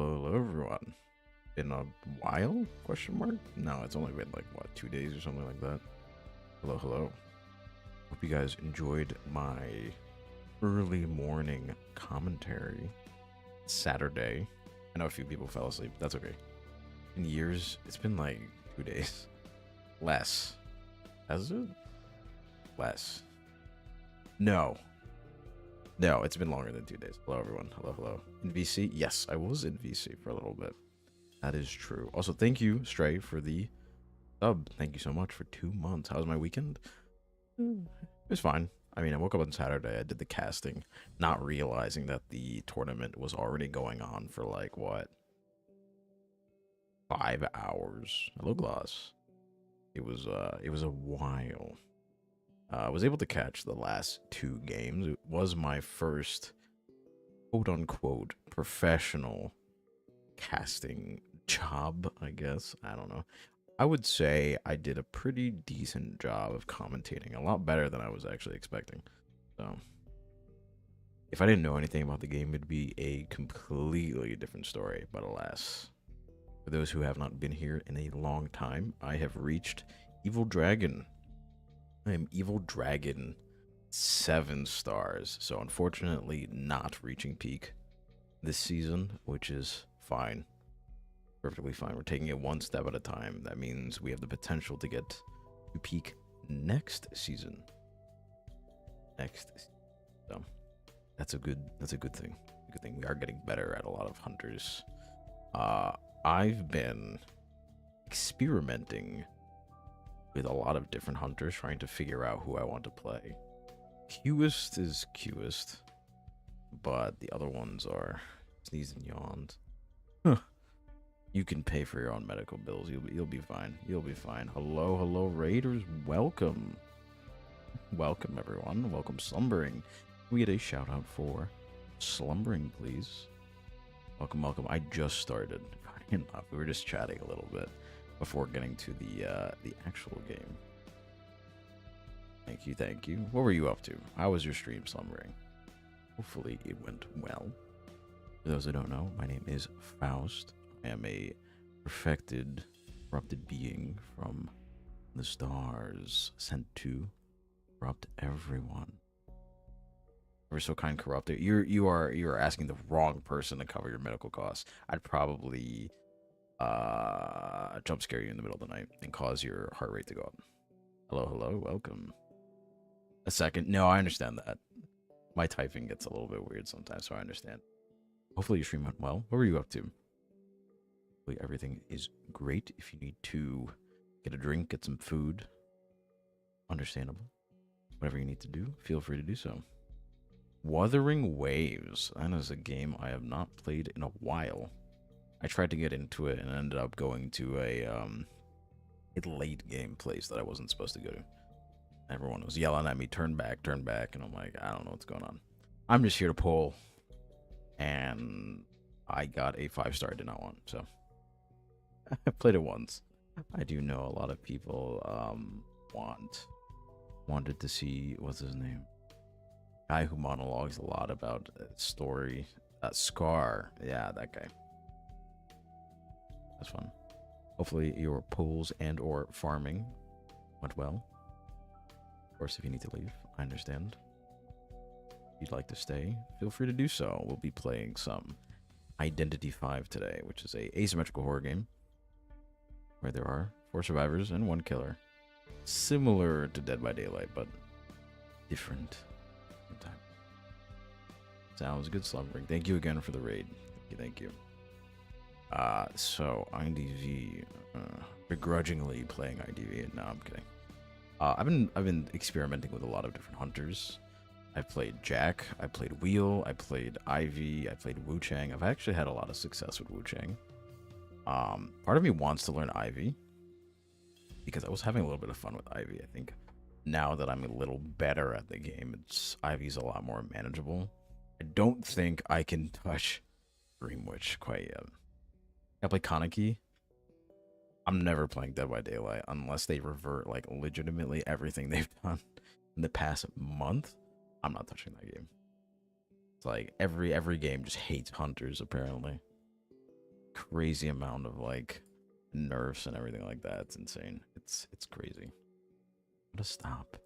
hello, everyone. Been a while? Question mark? No, it's only been like what, 2 days or something like that. Hello, hello. Hope you guys enjoyed my early morning commentary. Saturday. I know a few people fell asleep. That's okay. In years, it's been like 2 days. Less. Has it? Less. No. No, it's been longer than 2 days. Hello, everyone. Hello, hello. In VC? Yes, I was in VC for a little bit. That is true. Also, thank you, Stray, for the sub. Thank you so much for 2 months. How was my weekend? It was fine. I mean, I woke up on Saturday. I did the casting, not realizing that the tournament was already going on for like, what, 5 hours. Hello, Gloss. It was a while. I was able to catch the last 2 games. It was my first quote unquote professional casting job, I guess. I don't know. I would say I did a pretty decent job of commentating, a lot better than I was actually expecting. So, if I didn't know anything about the game, it'd be a completely different story. But alas, for those who have not been here in a long time, I have reached Evil Dragon. I am Evil Dragon 7 stars. So unfortunately not reaching peak this season, which is fine. Perfectly fine. We're taking it one step at a time. That means we have the potential to get to peak next season. So that's a good thing. Good thing. We are getting better at a lot of hunters. I've been experimenting with a lot of different hunters, trying to figure out who I want to play. Qest is Qest, but the other ones are sneezed and yawned. Huh. You can pay for your own medical bills. You'll be fine. You'll be fine. Hello, Raiders. Welcome. Welcome, everyone. Welcome, Slumbering. We get a shout out for Slumbering, please. Welcome. I just started. We were just chatting a little bit before getting to the actual game. Thank you. What were you up to? How was your stream, Slumbering? Hopefully it went well. For those who don't know, my name is Faust. I am a perfected, corrupted being from the stars, sent to corrupt everyone. We're so kind, corrupted. You are asking the wrong person to cover your medical costs. I'd probably jump scare you in the middle of the night and cause your heart rate to go up. Hello, welcome. A second. No, I understand that. My typing gets a little bit weird sometimes, so I understand. Hopefully your stream went well. What were you up to? Hopefully everything is great. If you need to get a drink, get some food, understandable. Whatever you need to do, feel free to do so. Wuthering Waves. That is a game I have not played in a while. I tried to get into it and ended up going to a late game place that I wasn't supposed to go to. Everyone was yelling at me, turn back, and I'm like, I don't know what's going on. I'm just here to pull, and I got a 5-star I did not want, so I played it once. I do know a lot of people wanted to see, what's his name? Guy who monologues a lot about story. Scar. Yeah, that guy. That's fun. Hopefully your pulls and or farming went well. Of course, if you need to leave, I understand. If you'd like to stay, feel free to do so. We'll be playing some Identity V today, which is a asymmetrical horror game where there are 4 survivors and 1 killer. Similar to Dead by Daylight, but different. Time. Sounds good, Slumbering. Thank you again for the raid. Thank you. So IDV, begrudgingly playing IDV. No, I'm kidding. I've been experimenting with a lot of different hunters. I've played Jack, I played Wheel, I played Ivy, I played Wu Chang. I've actually had a lot of success with Wu Chang. Part of me wants to learn Ivy because I was having a little bit of fun with Ivy. I think now that I'm a little better at the game, Ivy's a lot more manageable. I don't think I can touch Dream Witch quite yet. I play Kaneki. I'm never playing Dead by Daylight unless they revert like legitimately everything they've done in the past month. I'm not touching that game. It's like every game just hates hunters apparently. crazy amount of like nerfs and everything like that. It's insane. It's crazy. Gotta stop.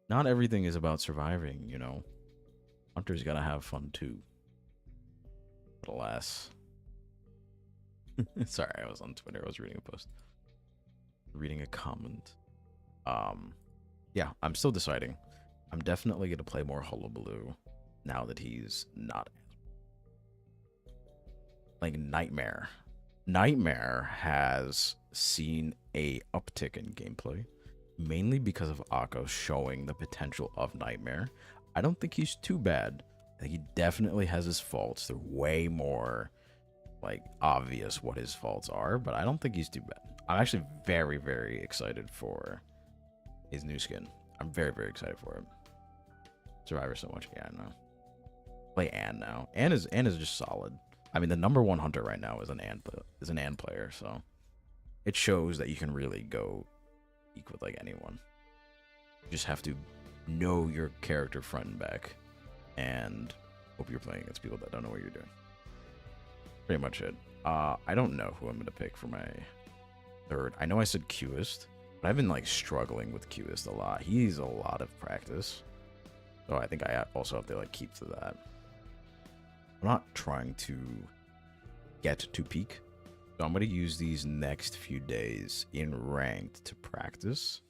Not everything is about surviving, you know. Hunters gotta have fun too. But alas. Sorry, I was on Twitter. I was reading a post. Reading a comment. Yeah, I'm still deciding. I'm definitely gonna play more Hullabaloo now that he's not like Nightmare. Nightmare has seen a uptick in gameplay, mainly because of Akko showing the potential of Nightmare. I don't think he's too bad. I think he definitely has his faults. They're way more like obvious what his faults are, but I don't think he's too bad. I'm actually very, very excited for his new skin. I'm very, very excited for it. Survivor so much. Yeah, I know. Play Ann now. Ann is just solid. I mean, the #1 hunter right now is an Ann player, so it shows that you can really go eek with like anyone. You just have to know your character front and back, and hope you're playing against people that don't know what you're doing. Pretty much it. I don't know who I'm gonna pick for my third. I know I said Qist, but I've been like struggling with Qist a lot. He's a lot of practice, so I think I also have to like keep to that. I'm not trying to get to peak, so I'm going to use these next few days in ranked to practice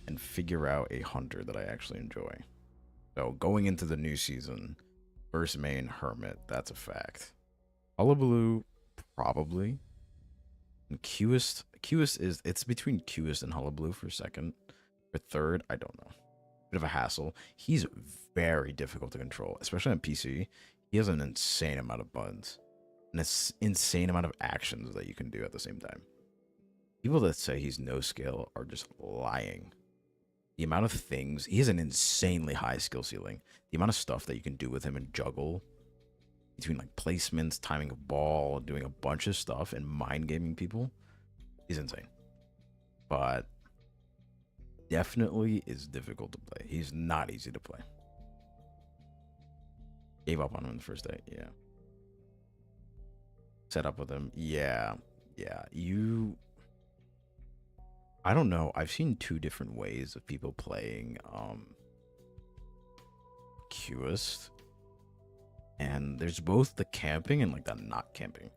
and figure out a hunter that I actually enjoy. So going into the new season, first main Hermit, that's a fact. Hullabaloo, probably. And Qist is, it's between Qist and Hullabaloo for second. For third, I don't know. Bit of a hassle. He's very difficult to control, especially on PC. He has an insane amount of buttons and an insane amount of actions that you can do at the same time. People that say he's no skill are just lying. The amount of things, he has an insanely high skill ceiling. The amount of stuff that you can do with him and juggle between like placements, timing a ball, doing a bunch of stuff, and mind gaming people is insane. But definitely is difficult to play. He's not easy to play. Gave up on him the first day. Yeah. Set up with him. Yeah. I don't know. I've seen two different ways of people playing Qist. And there's both the camping and like the not camping.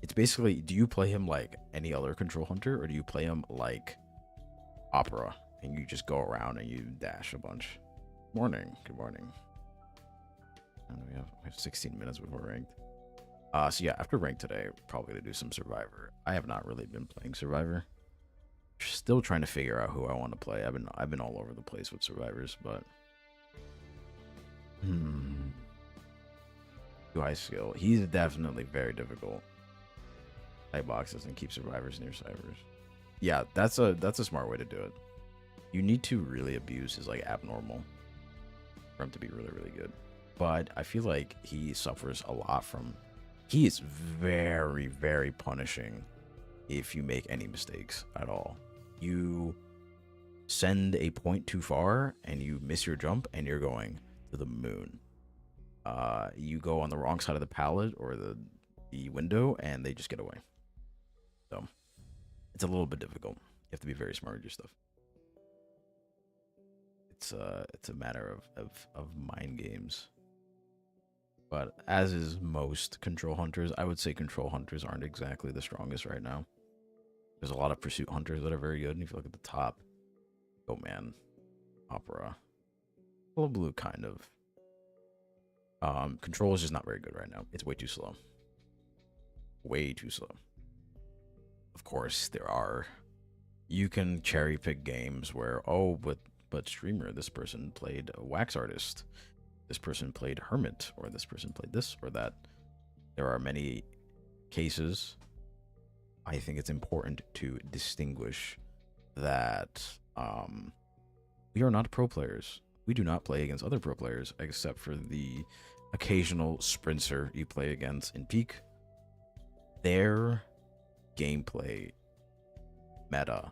It's basically, do you play him like any other control hunter, or do you play him like Opera and you just go around and you dash a bunch? Morning. Good morning. And we have 16 minutes before ranked. So yeah, after ranked today, probably gonna do some Survivor. I have not really been playing Survivor. Still trying to figure out who I want to play. I've been all over the place with Survivors, but too high skill. He's definitely very difficult. Play boxes and keep Survivors near Survivors. Yeah, that's a smart way to do it. You need to really abuse his like abnormal for him to be really, really good. But I feel like he suffers a lot from, he is very, very punishing if you make any mistakes at all. You send a point too far and you miss your jump and you're going to the moon. You go on the wrong side of the pallet or the window and they just get away. So it's a little bit difficult. You have to be very smart with your stuff. It's a matter of mind games. But as is most control hunters, I would say control hunters aren't exactly the strongest right now. There's a lot of pursuit hunters that are very good. And if you look at the top, oh man, Opera, Blue kind of. Control is just not very good right now. It's way too slow. Way too slow. Of course, you can cherry pick games where, oh, but streamer, this person played a wax artist. This person played Hermit, or this person played this or that. There are many cases. I think it's important to distinguish that we are not pro players. We do not play against other pro players, except for the occasional sprinter you play against in Peak. Their gameplay meta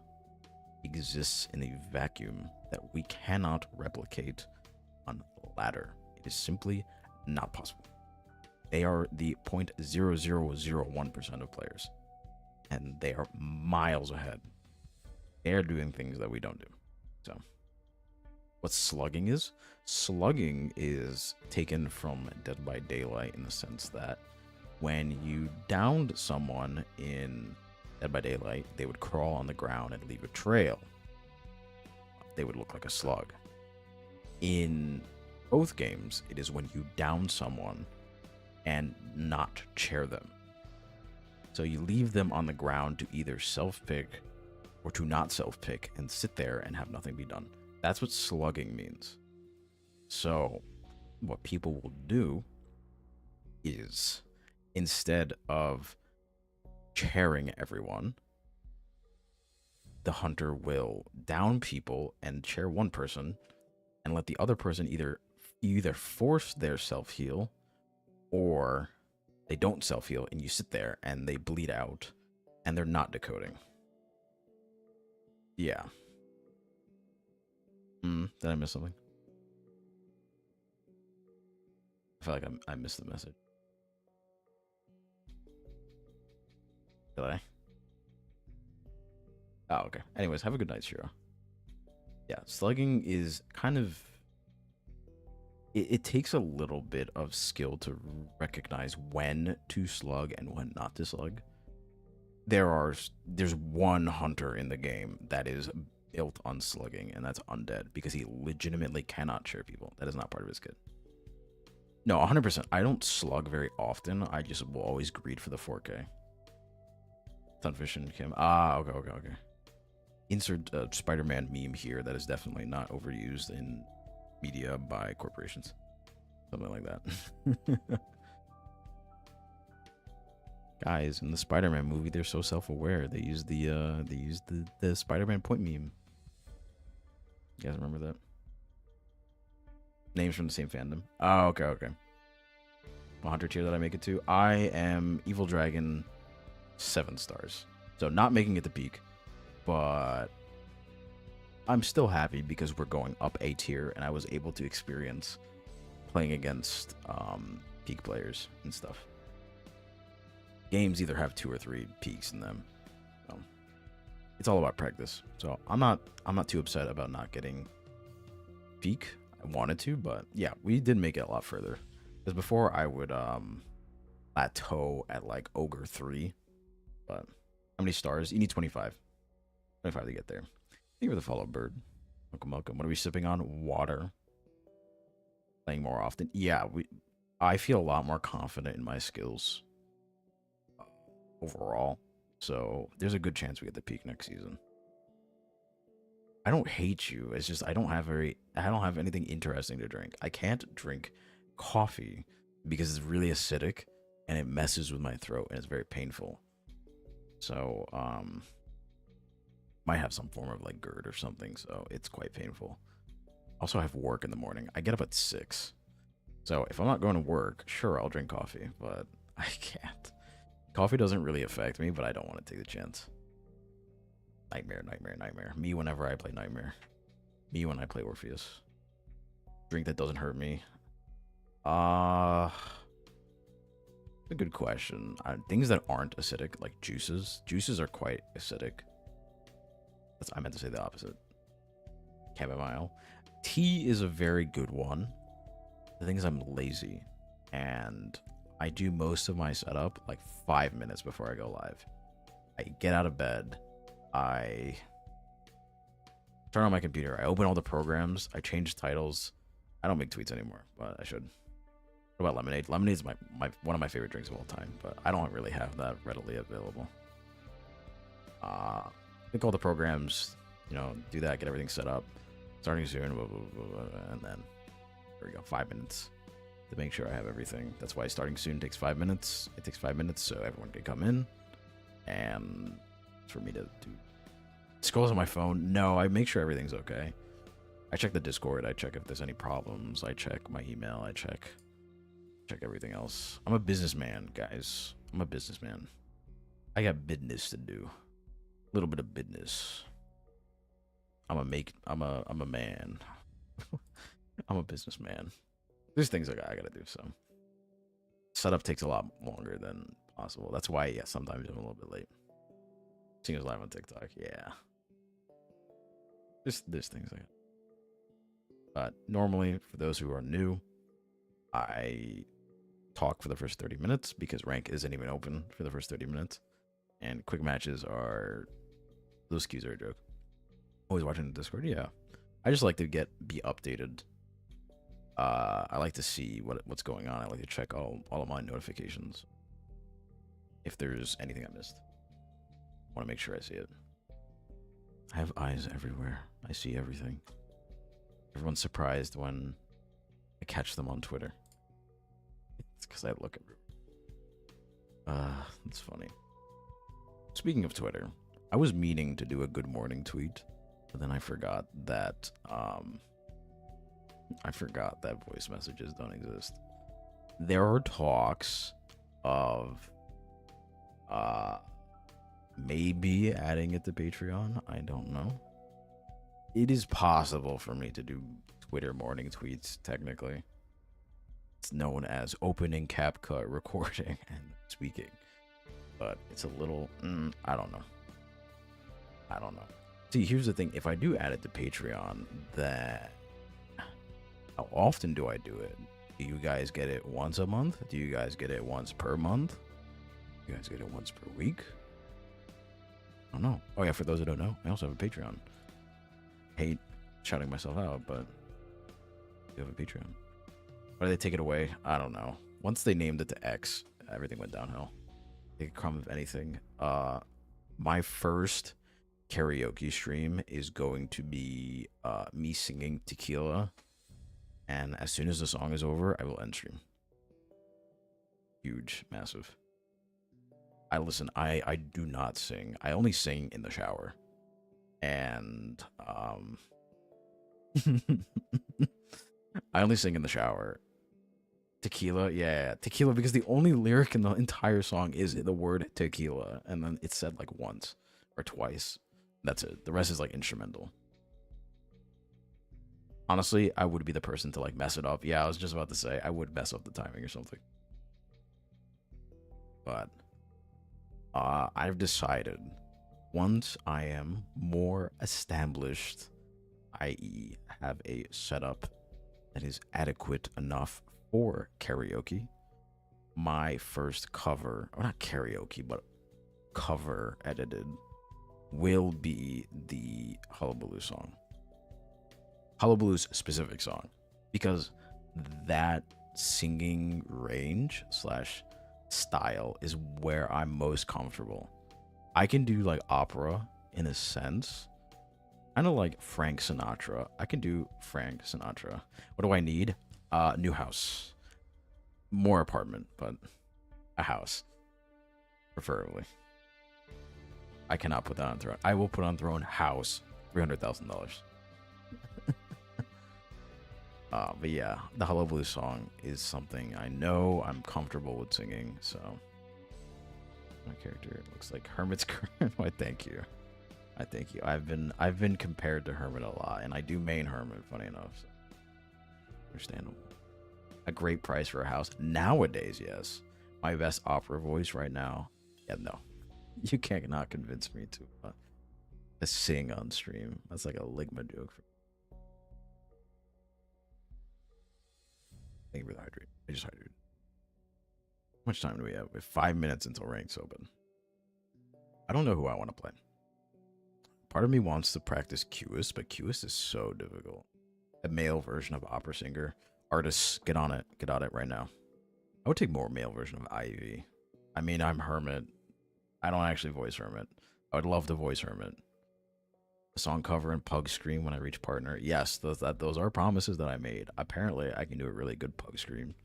exists in a vacuum that we cannot replicate on ladder. It is simply not possible. They are the 0.0001% of players, and they are miles ahead. They are doing things that we don't do. So, what slugging is? Slugging is taken from Dead by Daylight in the sense that when you downed someone in Dead by Daylight, they would crawl on the ground and leave a trail. They would look like a slug. In both games, it is when you down someone and not chair them. So you leave them on the ground to either self-pick or to not self-pick and sit there and have nothing be done. That's what slugging means. So what people will do is, instead of chairing everyone, the hunter will down people and chair one person and let the other person either force their self-heal or they don't self-heal and you sit there and they bleed out and they're not decoding. Yeah. Did I miss something? I feel like I missed the message. Did I? Oh, okay. Anyways, have a good night, Shiro. Yeah, slugging is kind of... It takes a little bit of skill to recognize when to slug and when not to slug. There's one hunter in the game that is built on slugging, and that's Undead, because he legitimately cannot chair people. That is not part of his kit. No, 100%. I don't slug very often. I just will always greed for the 4K. Sunfish and Kim. Ah, okay. Insert Spider-Man meme here that is definitely not overused in media by corporations. Something like that. Guys, in the Spider-Man movie, they're so self-aware. They use the Spider-Man point meme. You guys remember that? Names from the same fandom. Oh, okay. What hunter tier that I make it to? I am Evil Dragon 7 stars. So not making it the peak, but I'm still happy because we're going up a tier and I was able to experience playing against peak players and stuff. Games either have 2 or 3 peaks in them. So it's all about practice. So I'm not too upset about not getting peak. I wanted to, but yeah, we did make it a lot further. Because before I would plateau at like Ogre 3. But how many stars? You need 25. 25 to get there. Thank you for the follow, Bird. Welcome. What are we sipping on? Water. Playing more often. Yeah, I feel a lot more confident in my skills overall. So there's a good chance we get the peak next season. I don't hate you. It's just I don't have anything interesting to drink. I can't drink coffee because it's really acidic and it messes with my throat and it's very painful. So might have some form of like GERD or something, so it's quite painful. Also, I have work in the morning. I get up at 6. So if I'm not going to work, sure, I'll drink coffee, but I can't. Coffee doesn't really affect me, but I don't want to take the chance. Nightmare. Me whenever I play Nightmare. Me when I play Orpheus. Drink that doesn't hurt me. A good question. Things that aren't acidic, like juices. Juices are quite acidic. I meant to say the opposite. Chamomile. Tea is a very good one. The thing is, I'm lazy. And I do most of my setup like 5 minutes before I go live. I get out of bed. I turn on my computer. I open all the programs. I change titles. I don't make tweets anymore, but I should. What about lemonade? Lemonade is my one of my favorite drinks of all time, but I don't really have that readily available. Pick all the programs, do that, get everything set up. Starting soon, and then there we go. 5 minutes to make sure I have everything. That's why starting soon takes 5 minutes. It takes 5 minutes so everyone can come in, and for me to do scrolls on my phone. No, I make sure everything's okay. I check the Discord. I check if there's any problems. I check my email. I check everything else. I'm a businessman, guys. I'm a businessman. I got business to do. A little bit of business. I'm a man. I'm a businessman. There's things I gotta do, so. Setup takes a lot longer than possible. That's why, yeah, sometimes I'm a little bit late. Seeing us live on TikTok, yeah. There's things like that. But normally, for those who are new, I talk for the first 30 minutes because rank isn't even open for the first 30 minutes. And quick matches are, those queues are a joke. Always watching the Discord, yeah. I just like to be updated. I like to see what's going on. I like to check all of my notifications. If there's anything I missed, I want to make sure I see it. I have eyes everywhere. I see everything. Everyone's surprised when I catch them on Twitter. It's because I look everywhere. That's funny. Speaking of Twitter, I was meaning to do a good morning tweet, but then I forgot that voice messages don't exist. There are talks of maybe adding it to Patreon. I don't know. It is possible for me to do Twitter morning tweets, technically. It's known as opening CapCut, recording, and speaking. But it's a little, I don't know. See, here's the thing. If I do add it to Patreon, then how often do I do it? Do you guys get it once a month? Do you guys get it once per month? Do you guys get it once per week? I don't know. Oh yeah, for those who don't know, I also have a Patreon. Hate shouting myself out, but you have a Patreon. Why did they take it away? I don't know. Once they named it to X, everything went downhill. Take a crumb of anything. My first karaoke stream is going to be me singing Tequila, and as soon as the song is over, I will end stream. Huge, massive. I do not sing. I only sing in the shower. And I only sing in the shower. Tequila, yeah, tequila, because the only lyric in the entire song is the word tequila, and then it's said like once or twice. That's it. The rest is like instrumental. Honestly, I would be the person to like mess it up. Yeah, I was just about to say I would mess up the timing or something. But I've decided once I am more established, i.e., have a setup that is adequate enough for karaoke, my first cover, or not karaoke, but cover edited, will be the Hullabaloo song. Hullabaloo's specific song. Because that singing range / style is where I'm most comfortable. I can do like opera in a sense. Kind of like Frank Sinatra. I can do Frank Sinatra. What do I need? New house. More apartment, but a house. Preferably. I cannot put that on Throne. I will put on Throne house. $300,000. But yeah, the Hullabaloo song is something I know I'm comfortable with singing, so my character looks like Hermit's current. Why, thank you. I thank you. I've been compared to Hermit a lot, and I do main Hermit, funny enough. So. Understandable. A great price for a house. Nowadays, yes. My best opera voice right now. Yeah, no. You cannot convince me to sing on stream. That's like a Ligma joke. Thank you for the hydrate. I just hydrated. How much time do we have? We have 5 minutes until rank's open. I don't know who I want to play. Part of me wants to practice Qus, but Qus is so difficult. A male version of opera singer. Artists, get on it. Get on it right now. I would take more male version of IV. I mean, I'm Hermit. I don't actually voice Hermit. I would love to voice Hermit. A song cover and pug scream when I reach partner. Yes, those are promises that I made. Apparently, I can do a really good pug scream.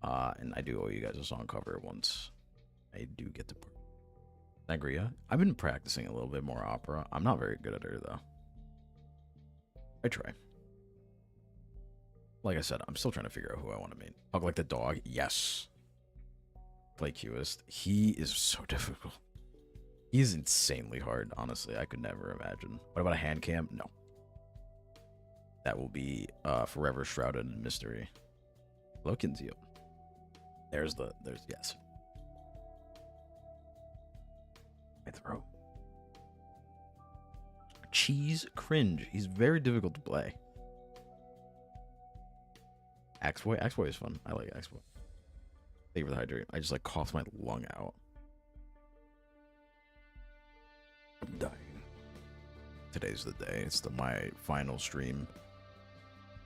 And I do owe you guys a song cover once I do get to Sangria. I've been practicing a little bit more opera. I'm not very good at her, though. I try. Like I said, I'm still trying to figure out who I want to main. Hug like the dog. Yes. Play Qist. He is so difficult. He's insanely hard, honestly. I could never imagine. What about a hand cam? No. That will be forever shrouded in mystery. Hello, Kinzio. There's yes. My throat. Cheese cringe. He's very difficult to play. Axeboy. Axeboy is fun. I like Axeboy. Thank you for the hydrate. I just like coughed my lung out. I'm dying. Today's the day. It's my final stream.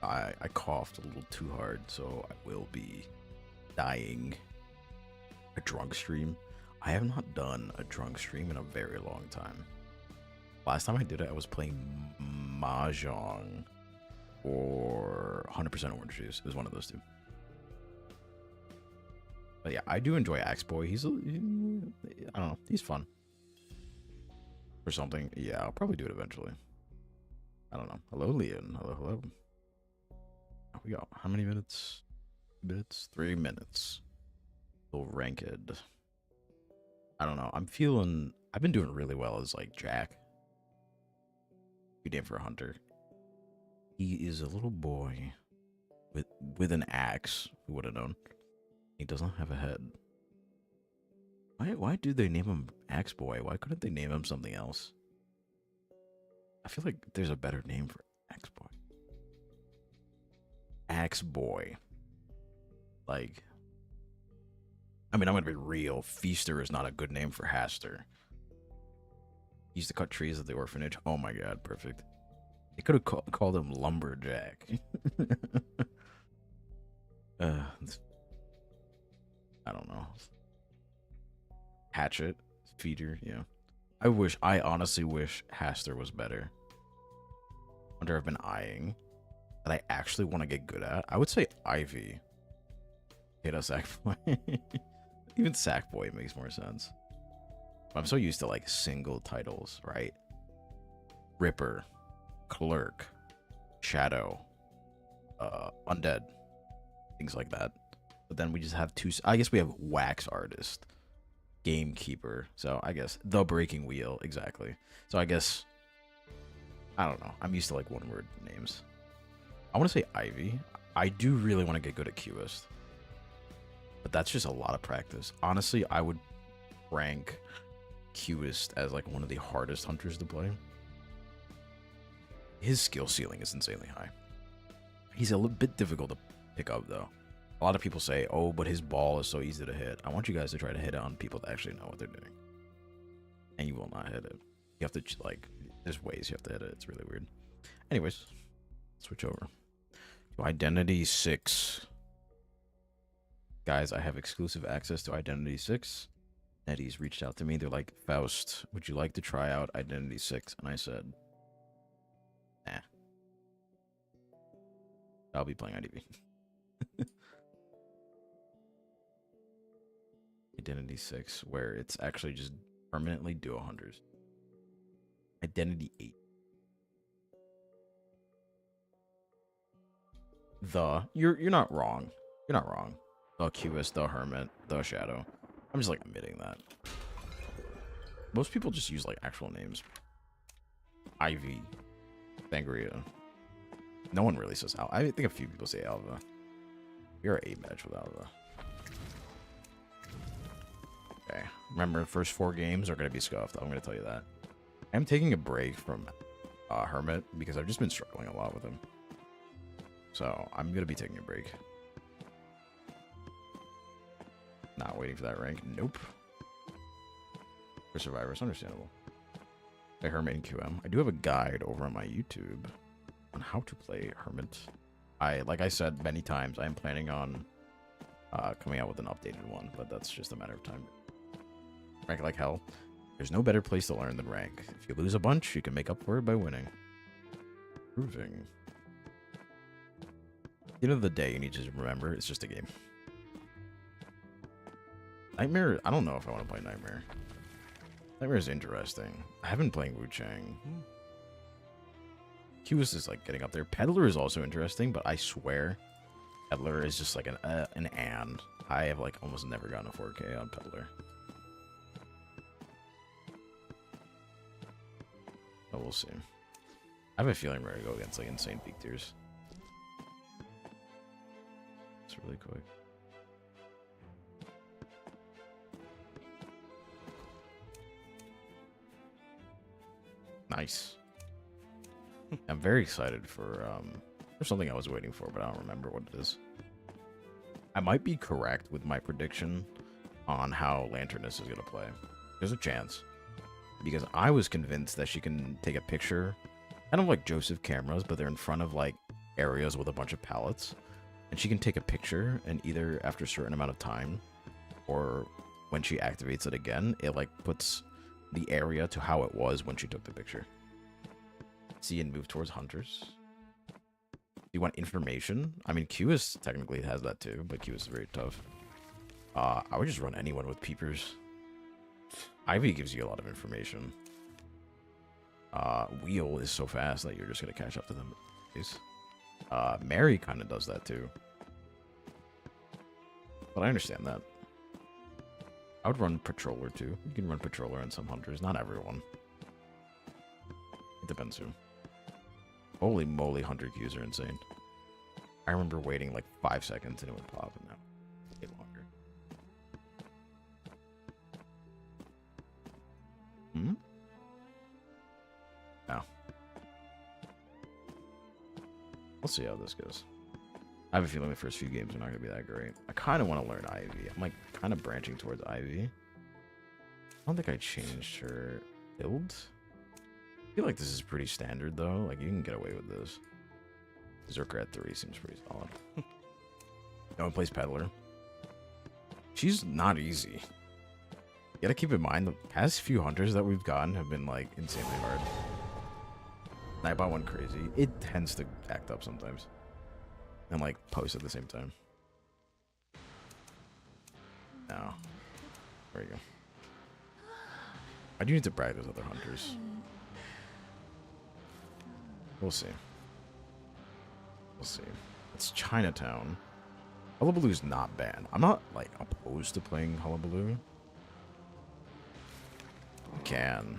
I coughed a little too hard, so I will be dying. A drunk stream. I have not done a drunk stream in a very long time. Last time I did it, I was playing Mahjong or 100% Orange Juice. It was one of those two. But yeah, I do enjoy Axeboy. I don't know. He's fun. For something. Yeah, I'll probably do it eventually. I don't know. Hello, Leon. Hello, hello. We got how many minutes? 3 minutes. Still ranked. I don't know. I've been doing really well as like Jack. Good name for a hunter. He is a little boy with an axe. Who would have known? He doesn't have a head. Why did they name him Axe Boy? Why couldn't they name him something else? I feel like there's a better name for Axe Boy. Axe Boy. Like, I mean, I'm gonna be real. Feaster is not a good name for Haster. He used to cut trees at the orphanage. Oh my god, perfect. They could have called him Lumberjack. I don't know. Hatchet, feeder, yeah. I honestly wish Haster was better. Wonder I've been eyeing that I actually want to get good at. I would say Ivy. Hit a Sackboy. Even Sackboy makes more sense. I'm so used to like single titles, right? Ripper, Clerk, Shadow, Undead, things like that. But then we just have two. I guess we have Wax Artist, Gamekeeper. So I guess the Breaking Wheel, exactly. So I guess I don't know. I'm used to like one-word names. I want to say Ivy. I do really want to get good at Qist, but that's just a lot of practice. Honestly, I would rank Qist as like one of the hardest hunters to play. His skill ceiling is insanely high. He's a little bit difficult to pick up though. A lot of people say, oh, but his ball is so easy to hit. I want you guys to try to hit it on people that actually know what they're doing. And you will not hit it. You have to, like, there's ways you have to hit it. It's really weird. Anyways, switch over to Identity 6. Guys, I have exclusive access to Identity 6. Eddie's reached out to me. They're like, Faust, would you like to try out Identity 6? And I said, nah. I'll be playing IDV. Identity 6, where it's actually just permanently duo hunters. Identity 8. You're not wrong. You're not wrong. The Qist, the Hermit, the Shadow. I'm just like admitting that. Most people just use like actual names. Ivy, Sangria. No one really says Alva. I think a few people say Alva. You're an A match with Alva. Okay. Remember, the first 4 games are going to be scuffed. I'm going to tell you that. I'm taking a break from Hermit because I've just been struggling a lot with him. So I'm going to be taking a break. Not waiting for that rank. Nope. For Survivors, understandable. Play Hermit in QM. I do have a guide over on my YouTube on how to play Hermit. Like I said many times, I am planning on coming out with an updated one, but that's just a matter of time. Rank like hell. There's no better place to learn than rank. If you lose a bunch, you can make up for it by winning. Proving. At the end of the day, you need to remember, it's just a game. Nightmare, I don't know if I want to play Nightmare. Nightmare is interesting. I haven't been playing Wu Chang. Qist is like getting up there. Peddler is also interesting, but I swear Peddler is just like an and. I have like almost never gotten a 4K on Peddler. But we'll see. I have a feeling we're gonna go against like insane peak tiers. It's really quick. Nice. I'm very excited for something I was waiting for, but I don't remember what it is. I might be correct with my prediction on how Lanterness is going to play. There's a chance. Because I was convinced that she can take a picture, kind of like Joseph cameras, but they're in front of like areas with a bunch of pallets. And she can take a picture, and either after a certain amount of time, or when she activates it again, it like puts the area to how it was when she took the picture. See and move towards hunters. You want information? I mean, Q is technically has that too, but Q is very tough. I would just run anyone with peepers. Ivy gives you a lot of information. Wheel is so fast that you're just gonna catch up to them. Mary kind of does that too. But I understand that. I would run Patroller too. You can run Patroller on some hunters, not everyone. It depends who. Holy moly, hunter queues are insane. I remember waiting like 5 seconds and it would pop, and now it's way longer. Hmm? No. We'll see how this goes. I have a feeling the first few games are not going to be that great. I kind of want to learn Ivy. I'm like kind of branching towards Ivy. I don't think I changed her build. I feel like this is pretty standard though. Like you can get away with this. Zerker at 3 seems pretty solid. No one plays Peddler. She's not easy. You gotta keep in mind the past few hunters that we've gotten have been like insanely hard. Nightbot went crazy. It tends to act up sometimes. And like post at the same time. No. There you go. I do need to brag those other hunters. We'll see. We'll see. It's Chinatown. Hullabaloo's not banned. I'm not like opposed to playing Hullabaloo. You can.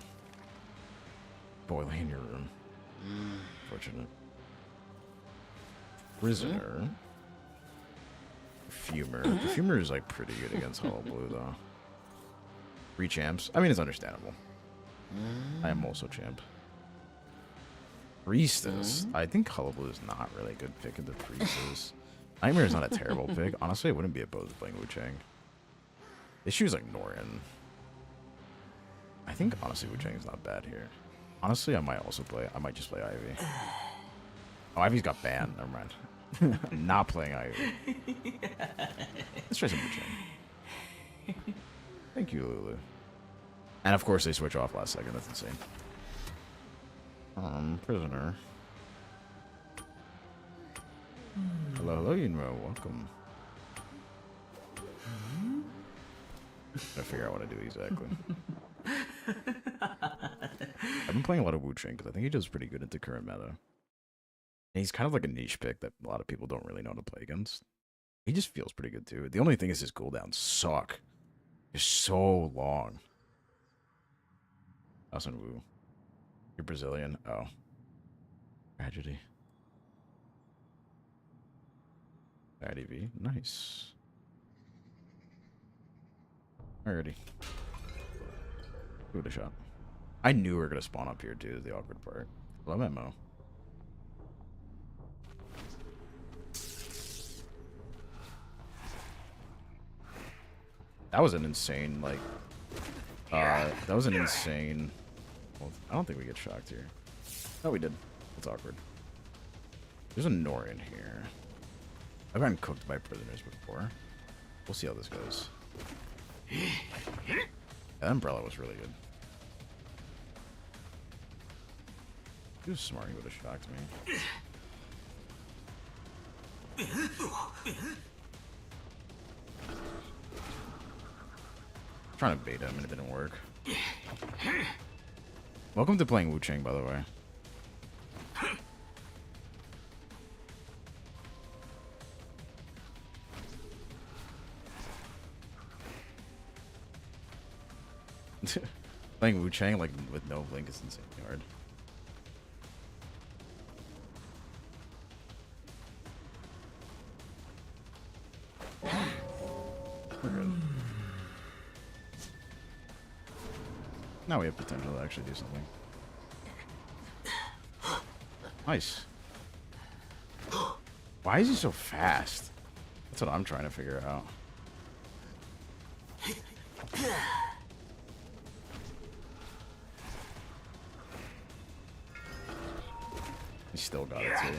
Boiling in your room. Fortunate. Prisoner. Fumer. The Fumer is like pretty good against Hullabaloo though. 3 champs. I mean, it's understandable. I am also champ. Priestess. I think Hullabaloo is not really a good pick of the Priestess. Nightmare is not a terrible pick. Honestly, I wouldn't be opposed to playing Wu Chang. They choose like Norin. I think honestly Wu Chang is not bad here. Honestly, I might also play. I might just play Ivy. Oh, Ivy's got banned. Never mind. I'm not playing Ivy. Let's try some Wu Chang. Thank you, Lulu. And of course, they switch off last second. That's insane. Prisoner. Hello, Yunro. Welcome. Gotta figure out what to do exactly. I've been playing a lot of Wu Chang because I think he does pretty good into current meta. And he's kind of like a niche pick that a lot of people don't really know to play against. He just feels pretty good too. The only thing is his cooldowns suck. They're so long. Awesome Wu. You're Brazilian? Oh. Tragedy. IDV. Nice. Alrighty. Give it a shot. I knew we were going to spawn up here too, the awkward part. Hello, Memo. That was an insane, like... that was an insane... Well, I don't think we get shocked here. Oh, we did. That's awkward. There's a Norin here. I've gotten cooked by prisoners before. We'll see how this goes. That umbrella was really good. He was smart, he would have shocked me. Trying to bait him and it didn't work. Welcome to playing Wu Chang, by the way. Playing Wu Chang like with no blink is insanely hard. We're good. Now we have potential to actually do something. Nice. Why is he so fast? That's what I'm trying to figure out. He still got it too.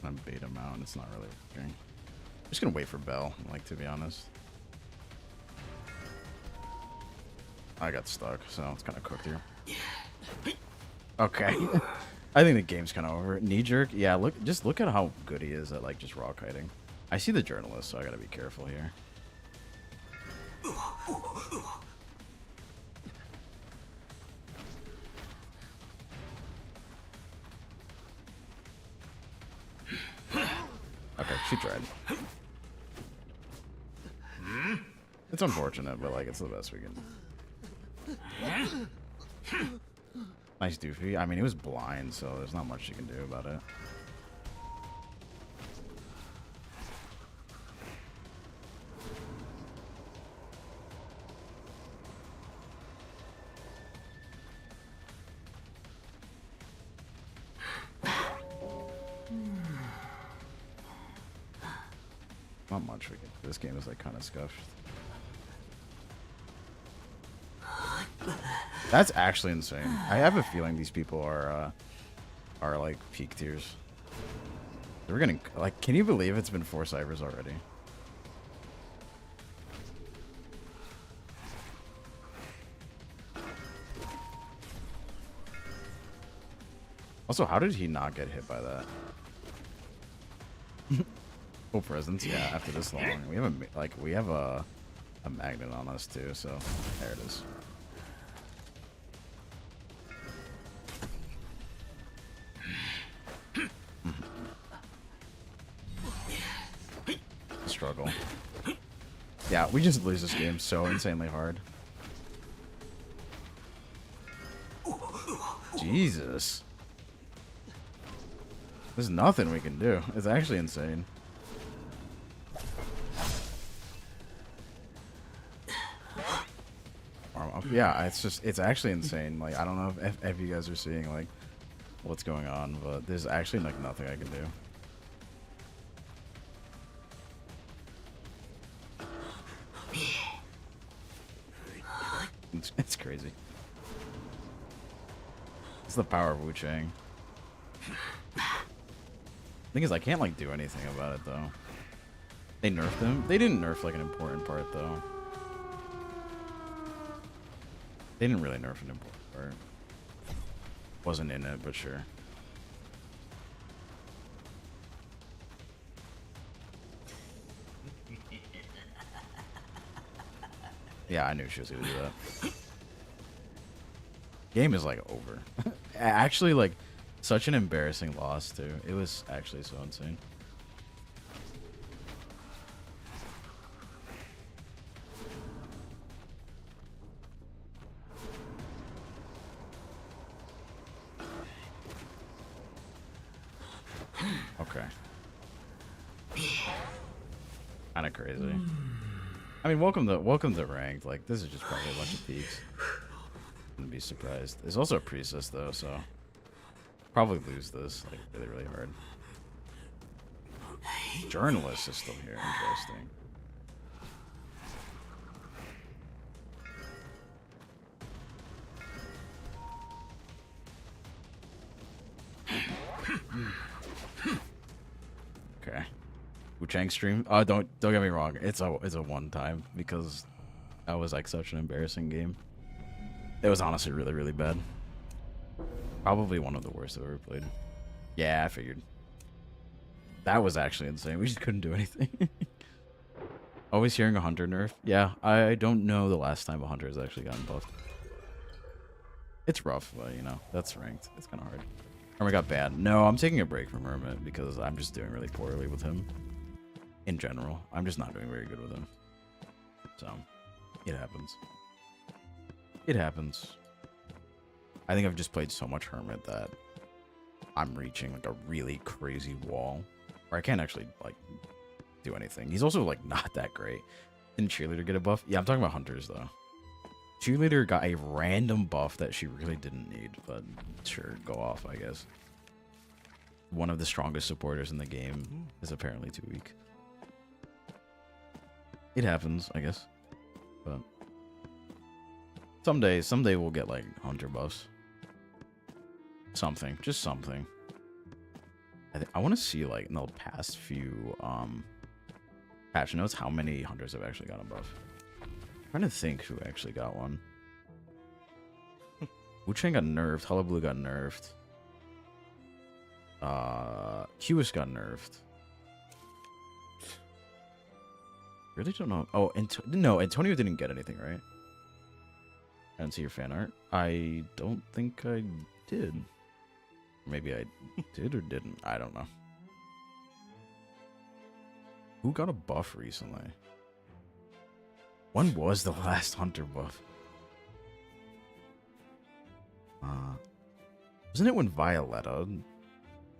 I'm bait him out and it's not really working. I'm just gonna wait for Bell, like, to be honest. I got stuck, so it's kind of cooked here. Okay. I think the game's kind of over. Knee jerk? Yeah, just look at how good he is at, like, just raw kiting. I see the journalist, so I gotta be careful here. Okay, she tried. It's unfortunate, but, like, it's the best we can. Nice doofy. I mean, he was blind, so there's not much you can do about it. Not much we can. This game is, like, kind of scuffed. That's actually insane. I have a feeling these people are like peak tiers. We're getting, like, can you believe it's been 4 cybers already? Also, how did he not get hit by that? Full presence, yeah. After this long, we have a magnet on us too. So there it is. Struggle. Yeah, we just lose this game so insanely hard. Jesus. There's nothing we can do. It's actually insane. Yeah, it's actually insane. Like, I don't know if you guys are seeing, like, what's going on, but there's actually, like, nothing I can do. It's crazy. It's the power of Wu Chang. Thing is, I can't, like, do anything about it, though. They nerfed him. They didn't nerf, like, an important part, though. They didn't really nerf an important part. Wasn't in it, but sure. Yeah, I knew she was gonna do that. Game is, like, over. Actually, like, such an embarrassing loss, too. It was actually so insane. Okay. Kind of crazy. I mean, welcome to ranked. Like, this is just probably a bunch of peaks. Wouldn't be surprised. There's also a pre-assist though, so probably lose this, like, really, really hard. Journalist is still here. Interesting. Okay. Wu Chang stream. Don't get me wrong. It's a one time because that was, like, such an embarrassing game. It was honestly really, really bad. Probably one of the worst I've ever played. Yeah, I figured. That was actually insane. We just couldn't do anything. Always hearing a hunter nerf. Yeah, I don't know the last time a hunter has actually gotten buffed. It's rough, but, you know, that's ranked. It's kind of hard. Hermit got bad. No, I'm taking a break from Hermit because I'm just doing really poorly with him. In general, I'm just not doing very good with him. So, it happens. It happens. I think I've just played so much Hermit that I'm reaching, like, a really crazy wall where I can't actually, like, do anything. He's also, like, not that great. Didn't Cheerleader get a buff? Yeah, I'm talking about hunters, though. Cheerleader got a random buff that she really didn't need, but sure, go off, I guess. One of the strongest supporters in the game is apparently too weak. It happens, I guess. But someday we'll get like hunter buffs. Something, just something. I want to see like in the past few patch notes how many hunters have actually got a buff. I'm trying to think who actually got one. Wu-Chang got nerfed. Hullabaloo got nerfed. Qus got nerfed. Really don't know. Oh, no, Antonio didn't get anything, right? I didn't see your fan art. I don't think I did. Maybe I did or didn't. I don't know. Who got a buff recently? When was the last hunter buff? Wasn't it when Violetta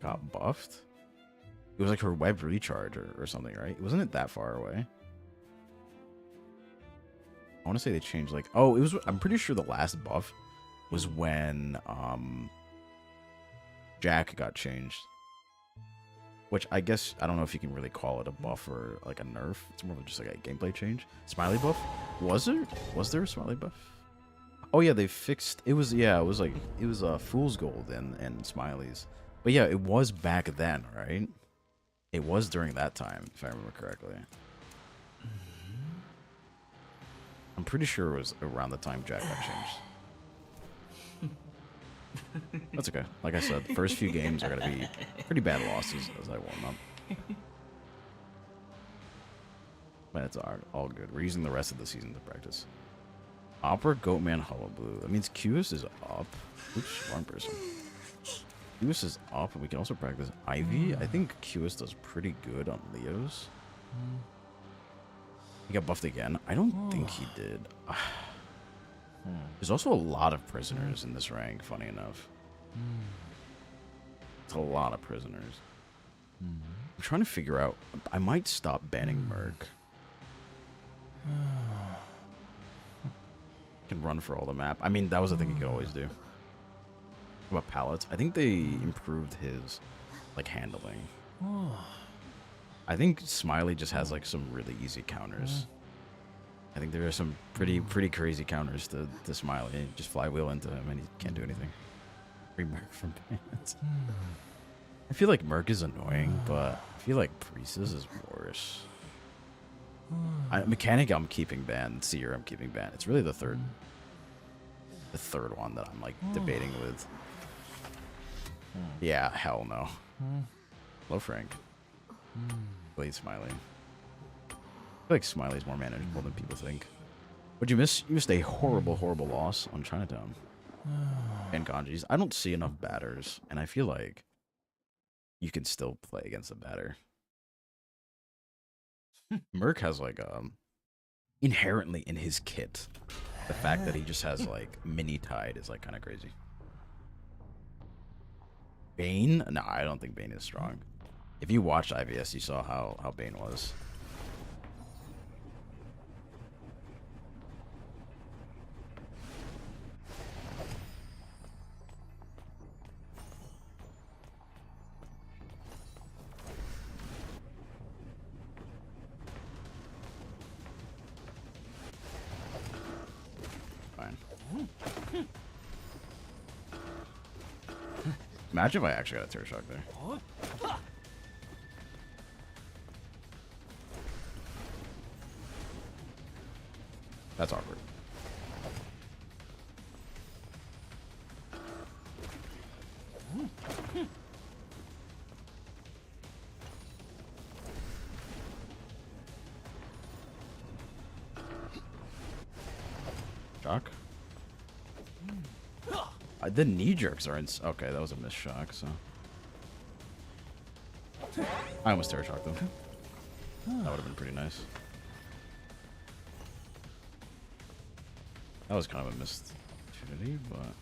got buffed? It was like her web recharge or something, right? Wasn't it that far away? I want to say they changed like... Oh, it was... I'm pretty sure the last buff was when Jack got changed. Which I guess... I don't know if you can really call it a buff or like a nerf. It's more of just like a gameplay change. Smiley buff? Was there? Was there a Smiley buff? Oh yeah, they fixed... It was... Yeah, it was like... It was Fool's Gold and Smileys. But yeah, it was back then, right? It was during that time, if I remember correctly. I'm pretty sure it was around the time Jack got changed. That's okay. Like I said, the first few games are going to be pretty bad losses as I warm up. But it's all good. We're using the rest of the season to practice. Opera, Goatman, Hullabaloo. That means Qus is up. Oops, wrong person. Qus is up, and we can also practice Ivy. I think Qus does pretty good on Leos. He got buffed again. I don't think he did. There's also a lot of prisoners in this rank, funny enough. It's a lot of prisoners. I'm trying to figure out... I might stop banning Merc. Can run for all the map. I mean, that was the thing you could always do. What about pallets? I think they improved his, like, handling. I think Smiley just has, like, some really easy counters. I think there are some pretty crazy counters to Smiley. Just flywheel into him and he can't do anything. Free Merc from bans. I feel like Merc is annoying, but I feel like Priestess is worse. Mechanic I'm keeping banned. Seer I'm keeping banned. It's really the third one that I'm like debating with. Yeah, hell no. Hello, Frank. Blade Smiley. I feel like Smiley's more manageable than people think. What'd you miss? You missed a horrible loss on Chinatown. And Ganji's. I don't see enough batters, and I feel like you can still play against a batter. Merc has like inherently in his kit, the fact that he just has like mini tide is like kind of crazy. Bane? No, I don't think Bane is strong. If you watched IVS, you saw how Bane was. Imagine if I actually got a Terror Shock there. That's awkward. Shock? The knee jerks are in. Okay, that was a missed shock, so. I almost Terror Shocked them. That would have been pretty nice. That was kind of a missed opportunity, but.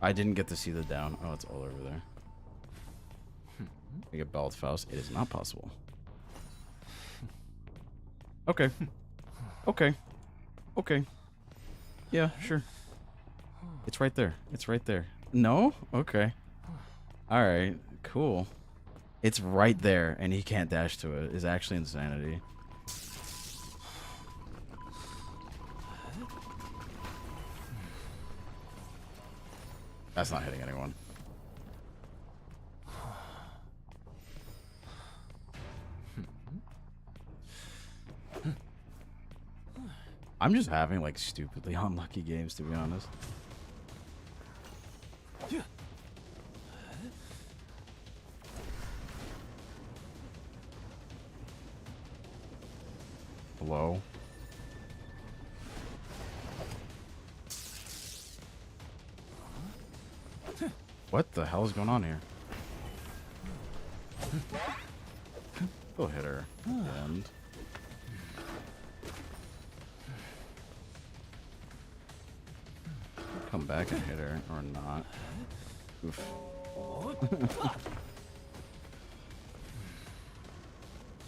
I didn't get to see the down. Oh, it's all over there. I get ball with Faust. It is not possible. Okay. Okay. Okay. Yeah, sure. It's right there. It's right there. No? Okay. Alright. Cool. It's right there, and he can't dash to it. It's actually insanity. That's not hitting anyone. I'm just having like stupidly unlucky games, to be honest. Hello? What the hell is going on here? Go hit her. And come back and hit her, or not. Oof.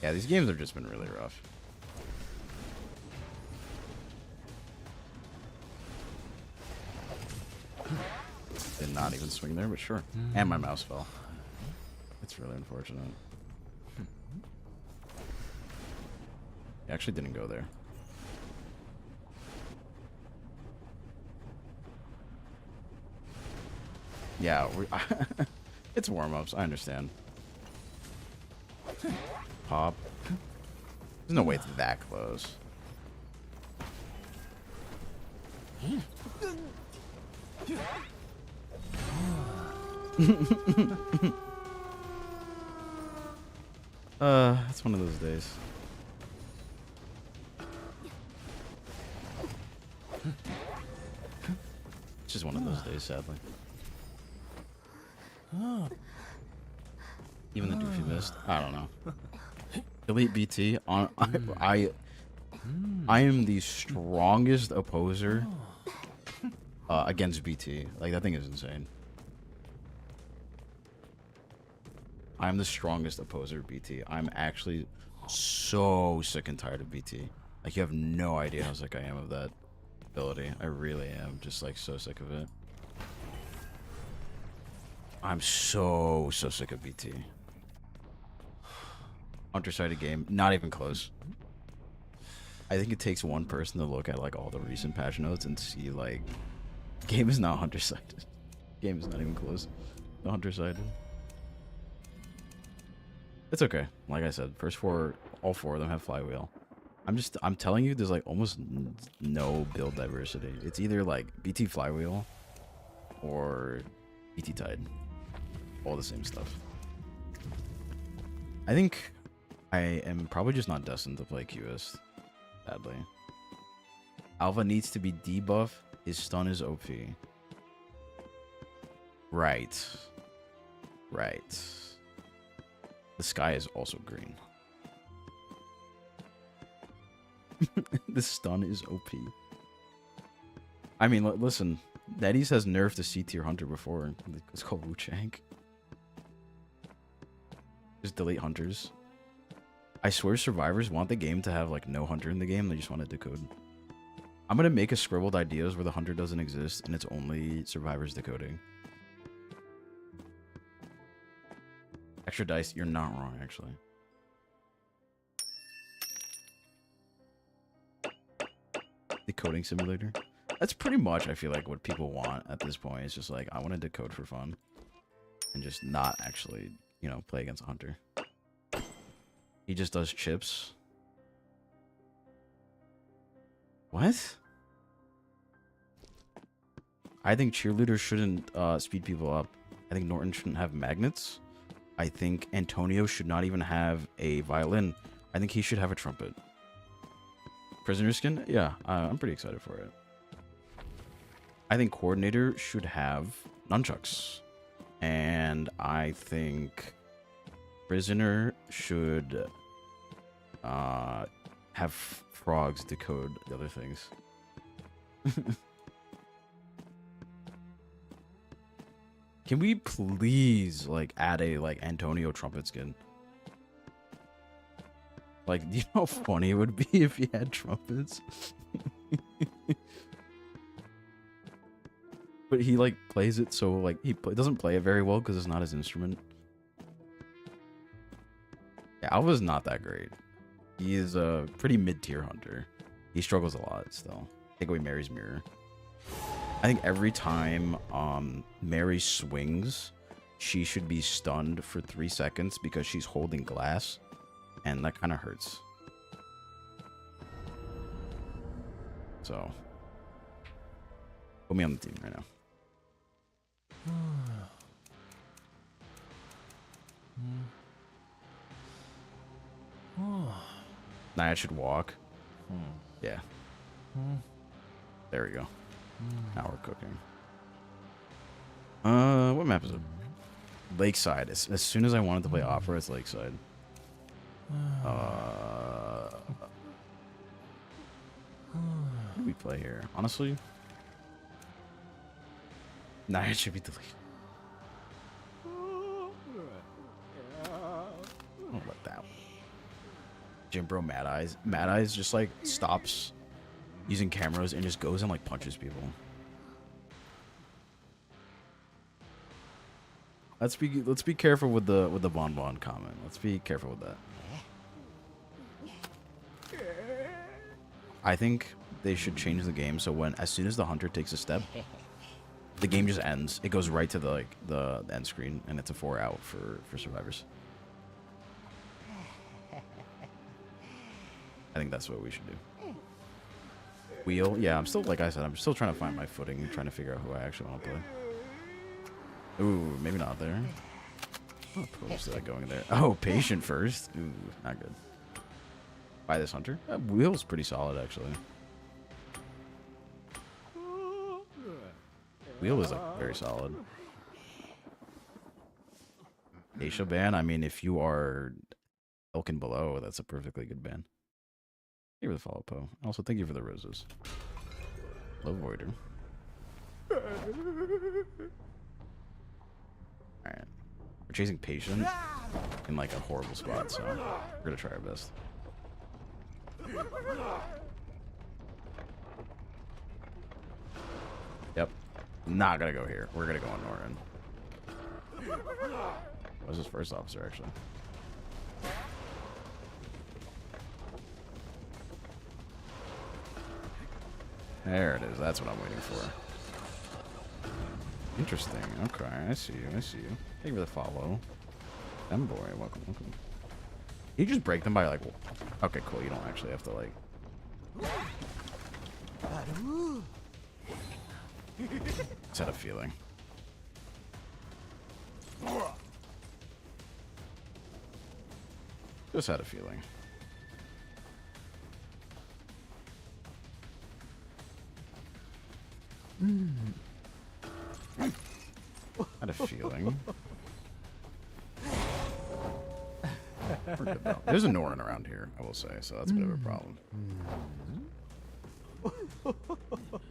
Yeah, these games have just been really rough. Did not even swing there, but sure. And my mouse fell. It's really unfortunate. It actually didn't go there. Yeah, it's warm-ups. I understand. Pop. There's no way it's that close. It's one of those days. It's just one of those days, sadly. Even the doofy missed. I don't know. Delete BT. I am the strongest opposer against BT. Like, that thing is insane. I'm the strongest opposer of BT. I'm actually so sick and tired of BT. Like, you have no idea how sick I am of that ability. I really am just, like, so sick of it. I'm so sick of BT. Hunter-sided game. Not even close. I think it takes one person to look at, like, all the recent patch notes and see, like, game is not hunter-sided. Game is not even close. The hunter-sided. It's okay. Like I said, first four, all four of them have flywheel. I'm telling you, there's like almost no build diversity. It's either like BT flywheel or BT tide. All the same stuff. I think I am probably just not destined to play QS, sadly. Alpha needs to be debuff. His stun is OP. Right. Right. The sky is also green. The stun is OP. I mean, listen. Daddies has nerfed the C-tier hunter before. It's called Wu Chang. Just delete hunters. I swear survivors want the game to have like no hunter in the game. They just want to decode. I'm gonna make a scribbled ideas where the hunter doesn't exist and it's only survivors decoding. Extra dice, you're not wrong, actually. Decoding simulator. That's pretty much, I feel like, what people want at this point. It's just like, I want to decode for fun. And just not actually, you know, play against a hunter. He just does chips. What? I think cheerleaders shouldn't speed people up. I think Norton shouldn't have magnets. I think Antonio should not even have a violin. I think he should have a trumpet. Prisoner skin? Yeah, I'm pretty excited for it. I think coordinator should have nunchucks. And I think prisoner should have frogs decode the other things. Can we please like add a like Antonio trumpet skin? Like, you know how funny it would be if he had trumpets? But he like plays it so like doesn't play it very well because it's not his instrument. Yeah, Alva's not that great. He is a pretty mid-tier hunter. He struggles a lot still. Take away Mary's mirror. I think every time Mary swings, she should be stunned for 3 seconds because she's holding glass, and that kind of hurts. So, put me on the team right now. Nah, I should walk. Yeah. There we go. Now we're cooking. What map is it? Lakeside. As soon as I wanted to play Opera, it's Lakeside. What do we play here? Honestly? Nah, it should be deleted. I'll let that one. Jim Bro Mad Eyes. Mad Eyes just like stops using cameras and just goes and like punches people. Let's be careful with the bonbon comment. Let's be careful with that. I think they should change the game so as soon as the hunter takes a step, the game just ends. It goes right to the end screen and it's a 4 out for survivors. I think that's what we should do. Wheel, yeah, I'm still, like I said, I'm still trying to find my footing and trying to figure out who I actually want to play. Ooh, maybe not there. What approach to that going there? Oh, patient first. Ooh, not good. Buy this hunter. Wheel's pretty solid, actually. Wheel is like very solid. Aisha ban. I mean, if you are elk and below, that's a perfectly good ban. Thank you for the follow, Poe. Also, thank you for the roses. Low Voider. Alright. We're chasing patient in like a horrible spot, so we're gonna try our best. Yep. Not gonna go here. We're gonna go on Norton. What's his first officer, actually? There it is. That's what I'm waiting for. Interesting. Okay, I see you. I see you. Thank you for the follow. Boy, welcome, welcome. You just break them by like... Okay, cool. You don't actually have to like... Just had a feeling. Just had a feeling. Had a feeling. We're good though. There's a Norin around here, I will say, so that's a bit of a problem.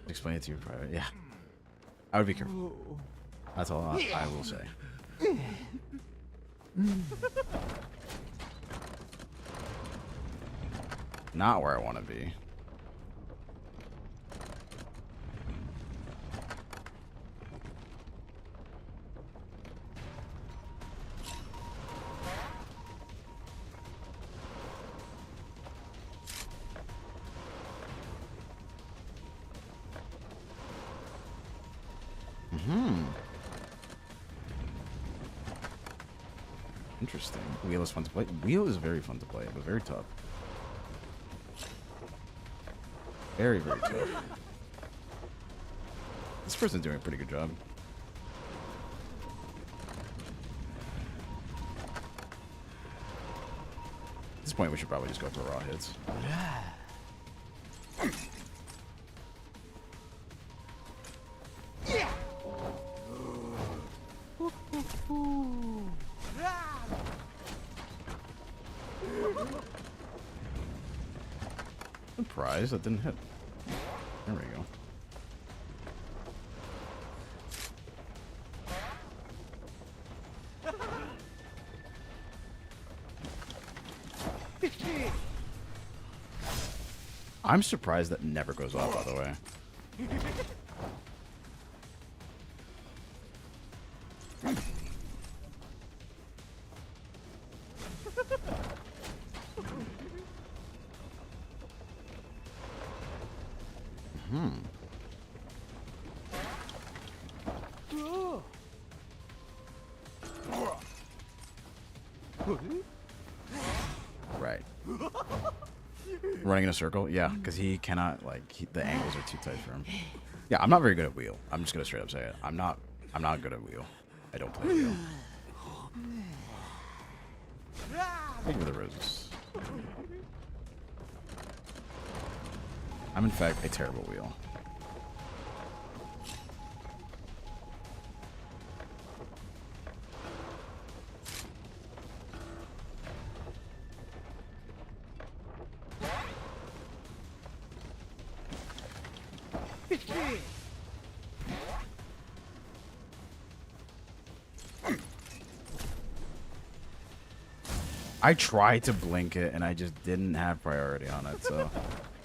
Explain it to you in private. Yeah. I would be careful. That's all I will say. Not where I want to be. Interesting. Wheel is fun to play. Wheel is very fun to play, but very tough. Very, very tough. This person's doing a pretty good job. At this point, we should probably just go for raw hits. Surprise, that didn't hit. There we go. I'm surprised that never goes off, by the way. Right. Running in a circle? Yeah, because he cannot, like, the angles are too tight for him. Yeah, I'm not very good at wheel. I'm just going to straight up say it. I'm not good at wheel. I don't play wheel. Thank you for the roses. I'm, in fact, a terrible wheel. I tried to blink it, and I just didn't have priority on it, so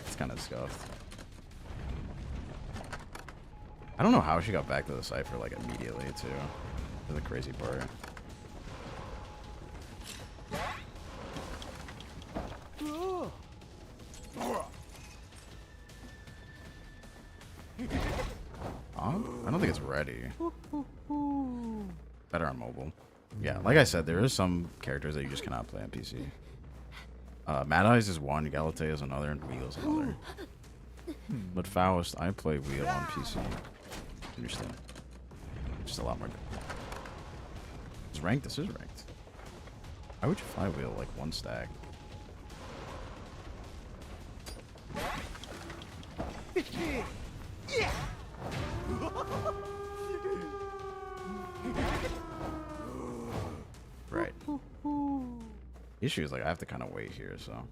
it's kind of scuffed. I don't know how she got back to the cipher, like, immediately, too. That's the crazy part. I don't think it's ready. Better on mobile. Yeah, like I said, there is some characters that you just cannot play on PC. Mad Eyes is one, Galate is another, and Wheel is another. But Faust, I play Wheel on PC. Understand? Just a lot more. It's ranked. This is ranked. Why would you fly Wheel like one stack? Right. The issue is, like, I have to kind of wait here, so.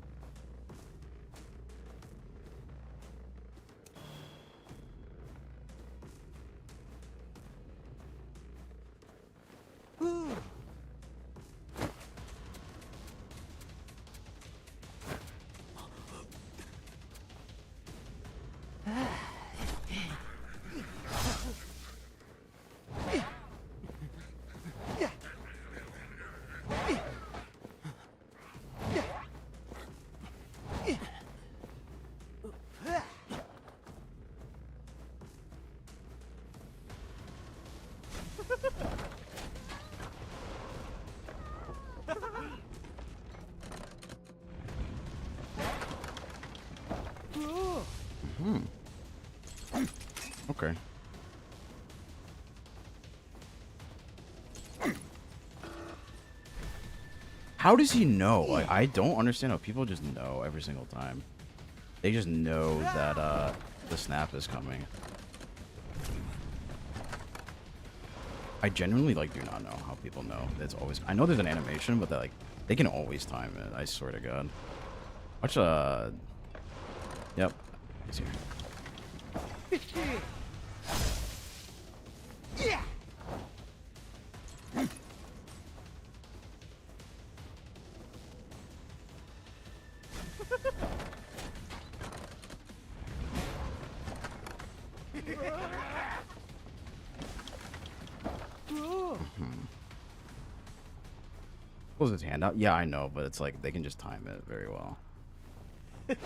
Okay. How does he know? Like, I don't understand how people just know every single time. They just know that the snap is coming. I genuinely, like, do not know how people know. It's always, I know there's an animation, but like, they can always time it. I swear to God. Watch yep. He's here. Pulls his hand out. Yeah, I know, but it's like they can just time it very well. It'd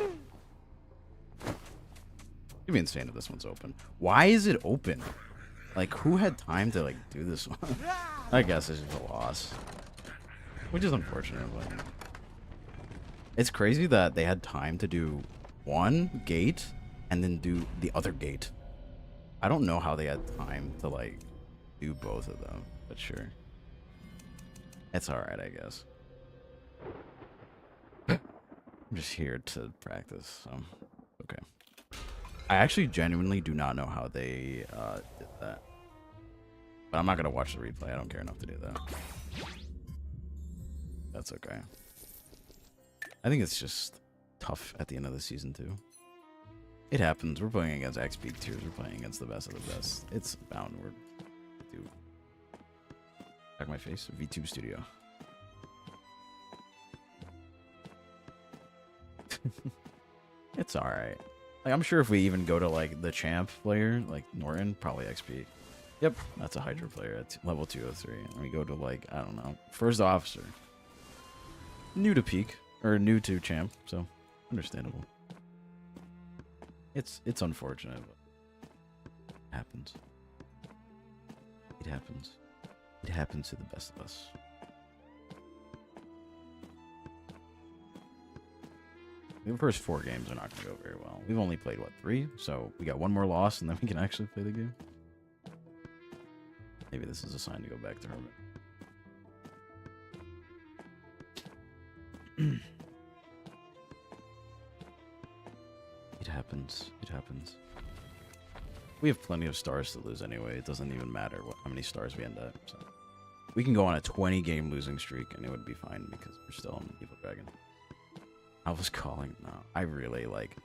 be insane if this one's open. Why is it open? Like, who had time to, like, do this one? I guess it's just a loss. Which is unfortunate, but... It's crazy that they had time to do one gate and then do the other gate. I don't know how they had time to, like, do both of them, but sure. It's alright, I guess. I'm just here to practice, so... Okay. I actually genuinely do not know how they did that. But I'm not going to watch the replay. I don't care enough to do that. That's okay. I think it's just tough at the end of the season, too. It happens. We're playing against XP tiers. We're playing against the best of the best. It's bound. Dude. Back my face. VTube Studio. It's alright. Like, I'm sure if we even go to, like, the champ player, like Norton, probably XP. Yep, that's a Hydra player at level 203. And we go to, like, I don't know, first officer. New to peak, or new to champ, so understandable. It's unfortunate, but it happens. It happens. It happens to the best of us. The first 4 games are not going to go very well. We've only played, what, 3? So we got 1 more loss, and then we can actually play the game. Maybe this is a sign to go back to Hermit. It happens. It happens. We have plenty of stars to lose anyway. It doesn't even matter how many stars we end up. So we can go on a 20-game losing streak, and it would be fine because we're still on Evil Dragon. I was calling. No, I really like.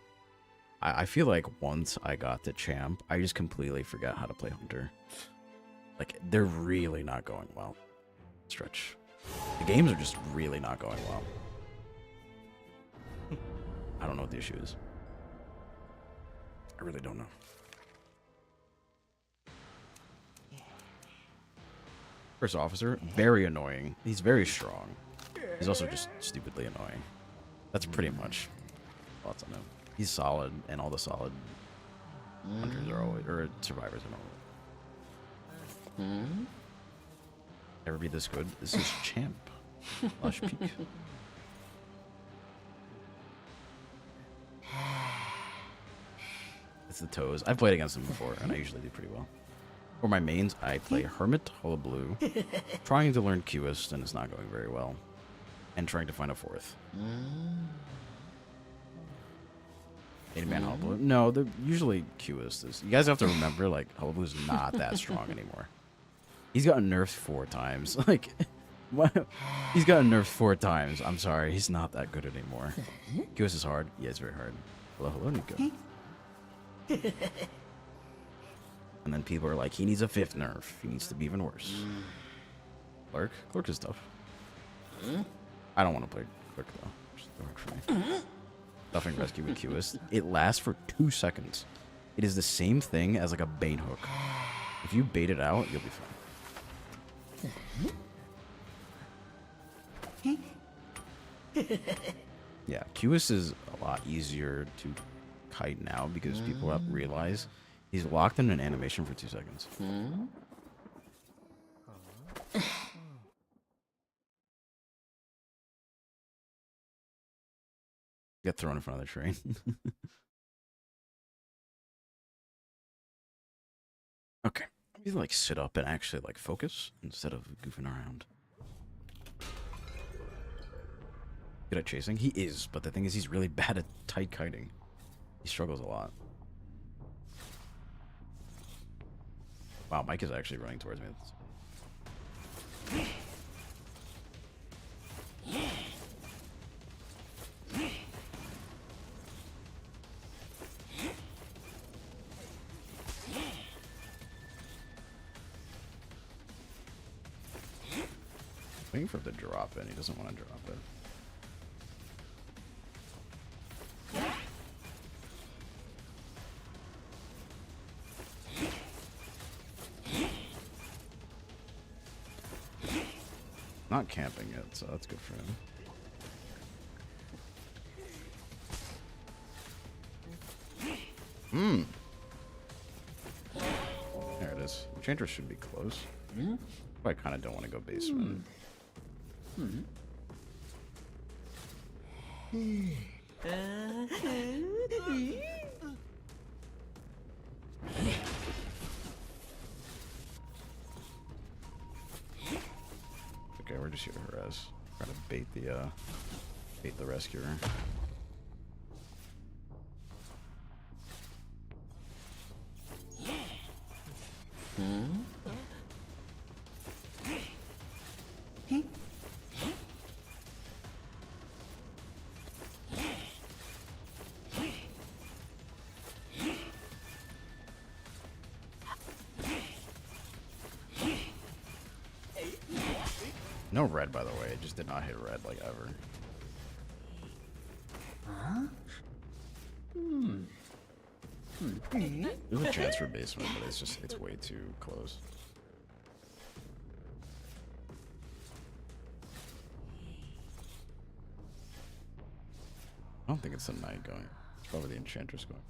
I feel like once I got to champ, I just completely forgot how to play Hunter. Like, they're really not going well. Stretch. The games are just really not going well. I don't know what the issue is. I really don't know. First officer, very annoying. He's very strong. He's also just stupidly annoying. That's pretty much thoughts on him. He's solid, and all the solid hunters are always, or survivors are always. Never be this good. This is champ. Lush peak. It's the toes. I've played against him before, and I usually do pretty well. For my mains, I play Hermit, Hullabaloo, trying to learn Qist, and it's not going very well, and trying to find a 4th. 8-man Hullabaloo. No, they're usually Qist is. You guys have to remember, like, Hullabaloo's not that strong anymore. He's gotten nerfed 4 times. Like, what? He's gotten nerfed 4 times. I'm sorry, he's not that good anymore. Qist is hard. Yeah, it's very hard. Hello, hello, Nico. And then people are like, he needs a 5th nerf. He needs to be even worse. Clark? Clark is tough. I don't want to play Clark, though. Just Clark for me. Stuffing Rescue with Qist. It lasts for 2 seconds. It is the same thing as, like, a bait hook. If you bait it out, you'll be fine. Yeah, Qist is a lot easier to kite now because people have realized he's locked in an animation for 2 seconds. Get thrown in front of the train. Okay. Maybe like sit up and actually like focus instead of goofing around. Good at chasing? He is, but the thing is he's really bad at tight kiting. He struggles a lot. Wow, Mike is actually running towards me. Waiting for him to drop it. He doesn't want to drop it. Not camping it, so that's good for him. There it is. Enchantress should be close. But I kind of don't want to go basement. Okay, we're just here to harass. Try to bait the rescuer. No red, by the way. It just did not hit red, like, ever. There's a transfer basement, but it's way too close. I don't think it's the knight going. It's probably the enchantress going.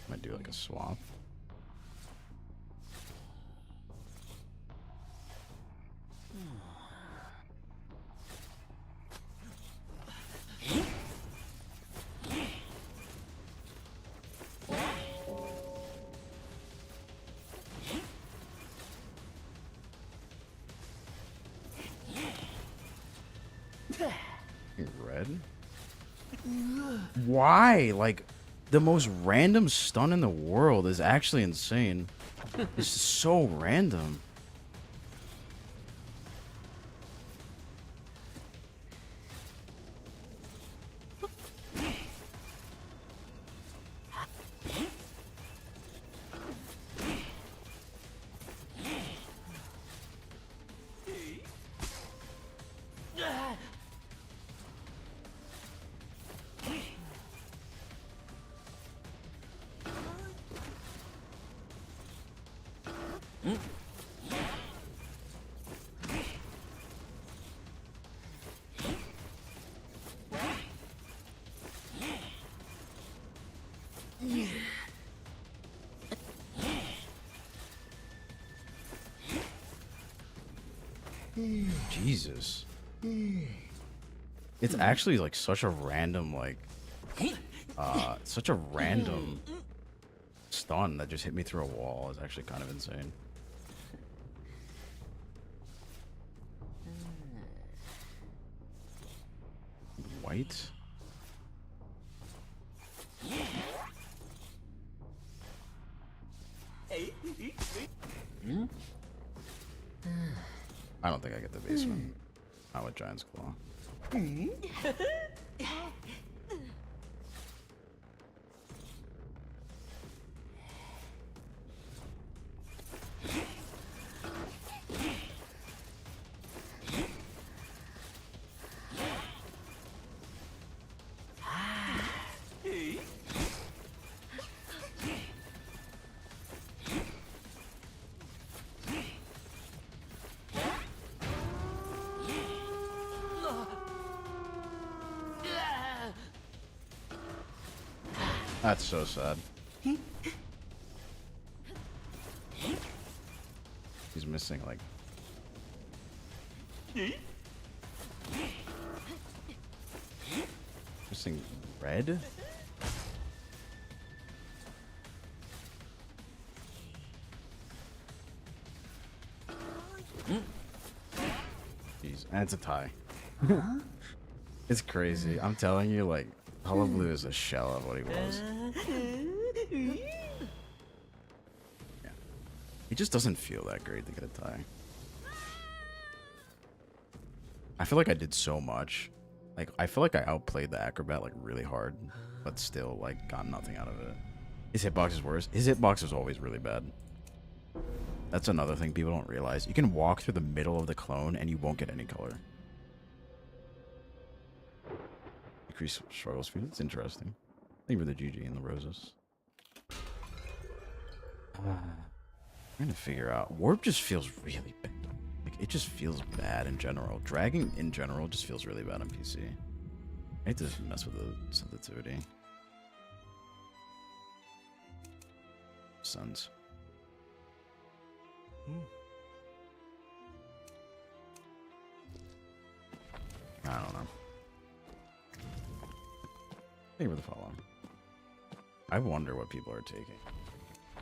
Might do like a swap. Red? Why? Like, the most random stun in the world is actually insane. It's so random. Jesus. It's actually like such a random such a random stun that just hit me through a wall. Is actually kind of insane. White? I don't think I get the basement. Not with Giant's Claw. That's so sad. He's missing like missing red? Jeez, and it's a tie. It's crazy. I'm telling you, like, Hollow Blue is a shell of what he was. Yeah. He just doesn't feel that great to get a tie. I feel like I did so much. Like, I feel like I outplayed the acrobat like really hard, but still like got nothing out of it. His hitbox is worse. His hitbox is always really bad. That's another thing people don't realize. You can walk through the middle of the clone and you won't get any color. Increase struggle speed. It's interesting. Thank you for the GG and the roses. Trying to figure out. Warp just feels really bad. Like, it just feels bad in general. Dragging in general just feels really bad on PC. I hate to mess with the sensitivity. Sense. I don't know. Thank you for the follow. I wonder what people are taking.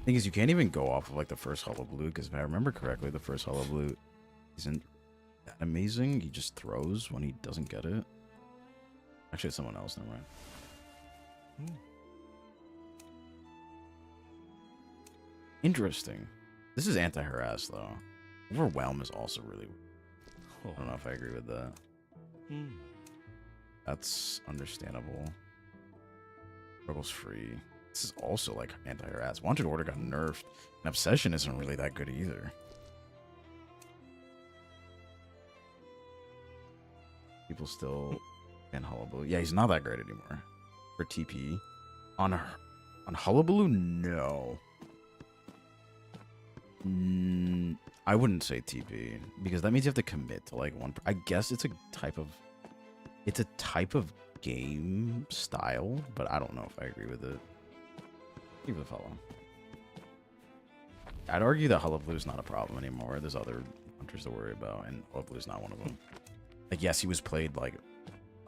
Thing is, you can't even go off of like the first Hollow Blue, because if I remember correctly, the first Hollow Blue isn't that amazing. He just throws when he doesn't get it. Actually, it's someone else. Never mind. Interesting. This is anti-harass though. Overwhelm is also really. I don't know if I agree with that. That's understandable. Struggles free. This is also like anti-harass. Wanted Order got nerfed, and Obsession isn't really that good either. People still in Hollow Blue. Yeah, he's not that great anymore. For TP. On On Hullabaloo, no. I wouldn't say TP because that means you have to commit to like one. I guess it's a type of game style, but I don't know if I agree with it. Give it a follow. I'd argue that Hullabaloo's not a problem anymore. There's other hunters to worry about, and Hullabaloo's not one of them. Like, yes, he was played like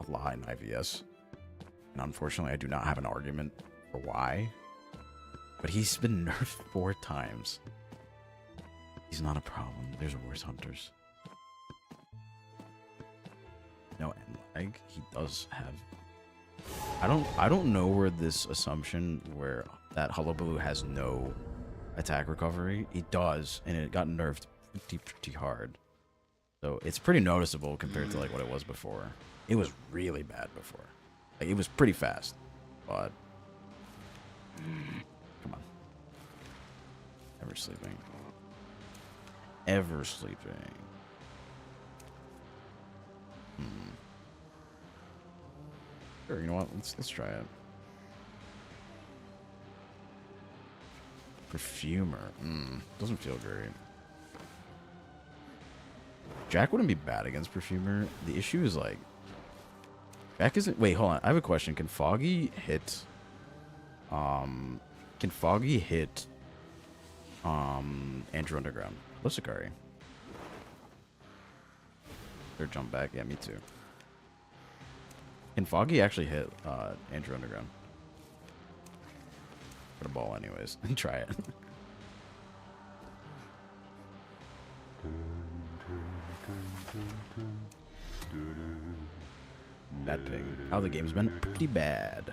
a lot in IVS, and unfortunately, I do not have an argument for why. But he's been nerfed 4 times. He's not a problem. There's worse hunters. No, and like he does have. I don't know where this assumption where that Hullabaloo has no attack recovery. It does, and it got nerfed pretty hard. So it's pretty noticeable compared to like what it was before. It was really bad before. Like it was pretty fast, but come on. Ever sleeping. Ever sleeping. Sure, you know what? Let's try it. Perfumer. Doesn't feel great. Jack wouldn't be bad against Perfumer. The issue is like Jack isn't. Wait, hold on. I have a question. Can Foggy hit? Can Foggy hit? Andrew Underground. Lusakari. Or jump back. Yeah, me too. Can Foggy actually hit Andrew Underground? Put a ball anyways. Try it. Bad ping. How the game's been pretty bad.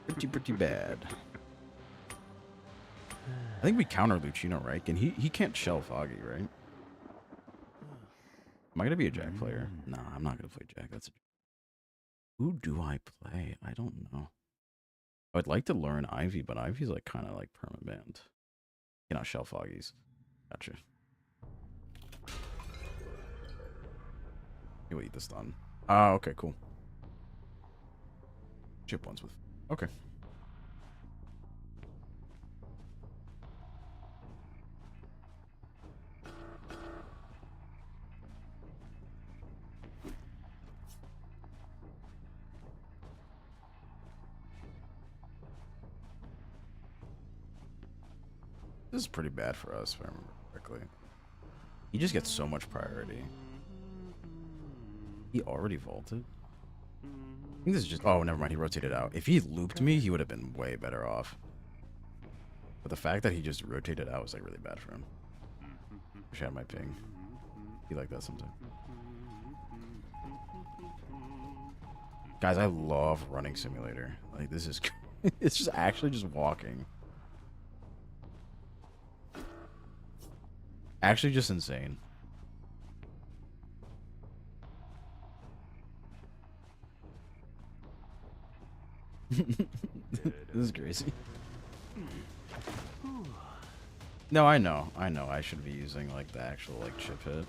Pretty bad. I think we counter Lucino, right? And he can't shell Foggy, right? Am I gonna be a Jack player? No, I'm not gonna play Jack. Who do I play? I don't know. I'd like to learn Ivy, but Ivy's like kind of like perma-banned. Cannot shell Foggies. Gotcha. You'll eat this done. Oh, okay, cool. Chip ones with. Okay. This is pretty bad for us, if I remember correctly. He just gets so much priority. He already vaulted? I think this is just... Oh, never mind. He rotated out. If he looped me, he would have been way better off. But the fact that he just rotated out was like really bad for him. Wish I had my ping. Be like that sometime. Guys, I love running simulator. Like, this is... it's just actually just walking. Actually just insane. This is crazy. No, I know. I should be using like the actual like chip hit.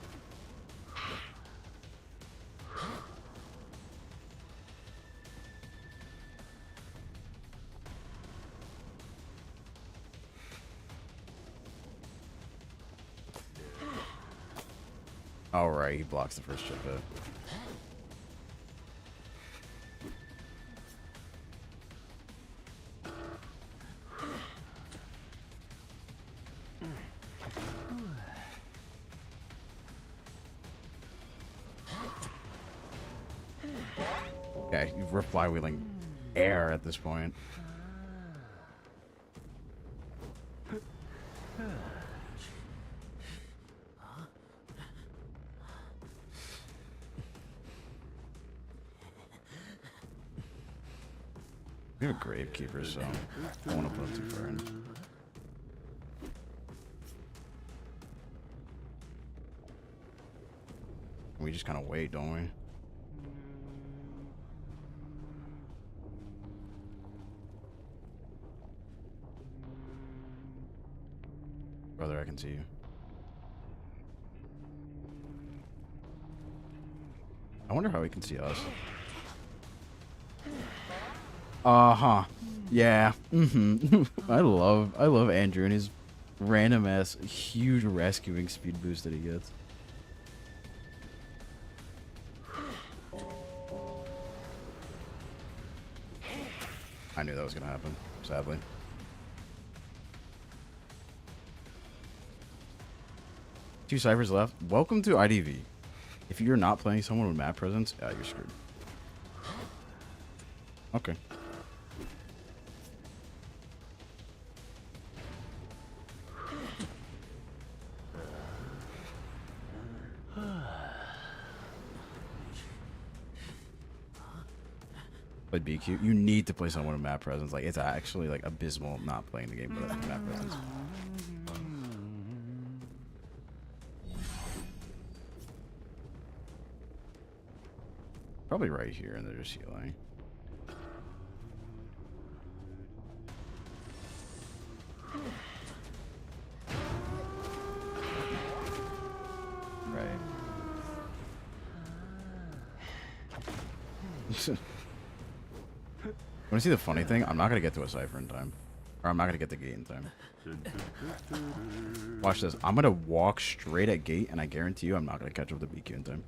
All right, he blocks the first chip hit. Okay, we're flywheeling air at this point. We have a Gravekeeper, so I don't want to put him too far in. We just kind of wait, don't we? Brother, I can see you. I wonder how he can see us. Uh-huh. Yeah. I love Andrew and his random ass huge rescuing speed boost that he gets. I knew that was gonna happen, sadly. Two ciphers left. Welcome to IDV. If you're not playing someone with map presence, you're screwed. Okay. But BQ, you need to play someone with map presence. Like, it's actually like abysmal not playing the game without map presence. Probably right here, and they're just healing. Right. Want to see the funny thing? I'm not gonna get to a cipher in time, or I'm not gonna get the gate in time. Watch this. I'm gonna walk straight at gate, and I guarantee you, I'm not gonna catch up with the BQ in time.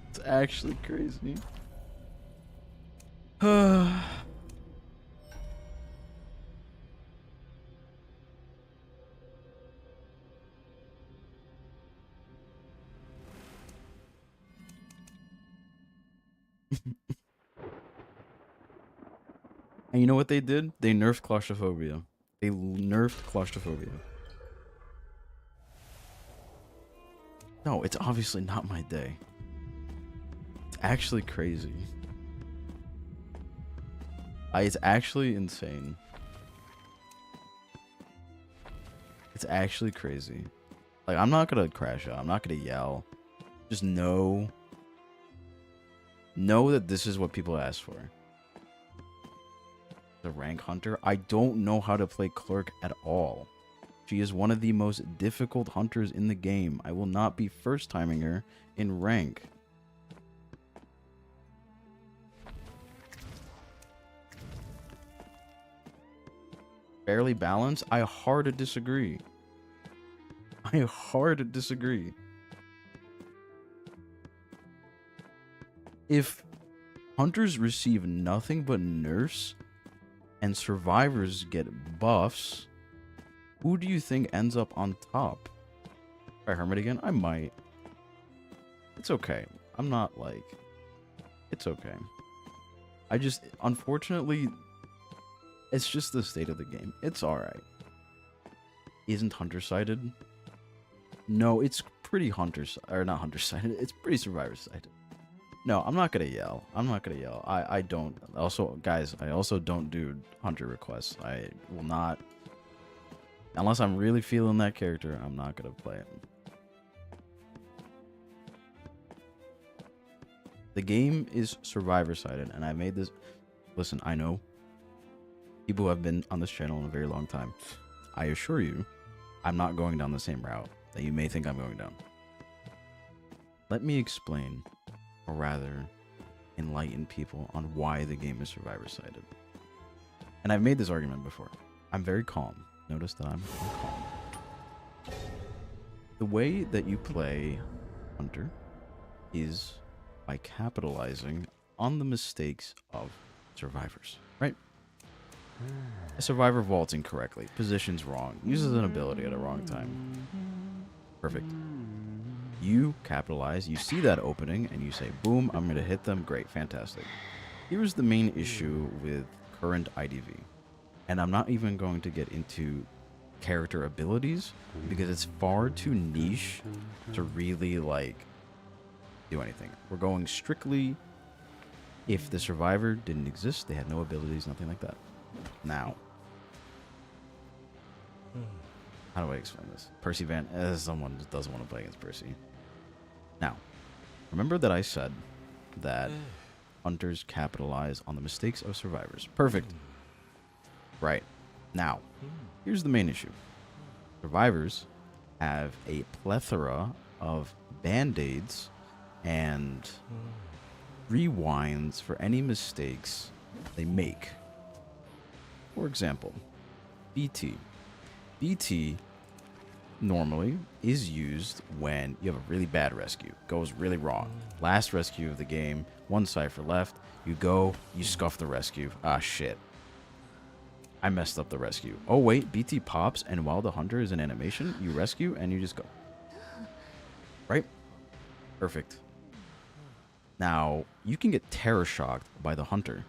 It's actually crazy. And you know what they did? They nerfed claustrophobia. They nerfed claustrophobia. No, it's obviously not my day. It's actually crazy. It's actually insane. It's actually crazy. Like, I'm not gonna crash out. I'm not gonna yell. Just know that this is what people ask for. The rank hunter. I don't know how to play clerk at all. She is one of the most difficult hunters in the game. I will not be first timing her in rank. Fairly balanced? I hard disagree. I hard disagree. If hunters receive nothing but nerfs and survivors get buffs, who do you think ends up on top? Try Hermit again? I might. It's okay. I'm not like... It's okay. I just... Unfortunately, it's just the state of the game. It's alright. Isn't hunter-sided? No, it's pretty hunter-sided. Or not hunter-sided. It's pretty survivor-sided. No, I'm not gonna yell. I'm not gonna yell. I don't. Also, guys, I also don't do hunter requests. I will not. Unless I'm really feeling that character, I'm not gonna play it. The game is survivor-sided, and I made this... Listen, I know people who have been on this channel in a very long time. I assure you, I'm not going down the same route that you may think I'm going down. Let me explain, or rather, enlighten people on why the game is survivor-sided. And I've made this argument before. I'm very calm. Notice that I'm calm. The way that you play Hunter is by capitalizing on the mistakes of survivors, right? A survivor vaults incorrectly, positions wrong, uses an ability at a wrong time. Perfect. You capitalize, you see that opening, and you say, boom, I'm going to hit them. Great, fantastic. Here's the main issue with current IDV. And I'm not even going to get into character abilities, because it's far too niche to really, like, do anything. We're going strictly, if the survivor didn't exist, they had no abilities, nothing like that. Now, how do I explain this? Percy Van, as someone just doesn't want to play against Percy. Now, remember that I said that hunters capitalize on the mistakes of survivors. Perfect. Right. Now, here's the main issue. Survivors have a plethora of band-aids and rewinds for any mistakes they make. For example, BT. BT normally is used when you have a really bad rescue. Goes really wrong. Last rescue of the game, one cipher left. You go, you scuff the rescue. Ah, shit. I messed up the rescue. Oh, wait, BT pops, and while the hunter is in animation, you rescue, and you just go. Right? Perfect. Now, you can get terror shocked by the hunter.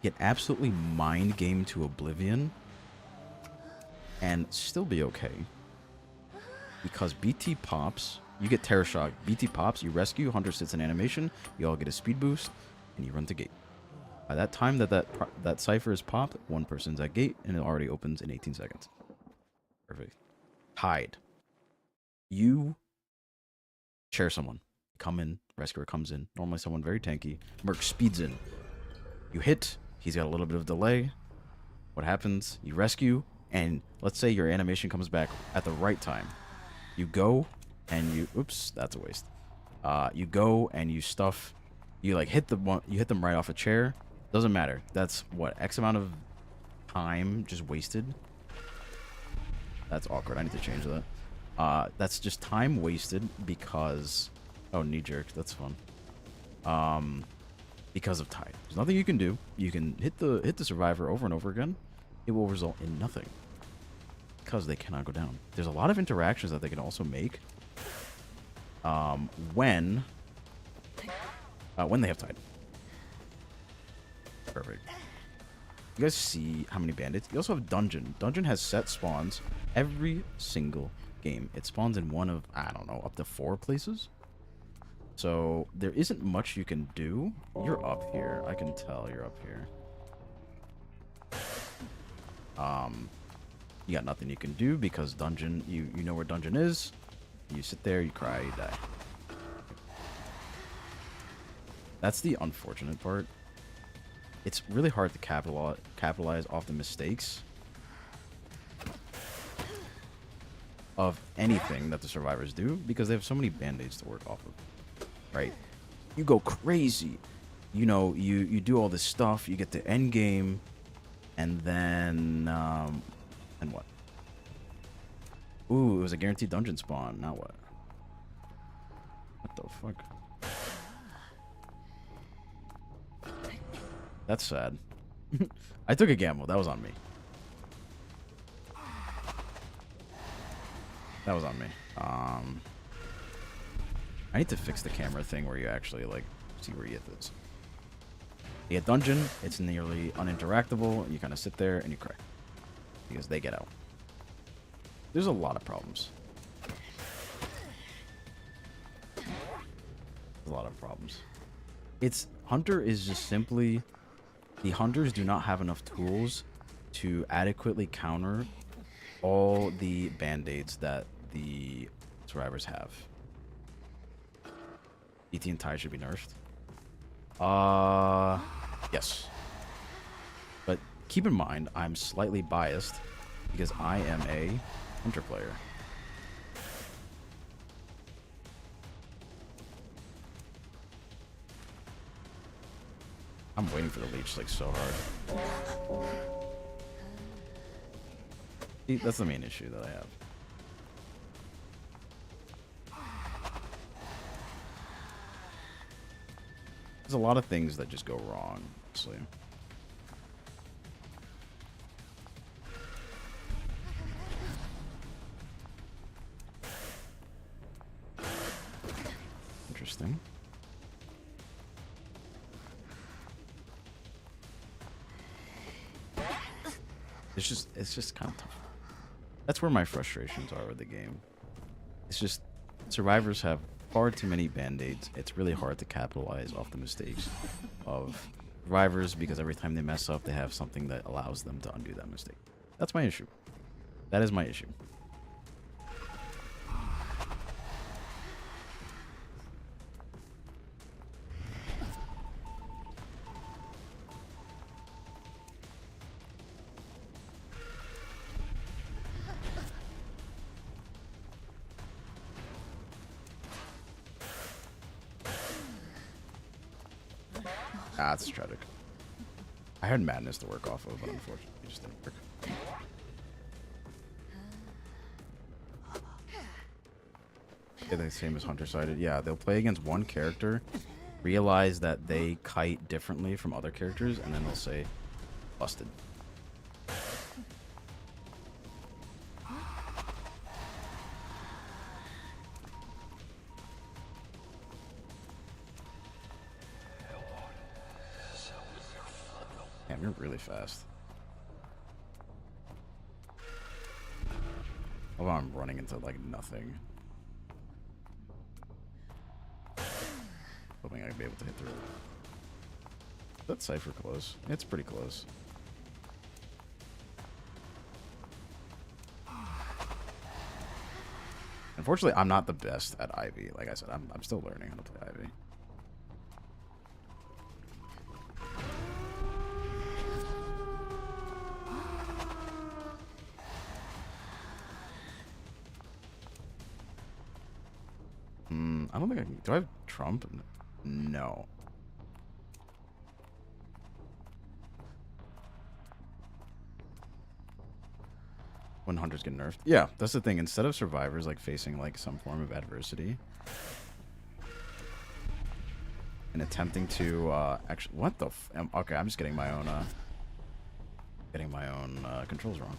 Get absolutely mind gamed to oblivion, and still be okay. Because BT pops, you get terror shocked. BT pops, you rescue, hunter sits in animation, you all get a speed boost, and you run to gate. By that time that cipher is popped, one person's at gate, and it already opens in 18 seconds. Perfect. Hide. You share someone. Come in, rescuer comes in. Normally someone very tanky. Merc speeds in. You hit, he's got a little bit of delay. What happens? You rescue, and let's say your animation comes back at the right time. You go, and you... Oops, that's a waste. You go, and you stuff... You, like, hit them right off a chair. Doesn't matter. That's, what, X amount of time just wasted? That's awkward. I need to change that. That's just time wasted because... Oh, knee jerk. That's fun. Because of time. There's nothing you can do. You can hit the survivor over and over again. It will result in nothing. Because they cannot go down. There's a lot of interactions that they can also make. When they have time. Perfect. You guys see how many bandits? You also have dungeon. Dungeon has set spawns every single game. It spawns in one of, I don't know, up to 4 places. So there isn't much you can do. You're up here. I can tell you're up here. You got nothing you can do because dungeon, you know where dungeon is. You sit there, you cry, you die. That's the unfortunate part. It's really hard to capitalize off the mistakes of anything that the survivors do because they have so many band-aids to work off of. Right? You go crazy. You know, you do all this stuff, you get to end game, and then and what? Ooh, it was a guaranteed dungeon spawn. Now what? What the fuck? That's sad. I took a gamble. That was on me. That was on me. I need to fix the camera thing where you actually, like, see where you hit this. You get dungeon, it's nearly uninteractable, and you kind of sit there and you cry. Because they get out. There's a lot of problems. A lot of problems. Hunter is just simply... The hunters do not have enough tools to adequately counter all the band-aids that the survivors have. BT and Ty should be nerfed. Yes. But keep in mind, I'm slightly biased because I am a hunter player. I'm waiting for the leech like so hard. See, that's the main issue that I have. There's a lot of things that just go wrong, honestly. Interesting. It's just kind of tough. That's where my frustrations are with the game. It's just survivors have far too many band-aids. It's really hard to capitalize off the mistakes of survivors because every time they mess up, they have something that allows them to undo that mistake. That's my issue. That is my issue. Ah, it's tragic. I had Madness to work off of, but unfortunately it just didn't work. Yeah, the same as Hunter-sided. Yeah, they'll play against one character, realize that they kite differently from other characters, and then they'll say, busted. Damn, you're really fast. Oh, I'm running into, like, nothing. Hoping I'd be able to hit through. Is that Cypher close? It's pretty close. Unfortunately, I'm not the best at Ivy. Like I said, I'm still learning how to play Ivy. I don't think I can. Do I have Trump? No. When hunters get nerfed. Yeah, that's the thing. Instead of survivors like facing like some form of adversity and attempting to actually, what the okay, I'm just getting my own controls wrong.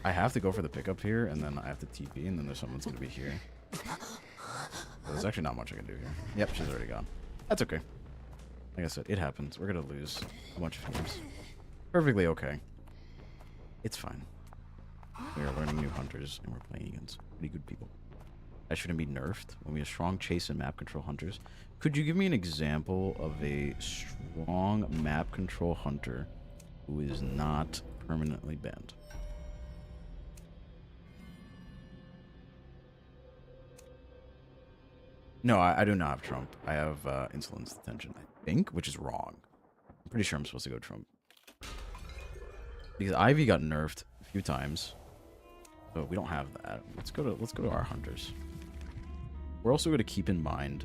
I have to go for the pickup here, and then I have to TP, and then there's someone's going to be here. So there's actually not much I can do here. Yep, she's already gone. That's okay. Like I said, it happens. We're going to lose a bunch of games. Perfectly okay. It's fine. We are learning new hunters, and we're playing against pretty good people. That shouldn't be nerfed when we have strong chase and map control hunters. Could you give me an example of a strong map control hunter who is not permanently banned? No, I do not have Trump. I have Insolence Detention, I think, which is wrong. I'm pretty sure I'm supposed to go Trump. Because Ivy got nerfed a few times. So we don't have that. Let's go to our hunters. We're also going to keep in mind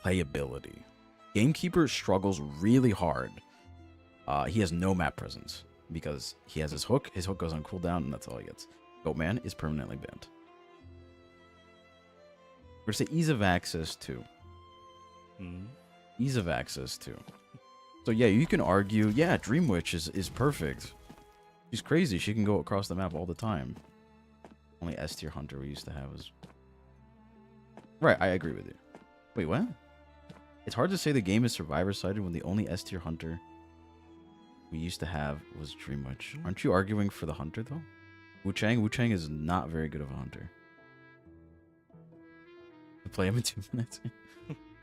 playability. Gamekeeper struggles really hard. He has no map presence because he has his hook. His hook goes on cooldown, and that's all he gets. Goatman is permanently banned. We're going to say ease of access too. Ease of access too. So yeah, you can argue, yeah, Dream Witch is perfect. She's crazy. She can go across the map all the time. Only S tier hunter we used to have was... Right, I agree with you. Wait, what? It's hard to say the game is survivor-sided when the only S tier hunter we used to have was Dream Witch. Aren't you arguing for the hunter, though? Wu-Chang? Wu-Chang is not very good of a hunter. Play him in 2 minutes.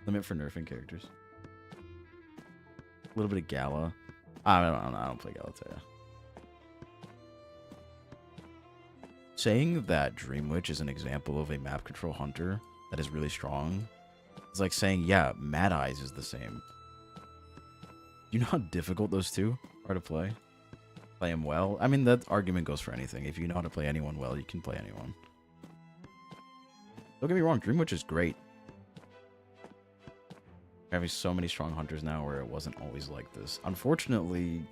Limit for nerfing characters. A little bit of Gala. I don't play Gala, tell ya. Saying that Dream Witch is an example of a map control hunter that is really strong is like saying, yeah, Mad Eyes is the same. You know how difficult those two are to play? Play them well? I mean, that argument goes for anything. If you know how to play anyone well, you can play anyone. Don't get me wrong, Dream Witch is great. We're having so many strong hunters now where it wasn't always like this. Unfortunately,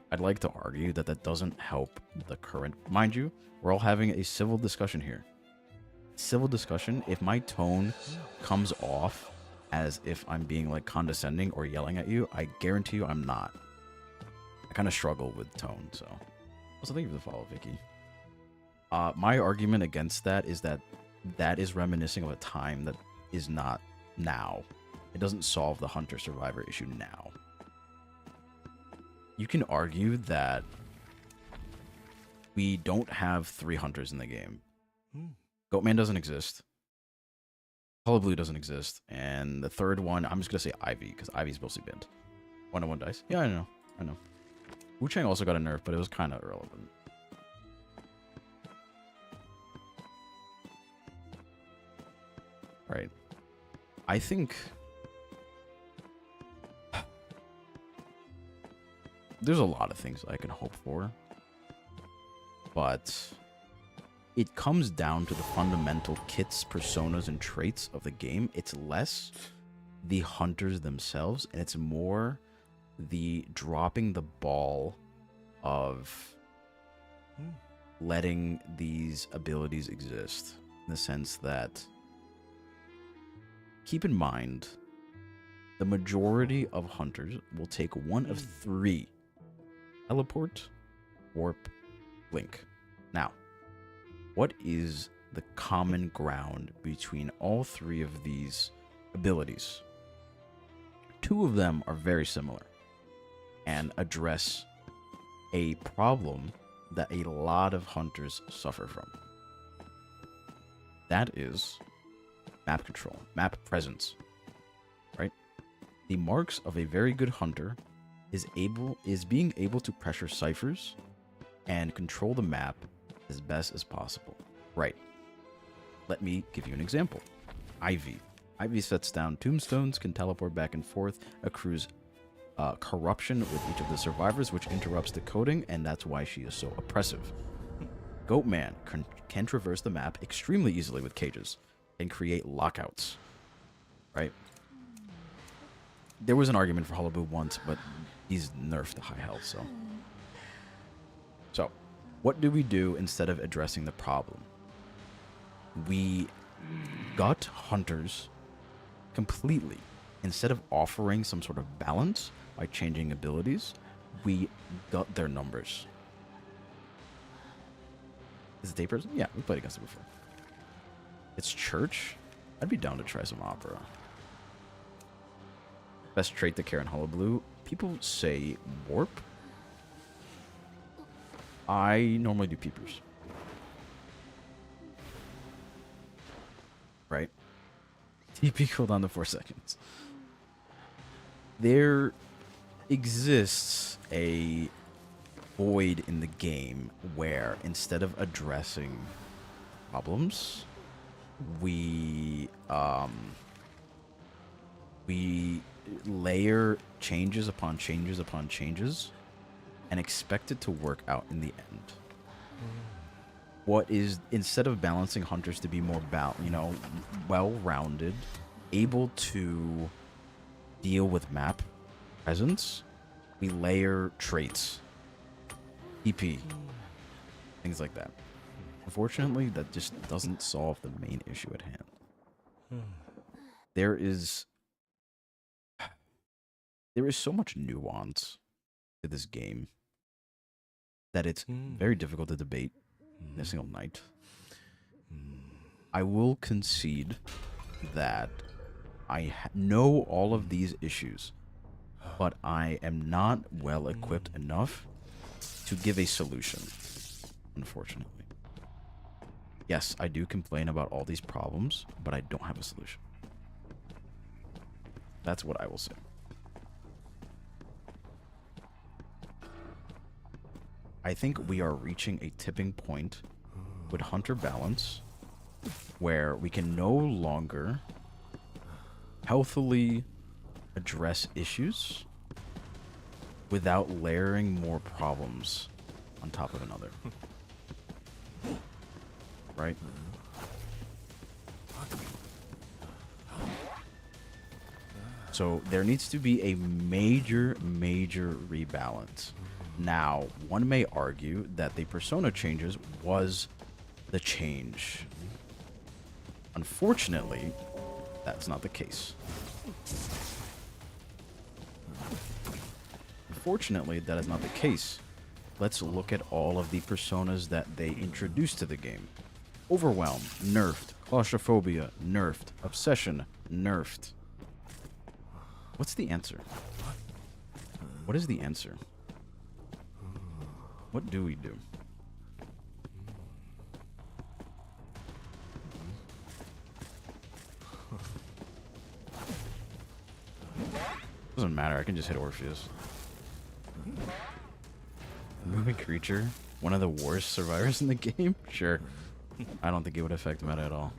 I'd like to argue that that doesn't help the current... Mind you, we're all having a civil discussion here. Civil discussion, if my tone comes off as if I'm being like condescending or yelling at you, I guarantee you I'm not. I kind of struggle with tone, so... Also, thank you for the follow, Vicky. My argument against that is that is reminiscing of a time that is not now. It doesn't solve the hunter-survivor issue now. You can argue that we don't have 3 hunters in the game. Goatman doesn't exist. Color Blue doesn't exist. And the third one, I'm just going to say Ivy, because Ivy's mostly banned. 1-on-1 dice. Yeah, I know. Wu-Chang also got a nerf, but it was kind of irrelevant. right? I think there's a lot of things I can hope for, but it comes down to the fundamental kits, personas, and traits of the game. It's less the hunters themselves, and it's more the dropping the ball of letting these abilities exist, in the sense that, keep in mind, the majority of hunters will take one of three: teleport, warp, blink. Now, what is the common ground between all three of these abilities? Two of them are very similar and address a problem that a lot of hunters suffer from. That is map control, map presence, right? The marks of a very good hunter is being able to pressure ciphers and control the map as best as possible. Right. Let me give you an example. Ivy. Ivy sets down tombstones, can teleport back and forth, accrues corruption with each of the survivors, which interrupts the coding, and that's why she is so oppressive. Goatman can traverse the map extremely easily with cages and create lockouts. Right? There was an argument for Hullabaloo once, but he's nerfed to high health, So, what do we do instead of addressing the problem? We gut hunters completely. Instead of offering some sort of balance by changing abilities, we gut their numbers. Is it Day Person? Yeah, we played against it before. It's Church? I'd be down to try some Opera. Best trait to care in Hullabaloo? People say Warp. I normally do Peepers. Right? TP cooldown to 4 seconds. There exists a void in the game where instead of addressing problems, we layer changes upon changes upon changes and expect it to work out in the end. What is, instead of balancing hunters to be more well-rounded, able to deal with map presence, we layer traits, EP, things like that. Unfortunately, that just doesn't solve the main issue at hand. There is so much nuance to this game that it's very difficult to debate in a single night. I will concede that I know all of these issues, but I am not well equipped enough to give a solution, unfortunately. Yes, I do complain about all these problems, but I don't have a solution. That's what I will say. I think we are reaching a tipping point with Hunter balance where we can no longer healthily address issues without layering more problems on top of another. Right? So there needs to be a major rebalance. Now, one may argue that the persona changes was the change. Unfortunately, that's not the case. Unfortunately, that is not the case. Let's look at all of the personas that they introduced to the game. Overwhelm, nerfed. Claustrophobia, nerfed. Obsession, nerfed. What's the answer? What is the answer? What do we do? Doesn't matter, I can just hit Orpheus. Moving creature? One of the worst survivors in the game? Sure. I don't think it would affect meta at all.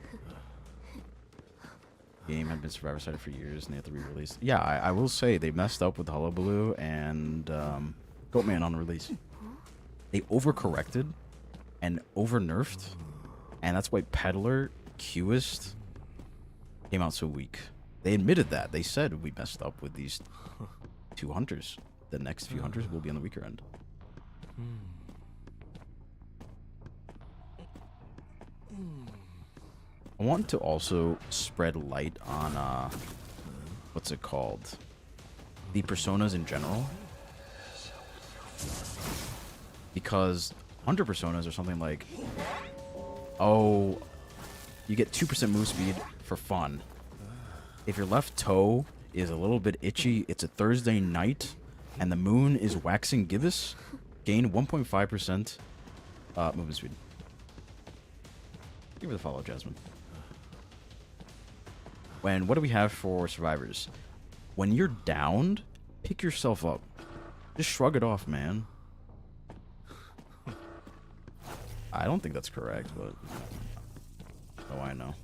Game had been Survivor sided for years and they had to re-release. Yeah, I will say they messed up with Hullabaloo and Goatman on release. They overcorrected and over-nerfed, and that's why Peddler, Qist came out so weak. They admitted that. They said we messed up with these 2 hunters. The next few hunters will be on the weaker end. I want to also spread light on, what's it called? The personas in general. Because hunter personas are something like, oh, you get 2% move speed for fun. If your left toe is a little bit itchy, it's a Thursday night, and the moon is waxing gibbous, gain 1.5% movement speed. Give her the follow, Jasmine. What do we have for survivors? When you're downed, pick yourself up. Just shrug it off, man. I don't think that's correct, but... Oh, I know.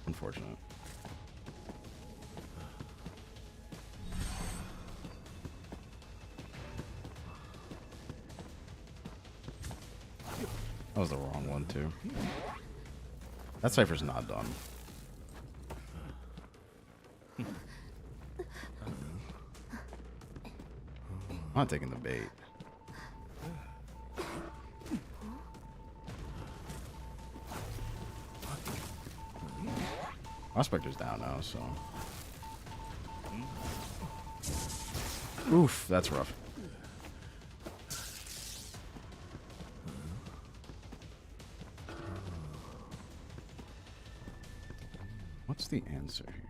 Unfortunate. That was the wrong one, too. That cipher's not done. I'm not taking the bait. Prospector's down now, so... Oof, that's rough. What's the answer here?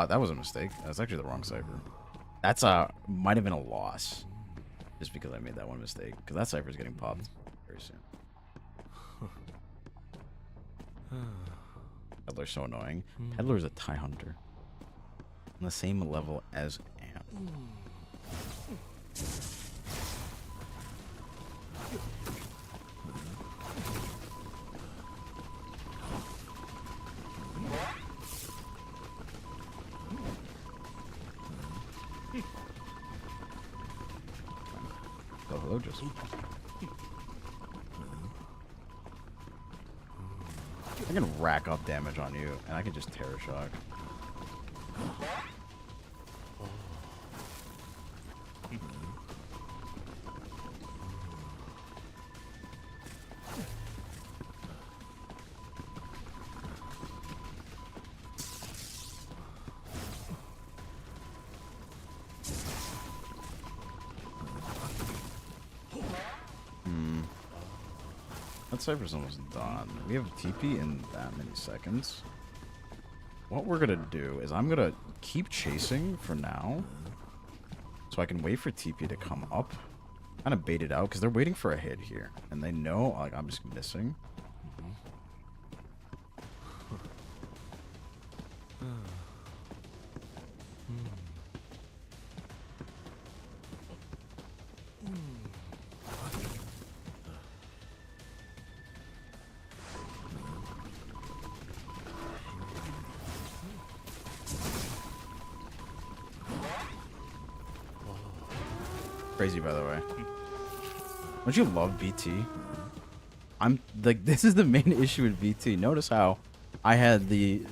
That was a mistake. That's actually the wrong cipher. That's might have been a loss, just because I made that one mistake. Because that cipher is getting popped very soon. Peddler's so annoying. Peddler's a tie hunter, on the same level as Am. Oh, hello, Joseph. I can rack up damage on you, and I can just Terror Shock. That cipher's almost done. We have TP in that many seconds. What we're gonna do is I'm gonna keep chasing for now, so I can wait for TP to come up. Kind of bait it out because they're waiting for a hit here, and they know like I'm just missing. Crazy, by the way. Don't you love BT? I'm like, this is the main issue with BT. Notice how I had the,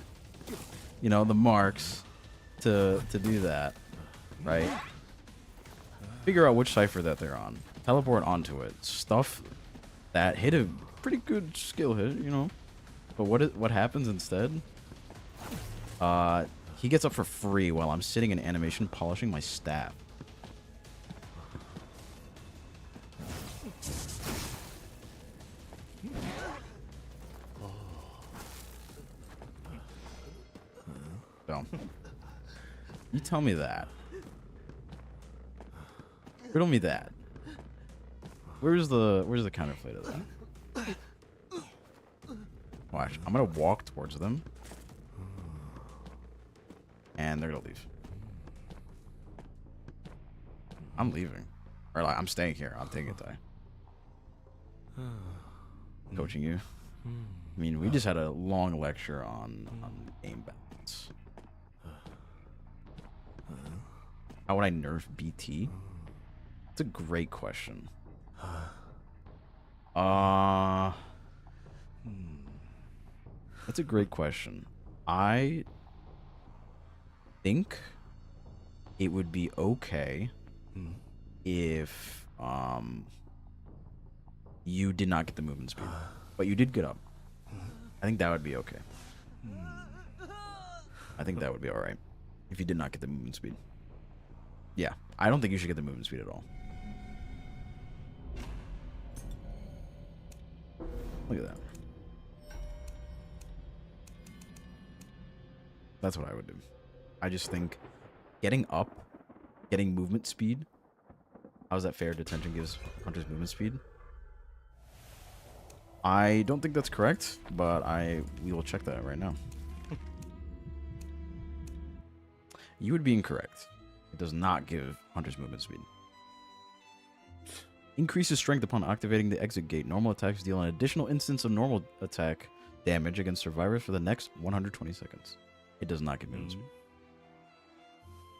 you know, the marks to do that, right? Figure out which cipher that they're on. Teleport onto it. Stuff that hit a pretty good skill hit, you know. But what happens instead? He gets up for free while I'm sitting in animation polishing my staff. So, you tell me that. Riddle me that. Where's the counterplay to that? Watch. I'm gonna walk towards them. And they're gonna leave. I'm leaving. Or like, I'm staying here. I'm taking it die. Coaching you. I mean, we just had a long lecture on game balance. How would I nerf BT? It's a great question. That's a great question. I think it would be okay if you did not get the movement speed, but you did get up. I think that would be okay. I think that would be all right if you did not get the movement speed. Yeah, I don't think you should get the movement speed at all. Look at that. That's what I would do. I just think getting up, getting movement speed. How's that fair? Detention gives hunters movement speed. I don't think that's correct, but we will check that right now. You would be incorrect. It does not give hunters movement speed. Increases strength upon activating the exit gate. Normal attacks deal an additional instance of normal attack damage against survivors for the next 120 seconds. It does not give movement speed.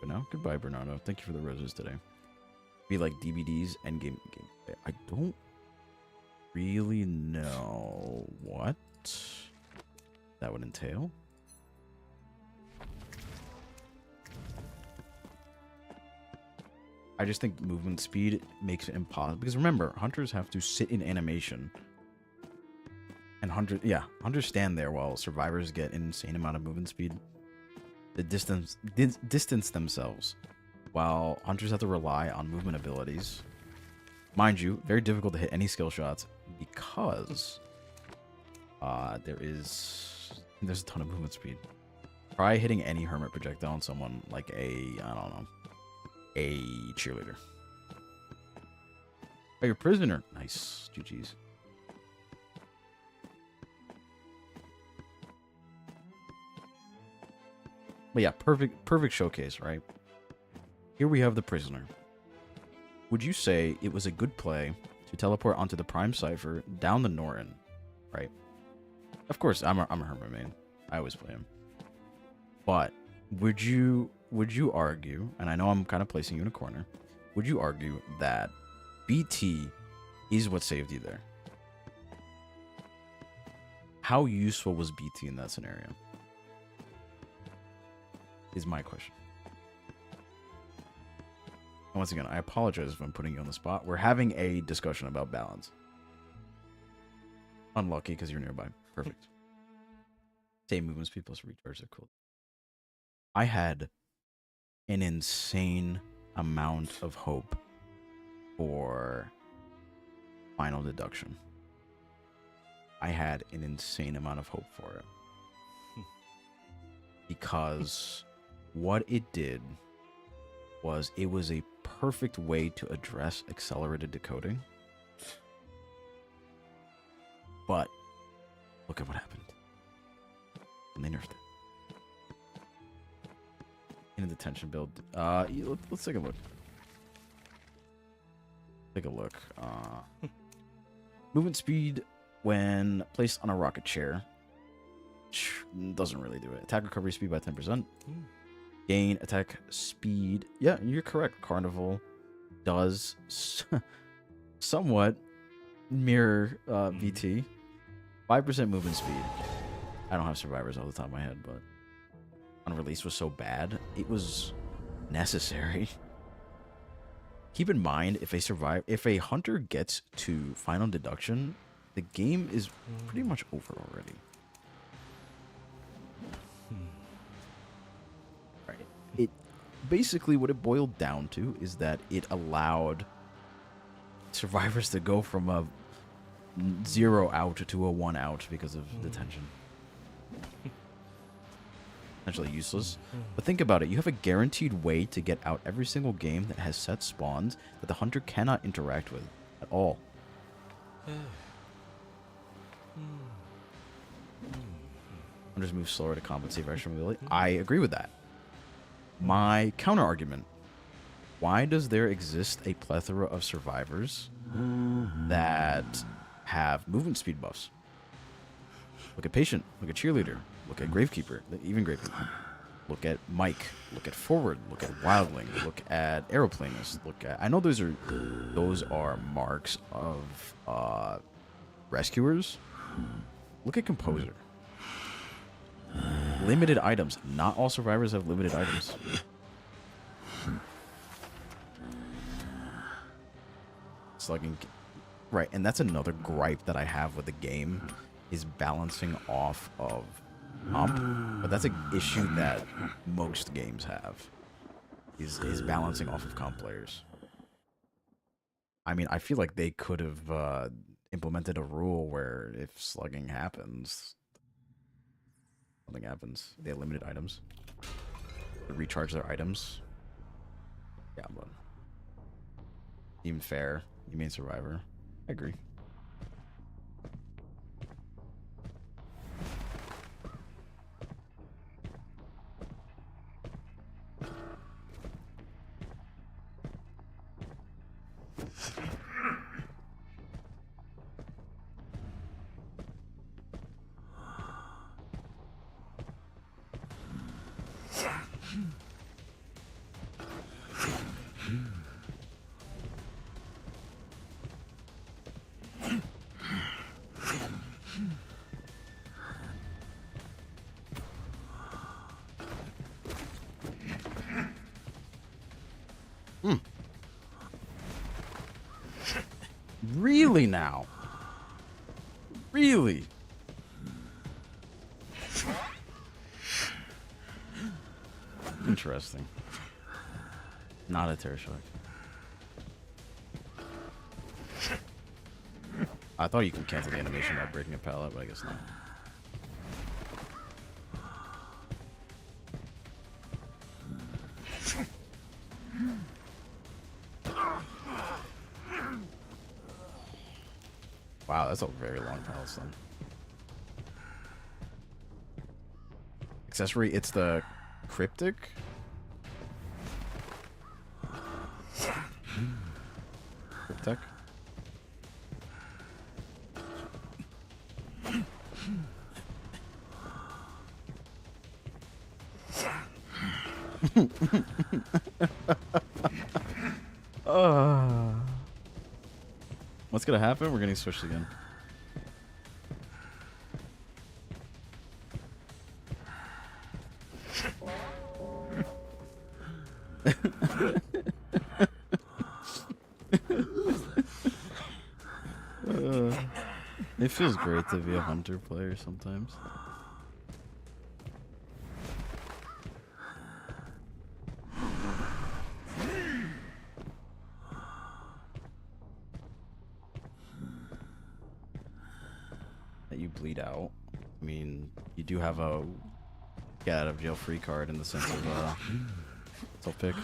But now, goodbye, Bernardo. Thank you for the roses today. Be like DVDs and game. I don't really know what that would entail. I just think movement speed makes it impossible. Because remember, hunters have to sit in animation. And hunters stand there while survivors get an insane amount of movement speed. The distance themselves. While hunters have to rely on movement abilities. Mind you, very difficult to hit any skill shots because there's a ton of movement speed. Try hitting any hermit projectile on someone like I don't know, a cheerleader. Oh, you're a prisoner. Nice. GG's. But yeah, perfect showcase, right? Here we have the prisoner. Would you say it was a good play to teleport onto the Prime Cipher down the Norton, right? Of course, I'm a hermit main. I always play him. But would you argue, and I know I'm kind of placing you in a corner, would you argue that BT is what saved you there? How useful was BT in that scenario? Is my question. And once again, I apologize if I'm putting you on the spot. We're having a discussion about balance. Unlucky because you're nearby. Perfect. Same movement speed plus recharge are cool. I had an insane amount of hope for final deduction. I had an insane amount of hope for it. Because what it did was it was a perfect way to address accelerated decoding. But look at what happened. And they nerfed it. In a detention build. Let's take a look. Take a look. Movement speed when placed on a rocket chair. Doesn't really do it. Attack recovery speed by 10%. Gain attack speed. Yeah, you're correct. Carnival does somewhat mirror VT. 5% movement speed. I don't have survivors all the top of my head, but on release was so bad, it was necessary. Keep in mind, if a hunter gets to final deduction, the game is pretty much over already. Right. It basically what it boiled down to is that it allowed survivors to go from a 0 out to a 1 out because of detention. essentially useless. But think about it. You have a guaranteed way to get out every single game that has set spawns that the hunter cannot interact with at all. Hunters move slower to compensate for extra mobility. I agree with that. My counter argument: why does there exist a plethora of survivors that have movement speed buffs? Look at Patient, look at Cheerleader, look at Gravekeeper, even Gravekeeper. Look at Mike, look at Forward, look at Wildling, look at Aeroplanist, look at... I know those are marks of rescuers. Look at Composer. Limited items. Not all survivors have limited items. Slugging. Right, and that's another gripe that I have with the game, is balancing off of comp. But that's an issue that most games have, is balancing off of comp players. I mean, I feel like they could have implemented a rule where if slugging happens, something happens. They have limited items. They recharge their items. Yeah, but even fair. You mean survivor? I agree. Really now? Really? Interesting. Not a terror shock. I thought you could cancel the animation by breaking a pallet, but I guess not. Wow, that's a very long pallet then. Accessory, it's the cryptic. Cryptic. What's gonna happen? We're getting switched again. It feels great to be a hunter player sometimes. That you bleed out. I mean, you do have a get out of jail free card in the sense of self pick.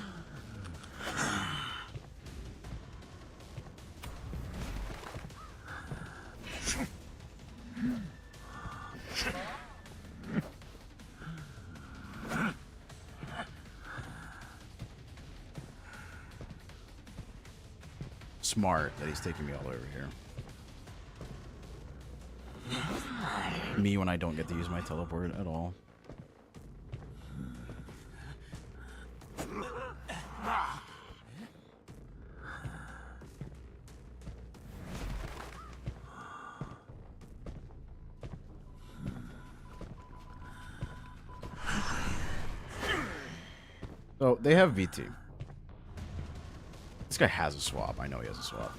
Smart that he's taking me all over here. Me when I don't get to use my teleport at all. So they have VT. This guy has a swap. I know he has a swap.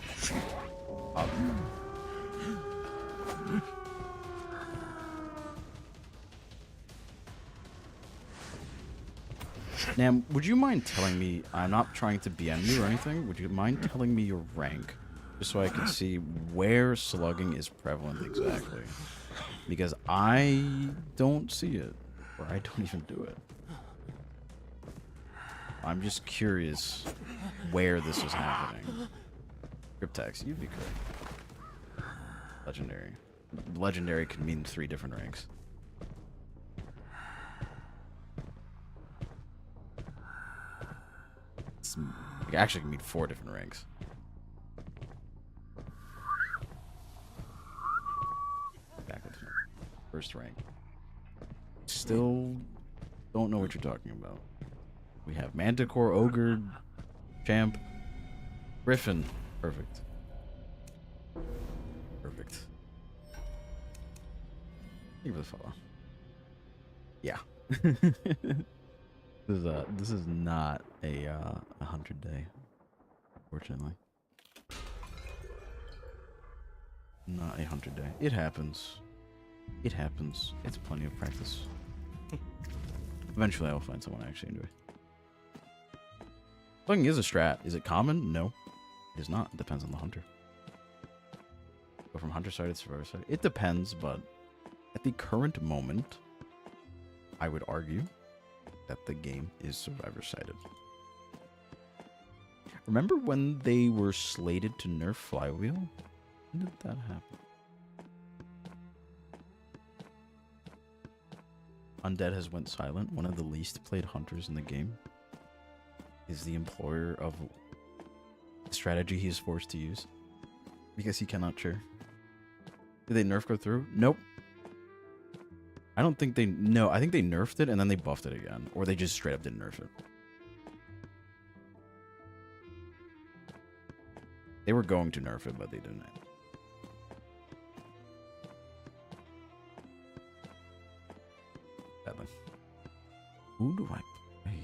Nam, would you mind telling me, I'm not trying to BM you or anything, would you mind telling me your rank? Just so I can see where slugging is prevalent exactly. Because I don't see it. Or I don't even do it. I'm just curious where this is happening. Cryptex, you'd be great. Legendary. Legendary can mean 3 different ranks. It actually can mean 4 different ranks. Back with first rank. Still don't know what you're talking about. We have Manticore, Ogre, Champ, Griffin. Perfect. Perfect. Thank you for the follow. Yeah. This is not a 100 day, unfortunately. Not a 100 day. It happens. It happens. It's plenty of practice. Eventually, I will find someone I actually enjoy. Plugging is a strat. Is it common? No, it is not. It depends on the hunter. Go from hunter side to survivor side. It depends, but at the current moment, I would argue that the game is survivor sided. Remember when they were slated to nerf Flywheel? When did that happen? Undead has went silent. One of the least played hunters in the game is the employer of the strategy he is forced to use because he cannot cheer. Did they nerf go through? Nope. I don't think they... No, I think they nerfed it and then they buffed it again. Or they just straight up didn't nerf it. They were going to nerf it, but they didn't. Who do I play?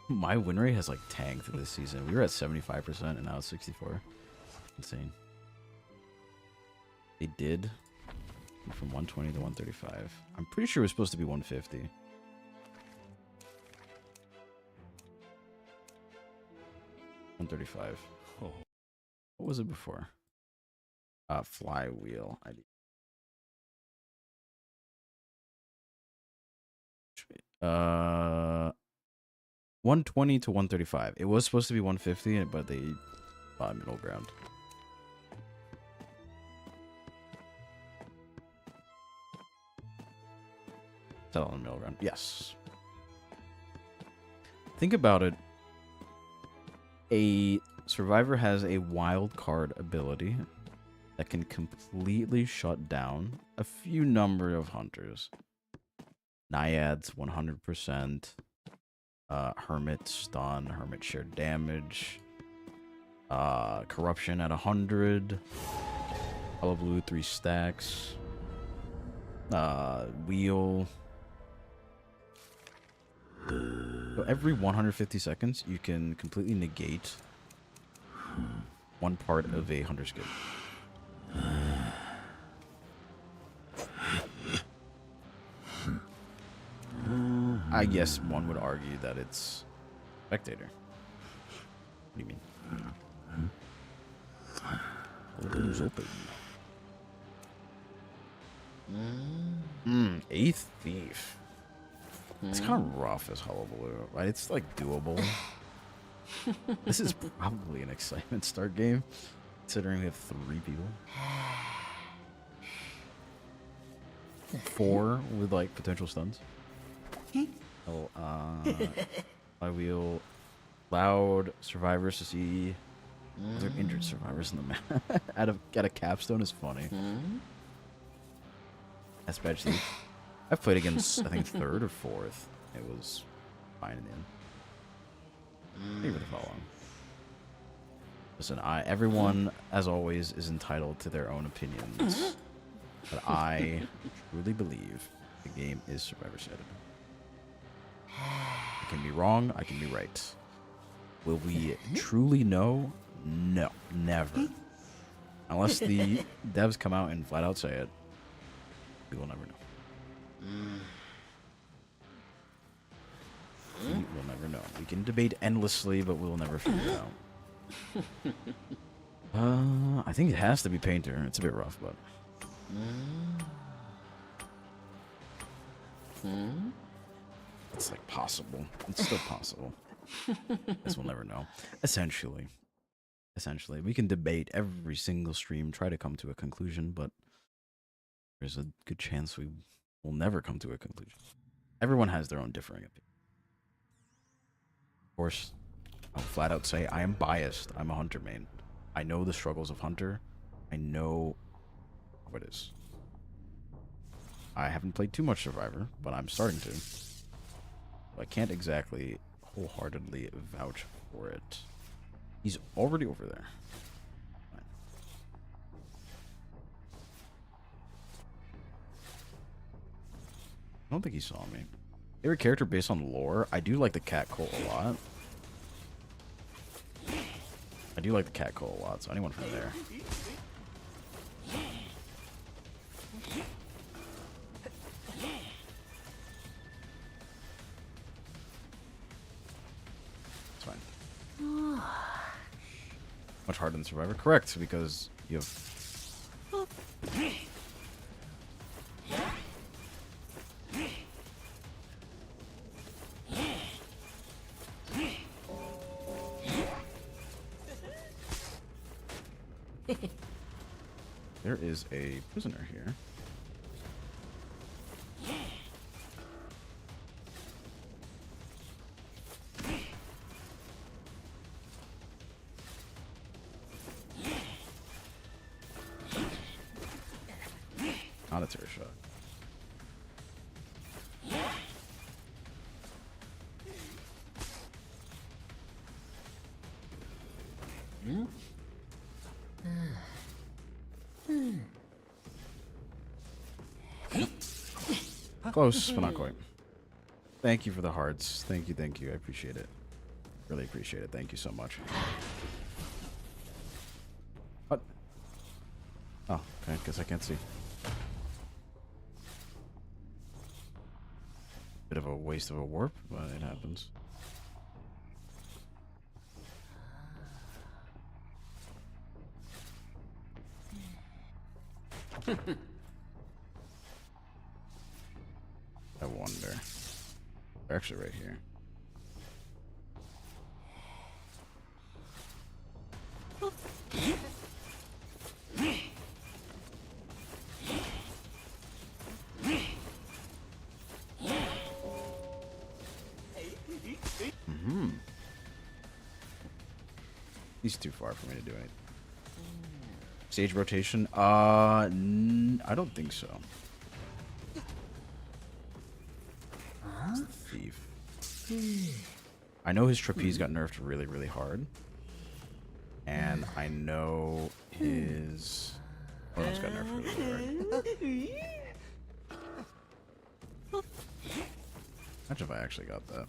My win rate has like tanked this season. We were at 75% and now it's 64%. Insane. They did from 120 to 135. I'm pretty sure it was supposed to be 150. $135. Oh. What was it before? Flywheel ID. 120 to 135. It was supposed to be 150, but they bought middle ground. Settle on middle ground. Yes. Think about it. A survivor has a wild card ability that can completely shut down a few number of hunters. Naiads 100%, Hermit stun, Hermit shared damage, corruption at 100, Hollow Blue 3 stacks, wheel. So every 150 seconds, you can completely negate one part of a hunter skill. I guess one would argue that it's spectator. What do you mean? Open. Eighth Thief. It's kind of rough as Hollow Blue, right? It's like doable. This is probably an excitement start game, considering we have 3 people. 4 with like potential stuns. Oh, Flywheel, loud survivors to see. There are injured survivors in the map. At a capstone is funny. That's bad. I've played against I think 3rd or 4th. It was fine in the end. Thank you for the follow. Listen, everyone, as always, is entitled to their own opinions, but I truly believe the game is survivor-sided. I can be wrong. I can be right. Will we truly know? No, never. Unless the devs come out and flat out say it, we will never know. We will never know. We can debate endlessly, but we'll never figure it out. I think it has to be Painter. It's a bit rough, but... It's like possible. It's still possible. Guess we'll never know. Essentially, we can debate every single stream, try to come to a conclusion, but there's a good chance we will never come to a conclusion. Everyone has their own differing opinion. Of course, I'll flat out say I am biased. I'm a Hunter main. I know the struggles of Hunter. I know what it is. I haven't played too much Survivor, but I'm starting to. I can't exactly wholeheartedly vouch for it. He's already over there. Fine. I don't think he saw me. Favorite character based on lore? I do like the cat cult a lot. So anyone from there. It's fine. Much harder than Survivor? Correct, because you have... There is a prisoner here. Not a terror shot. Close, but not quite. Thank you for the hearts. Thank you. I appreciate it. Really appreciate it. Thank you so much. What? Oh, okay. Guess I can't see. Bit of a waste of a warp, but it happens. I wonder. They're actually right here. He's too far for me to do anything. Stage rotation? I don't think so. Thief. I know his trapeze got nerfed really, really hard. And I know his... What else got nerfed really, really hard? Imagine if I actually got that.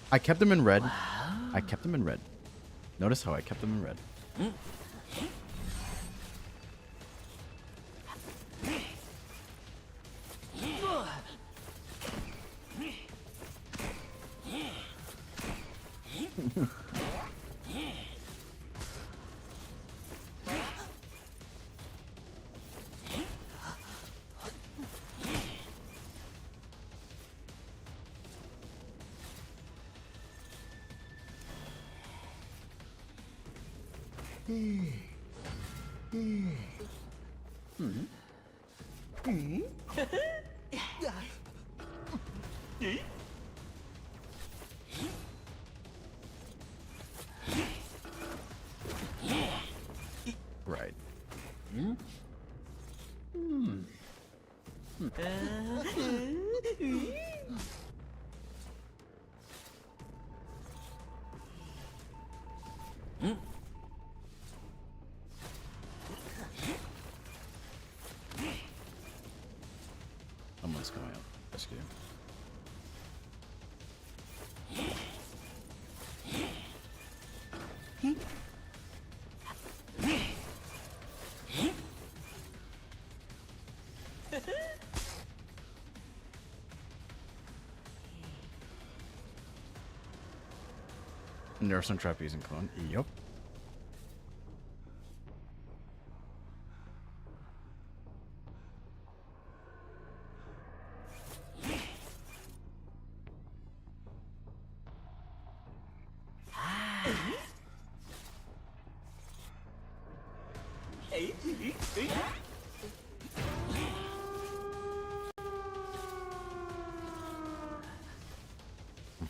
I kept them in red. Wow. I kept them in red. Notice how I kept them in red. Right. Someone's coming up. Rescue. And there are some trapeze and clone. Yup.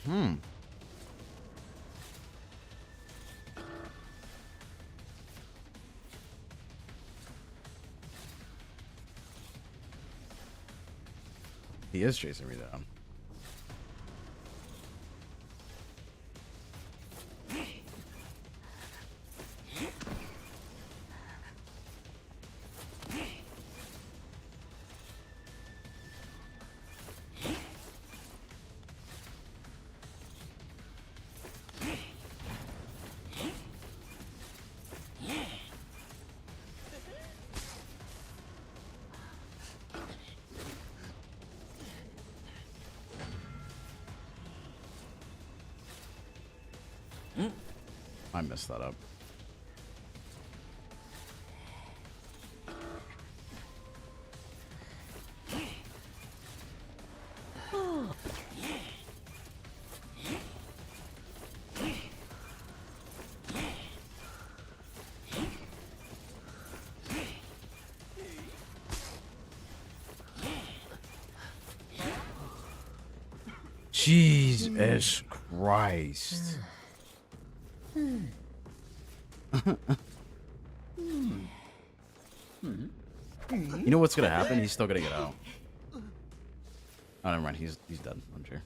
Hmm. He is chasing me down. I messed that up. Jesus Christ. You know what's gonna happen? He's still gonna get out. Oh, never mind. He's dead. I'm sure.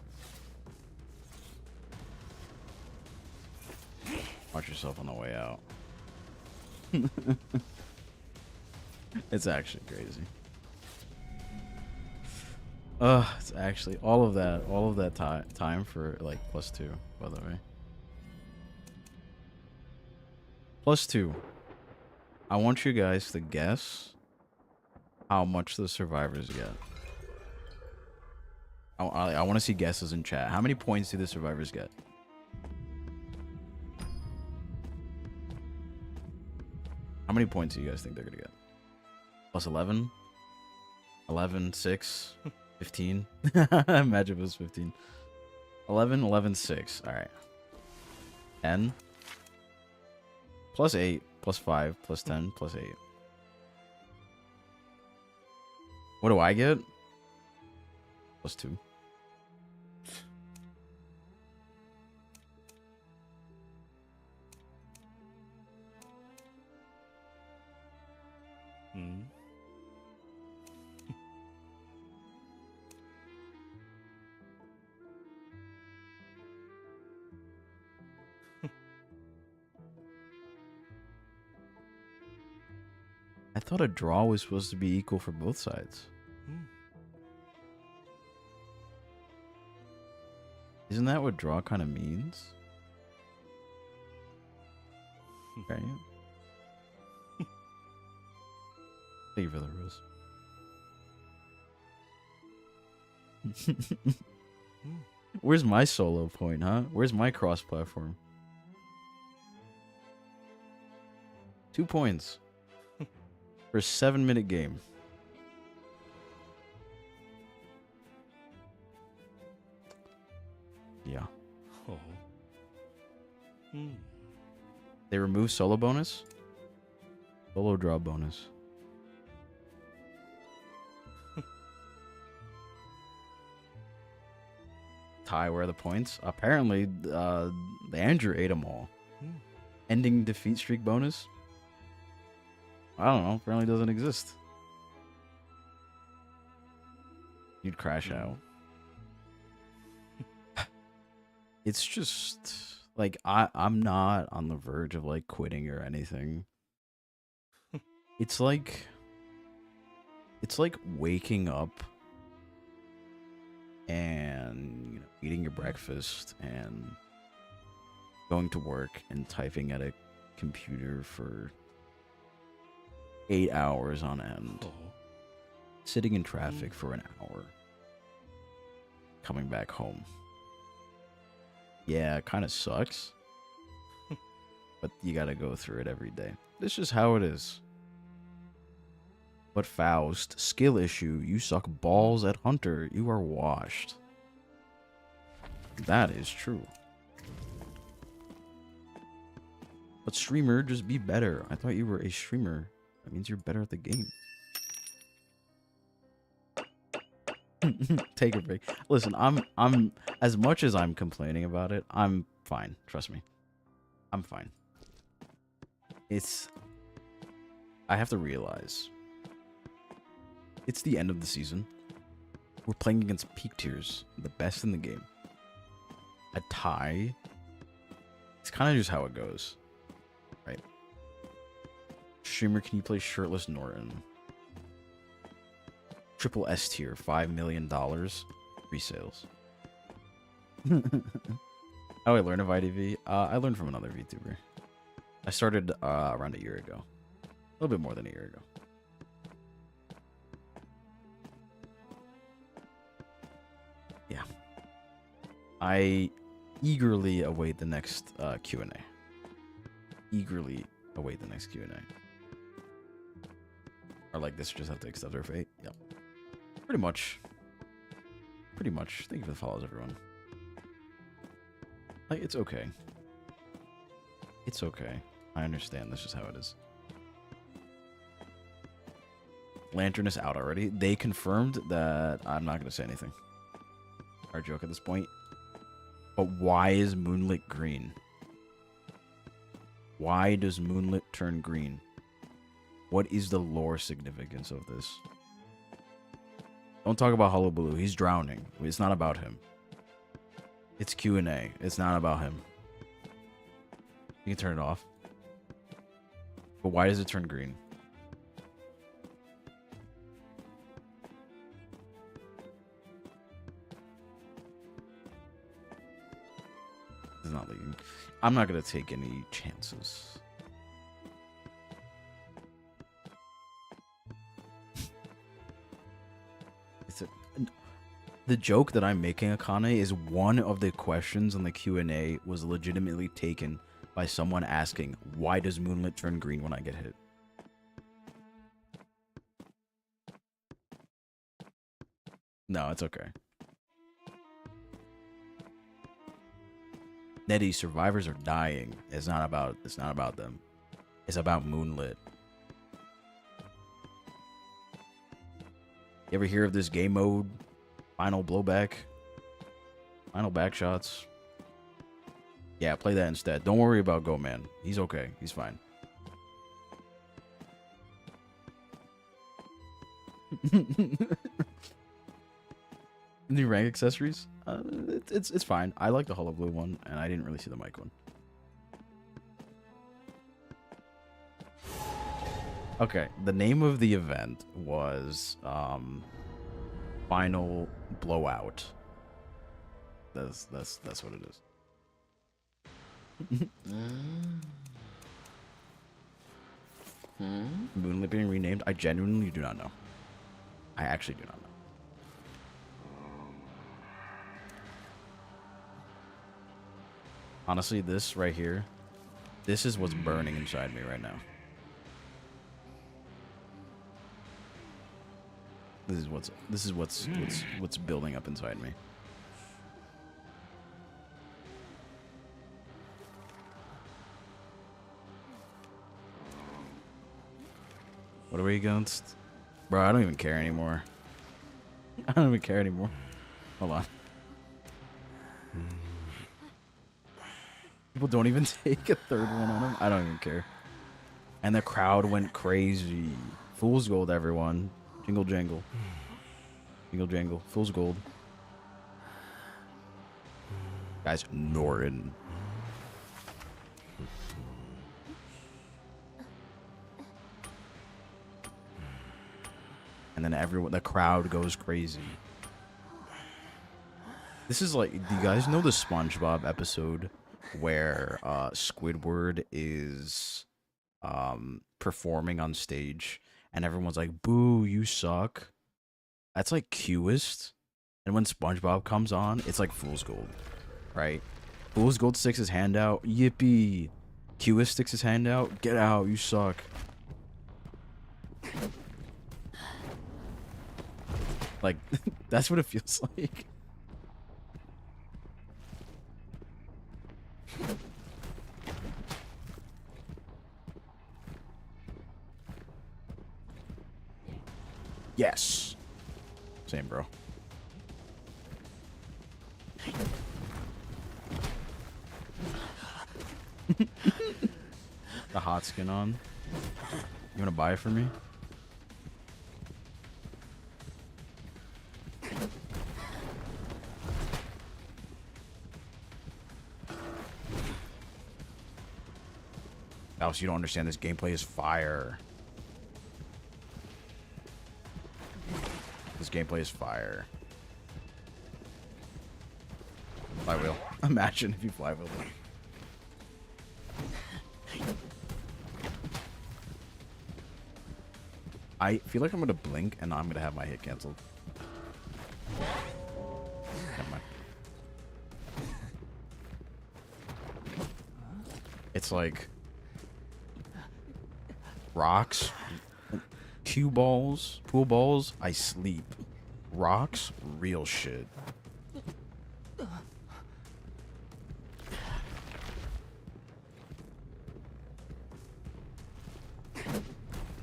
Watch yourself on the way out. It's actually crazy. It's actually all of that time for like +2, by the way. +2. I want you guys to guess how much the survivors get. I want to see guesses in chat. How many points do the survivors get? How many points do you guys think they're gonna get? +11? 11, 6, 15? Imagine if it was 15. 11, 11, 6. Alright. 10. +8, +5, +10, +8. What do I get? +2. Hmm. I thought a draw was supposed to be equal for both sides. Isn't that what draw kind of means? Right? Thank you for the rose. Where's my solo point, huh? Where's my cross-platform? 2 points. For a 7-minute game. Yeah. Oh. Hmm. They remove solo bonus? Solo draw bonus. Tie, where are the points? Apparently, Andrew ate them all. Ending defeat streak bonus? I don't know. Apparently doesn't exist. You'd crash out. It's just like I'm not on the verge of like quitting or anything. It's like waking up and eating your breakfast and going to work and typing at a computer for 8 hours on end. Sitting in traffic for an hour. Coming back home. Yeah, it kind of sucks. but you gotta go through it every day. This is how it is. But Faust, skill issue. You suck balls at Hunter. You are washed. That is true. But streamer, just be better. I thought you were a streamer. That means you're better at the game. Take a break. Listen, I'm as much as I'm complaining about it, I'm fine. Trust me. I'm fine. I have to realize it's the end of the season. We're playing against peak tiers, the best in the game. A tie. It's kind of just how it goes. Right? Streamer, can you play shirtless Norton? Triple S tier, $5 million. Resales. How do I learn of IDV? I learned from another VTuber. I started around a year ago. A little bit more than a year ago. Yeah. I eagerly await the next Q&A. Eagerly await the next Q&A. Or like this, just have to accept our fate. Yep. Pretty much. Pretty much. Thank you for the follows, everyone. Like, it's okay. It's okay. I understand. This is how it is. Lantern is out already. They confirmed that I'm not going to say anything. Our joke at this point. But why is Moonlit green? Why does Moonlit turn green? What is the lore significance of this? Don't talk about Hullabaloo. He's drowning. It's not about him. It's Q&A. It's not about him. You can turn it off. But why does it turn green? It's not leaking. I'm not going to take any chances. The joke that I'm making, Akane, is one of the questions on the Q&A was legitimately taken by someone asking, why does Moonlit turn green when I get hit? No, it's okay. Nettie, survivors are dying. It's not about them. It's about Moonlit. You ever hear of this game mode? Final blowback. Final back shots. Yeah, play that instead. Don't worry about Go Man. He's okay. He's fine. New rank accessories? It's fine. I like the Hollow Blue one, and I didn't really see the mic one. Okay, the name of the event was Final Blowout. That's what it is. Moonlit being renamed? I genuinely do not know. I actually do not know. Honestly, this right here, this is what's burning inside me right now. This is what's building up inside me. What are we against? Bro, I don't even care anymore. I don't even care anymore. Hold on. People don't even take a third one on him. I don't even care. And the crowd went crazy. Fool's gold, everyone. Jingle jangle. Jingle jangle. Fool's gold. Guys, Norton. And then everyone, the crowd goes crazy. This is like, do you guys know the SpongeBob episode where Squidward is performing on stage and everyone's like, boo, you suck? That's like Qist. And when SpongeBob comes on, it's like Fool's Gold, right? Fool's Gold sticks his hand out, yippee. Kua sticks his hand out. Get out, you suck. Like, that's what it feels like. Yes. Same, bro. The hot skin on. You wanna buy it for me? Faust, you don't understand. This gameplay is fire. This gameplay is fire. Flywheel. Imagine if you flywheeled it. I feel like I'm gonna blink and I'm gonna have my hit canceled. Never mind. It's like rocks, cue balls, pool balls, I sleep. Rocks, real shit.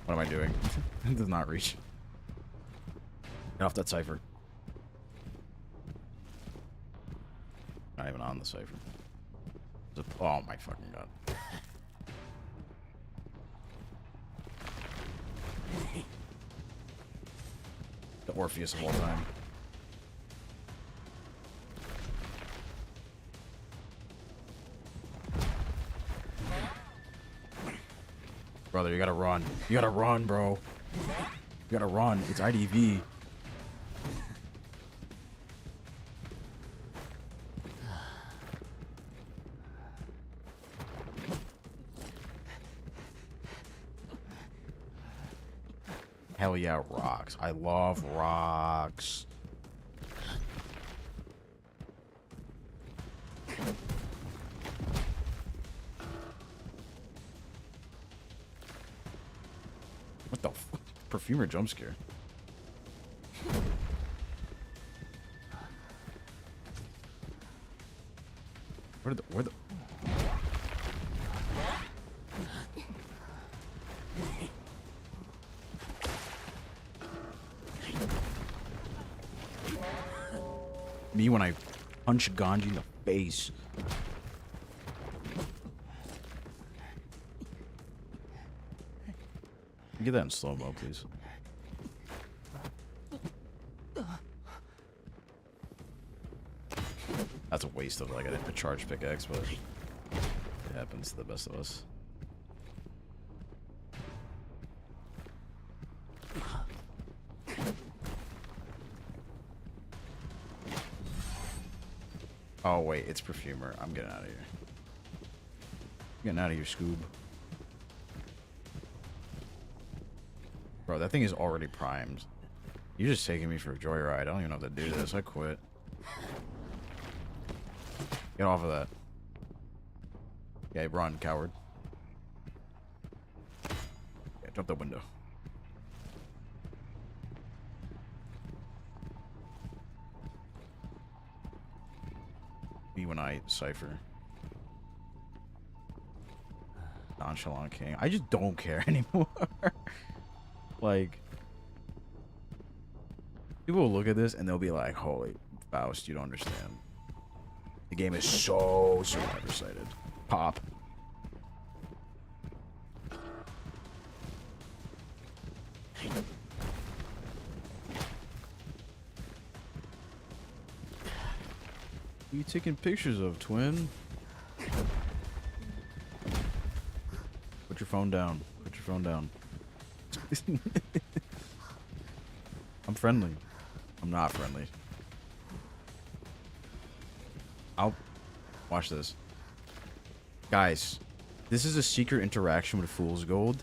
What am I doing? It does not reach. Get off that cipher. Not even on the cipher. Oh my fucking god. The Orpheus of all time. Brother, you gotta run. You gotta run, bro. You gotta run. It's IDV. Hell yeah, rocks. I love rocks. What the f- Perfumer jump scare. Where the Me when I punch Ganji in the face. Get that in slow-mo, please. That's a waste of like a charge pickaxe, but it happens to the best of us. Oh wait, it's Perfumer. I'm getting out of here. Getting out of here, Scoob. Bro, that thing is already primed. You're just taking me for a joyride. I don't even know how to do this. I quit. Get off of that. Yeah, run, coward. Yeah, jump the window. Me when I cipher. Nonchalant King. I just don't care anymore. Like, people will look at this and they'll be like, holy Faust, you don't understand. The game is so survivor-sided. Pop. What are you taking pictures of, twin? Put your phone down. Put your phone down. I'm friendly. I'm not friendly. I'll watch this. Guys, this is a secret interaction with Fool's Gold.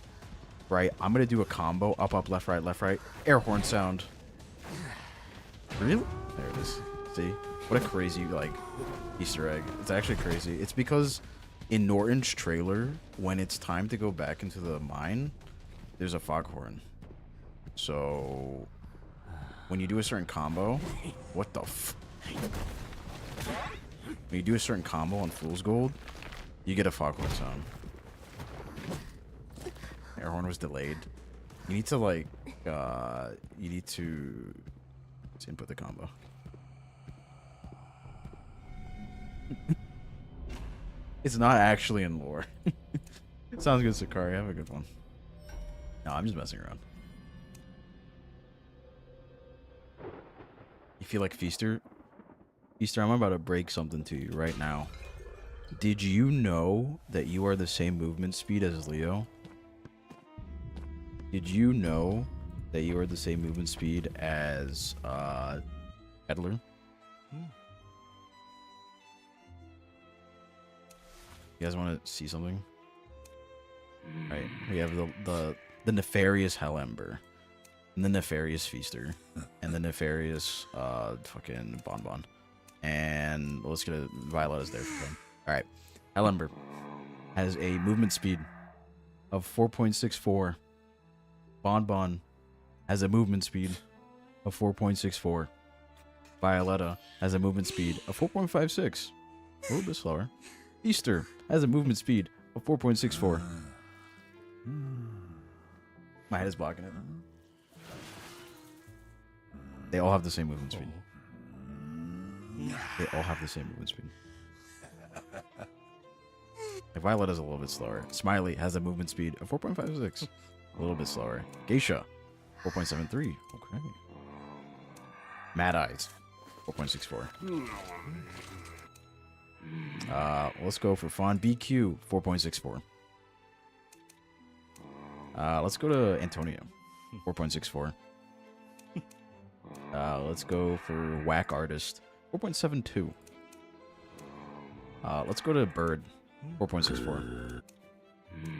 Right? I'm gonna do a combo. Up, up, left, right. Air horn sound. Really? There it is. See? What a crazy, like, Easter egg. It's actually crazy. It's because In Norton's trailer, when it's time to go back into the mine, there's a foghorn. So when you do a certain combo, what the f? When you do a certain combo on Fool's Gold, you get a foghorn sound. Air horn was delayed. You need to like, you need to input the combo. It's not actually in lore. Sounds good, Sakari. Have a good one. No, I'm just messing around. You feel like Feaster? Feaster, I'm about to break something to you right now. Did you know that you are the same movement speed as Leo? Did you know that you are the same movement speed as Peddler? You guys want to see something? Right, we have the nefarious Hell Ember, and the nefarious Feaster, and the nefarious fucking Bonbon, and let's get a Violetta's there for fun. All right, Hell Ember has a movement speed of 4.64. Bonbon has a movement speed of 4.64. Violetta has a movement speed of 4.56, a little bit slower. Feaster has a movement speed of 4.64. My head is blocking it. They all have the same movement speed. They all have the same movement speed. Like Violetta's a little bit slower. Smiley has a movement speed of 4.56. A little bit slower. Geisha, 4.73. Okay. Mad Eyes, 4.64. Let's go for Fawn BQ, 4.64. Let's go to Antonio, 4.64. Let's go for Whack Artist, 4.72. Let's go to Bird, 4.64.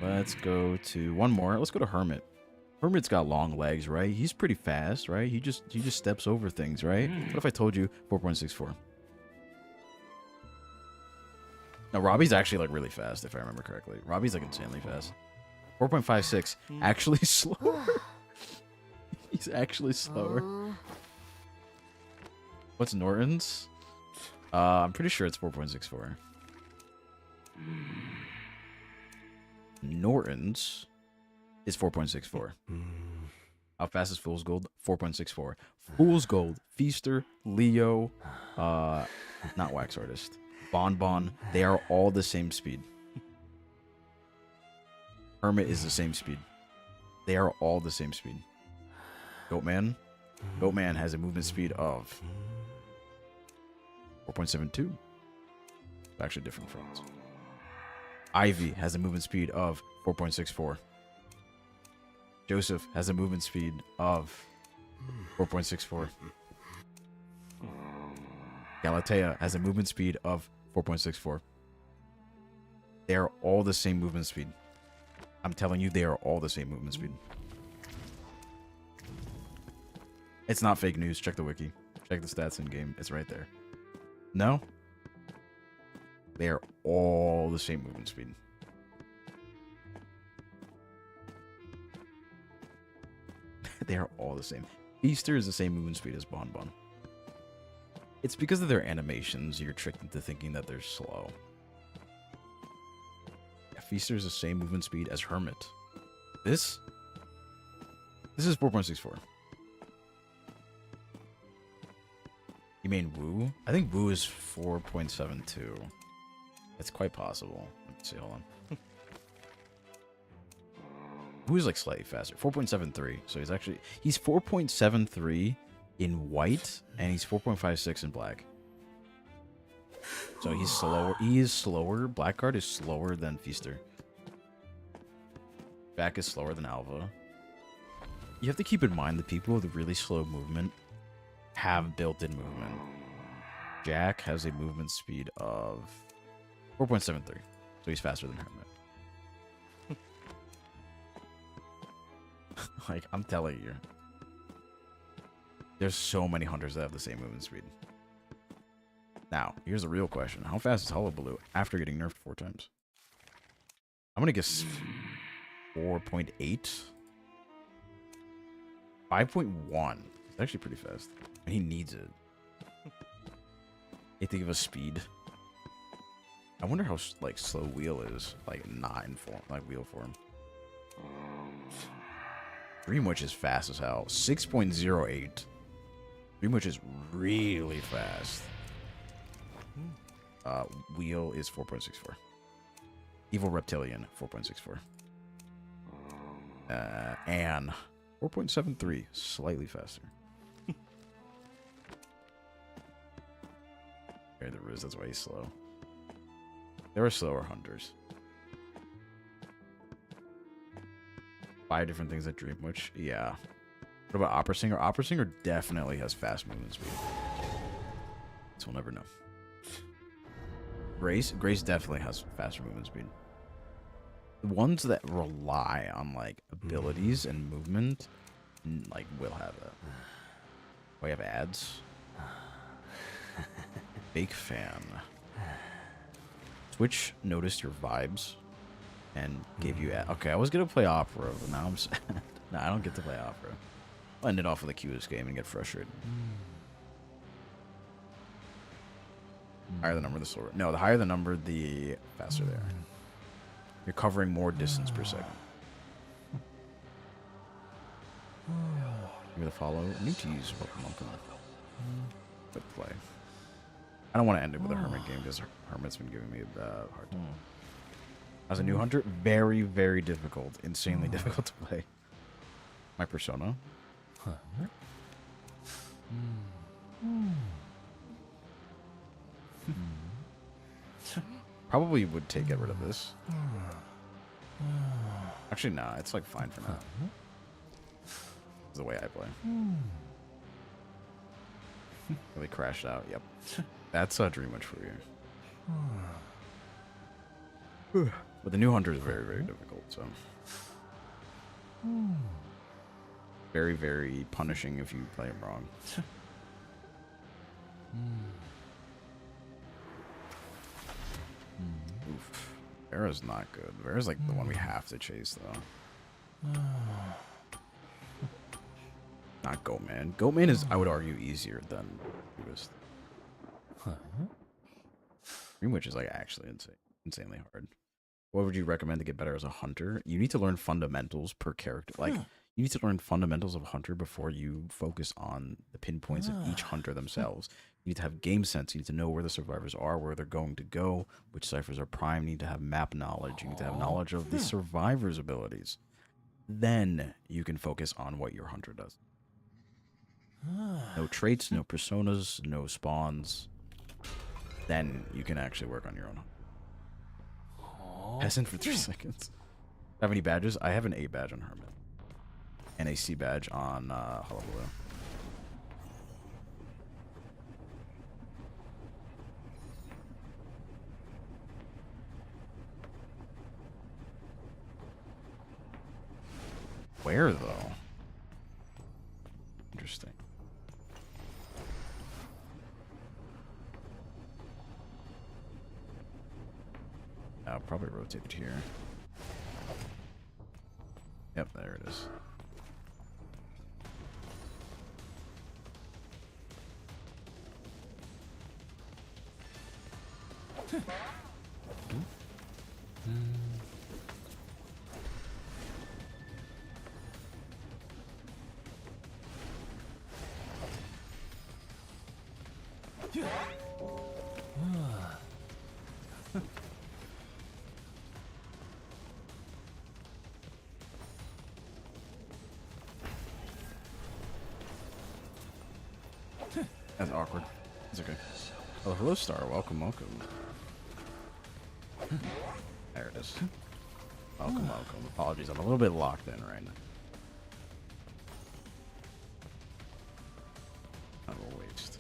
Let's go to one more. Let's go to Hermit. Hermit's got long legs, right? He's pretty fast, right? He just steps over things, right? What if I told you 4.64? No, Robbie's actually like really fast, if I remember correctly. Robbie's like insanely fast. 4.56, actually slower. He's actually slower. What's Norton's? I'm pretty sure it's 4.64. Norton's is 4.64. How fast is Fool's Gold? 4.64. Fool's Gold, Feaster, Leo, not Wax Artist, Bonbon, they are all the same speed. Hermit is the same speed. They are all the same speed. Goatman has a movement speed of 4.72. Actually different fronts. Ivy has a movement speed of 4.64. Joseph has a movement speed of 4.64. Galatea has a movement speed of 4.64. They are all the same movement speed. I'm telling you, they are all the same movement speed. It's not fake news. Check the wiki. Check the stats in game. It's right there. No? They are all the same movement speed. They are all the same. Feaster is the same movement speed as Bonbon. It's because of their animations you're tricked into thinking that they're slow. Feaster is the same movement speed as Hermit. This is 4.64. You mean Wu? I think Wu is 4.72. It's quite possible. Let me see, hold on. Wu is like slightly faster. 4.73. So he's 4.73 in white, and he's 4.56 in black. So he's slower. He is slower. Blackguard is slower than Feaster. Back is slower than Alva. You have to keep in mind the people with really slow movement have built-in movement. Jack has a movement speed of 4.73. So he's faster than Hermit. Like, I'm telling you. There's so many hunters that have the same movement speed. Now, here's a real question. How fast is Hullabaloo after getting nerfed 4 times? I'm gonna guess 4.8. 5.1. It's actually pretty fast. And he needs it. You think of a speed. I wonder how like slow wheel is, like not in form, like wheel form. Dreamwitch is fast as hell. 6.08. Dreamwitch is really fast. Wheel is 4.64. Evil Reptilian 4.64. Anne 4.73, slightly faster. Okay, the Riz, that's why he's slow. There are slower hunters. 5 different things that Dreamwitch. Yeah. What about Opera Singer? Opera Singer definitely has fast movement speed. So we'll never know. Grace definitely has faster movement speed. The ones that rely on like abilities and movement, like will have that. We have ads. Big fan. Twitch noticed your vibes and gave you ad. Okay, I was gonna play opera, but now I'm sad. No, I don't get to play opera. I'll end it off with the cutest game and get frustrated. Higher the number, the slower. No, the higher the number, the faster they are. You're covering more distance per second. Give it a follow. New teas. Welcome. Good play. I don't want to end it with a Hermit game because Hermit's been giving me a hard time. As a new hunter, very, very difficult. Insanely difficult to play. My persona. Probably would get rid of this. Actually, nah, it's like fine for now. It's the way I play. Really crashed out. Yep. That's a Dreamwitch for you. But the new hunter is very, very difficult, so. Very, very punishing if you play him wrong. Oof. Vera's not good. Vera's like the one we have to chase, though. Not Goatman. Goatman is, I would argue, easier than Dreamwitch. Dreamwitch is like actually insanely hard. What would you recommend to get better as a hunter? You need to learn fundamentals per character. Like, you need to learn fundamentals of hunter before you focus on the pinpoints of each hunter themselves. You need to have game sense. You need to know where the survivors are, where they're going to go, which ciphers are prime. You need to have map knowledge. You need to have knowledge of the survivor's abilities. Then you can focus on what your hunter does. No traits, no personas, no spawns. Then you can actually work on your own. Peasant for 3 seconds. Have any badges? I have an A badge on Hermit. And a C badge on Hullabaloo. Where, though? Interesting. I'll probably rotate it here. Yep, there it is. That's awkward. It's okay. Oh, hello, Star. Welcome. There it is. Welcome. Apologies, I'm a little bit locked in right now. I'm a waste.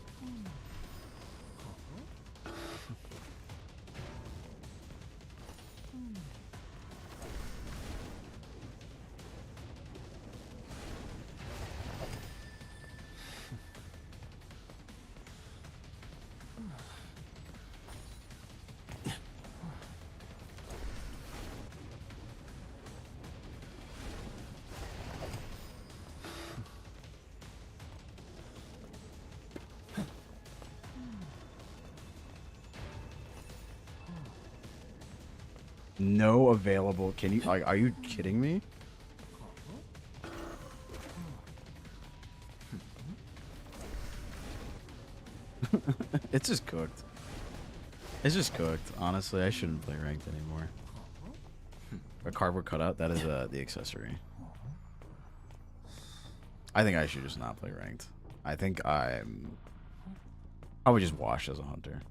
No available. Can you? Are you kidding me? It's just cooked. It's just cooked. Honestly, I shouldn't play ranked anymore. A cardboard cutout. That is the accessory. I think I should just not play ranked. I think I would just wash as a hunter.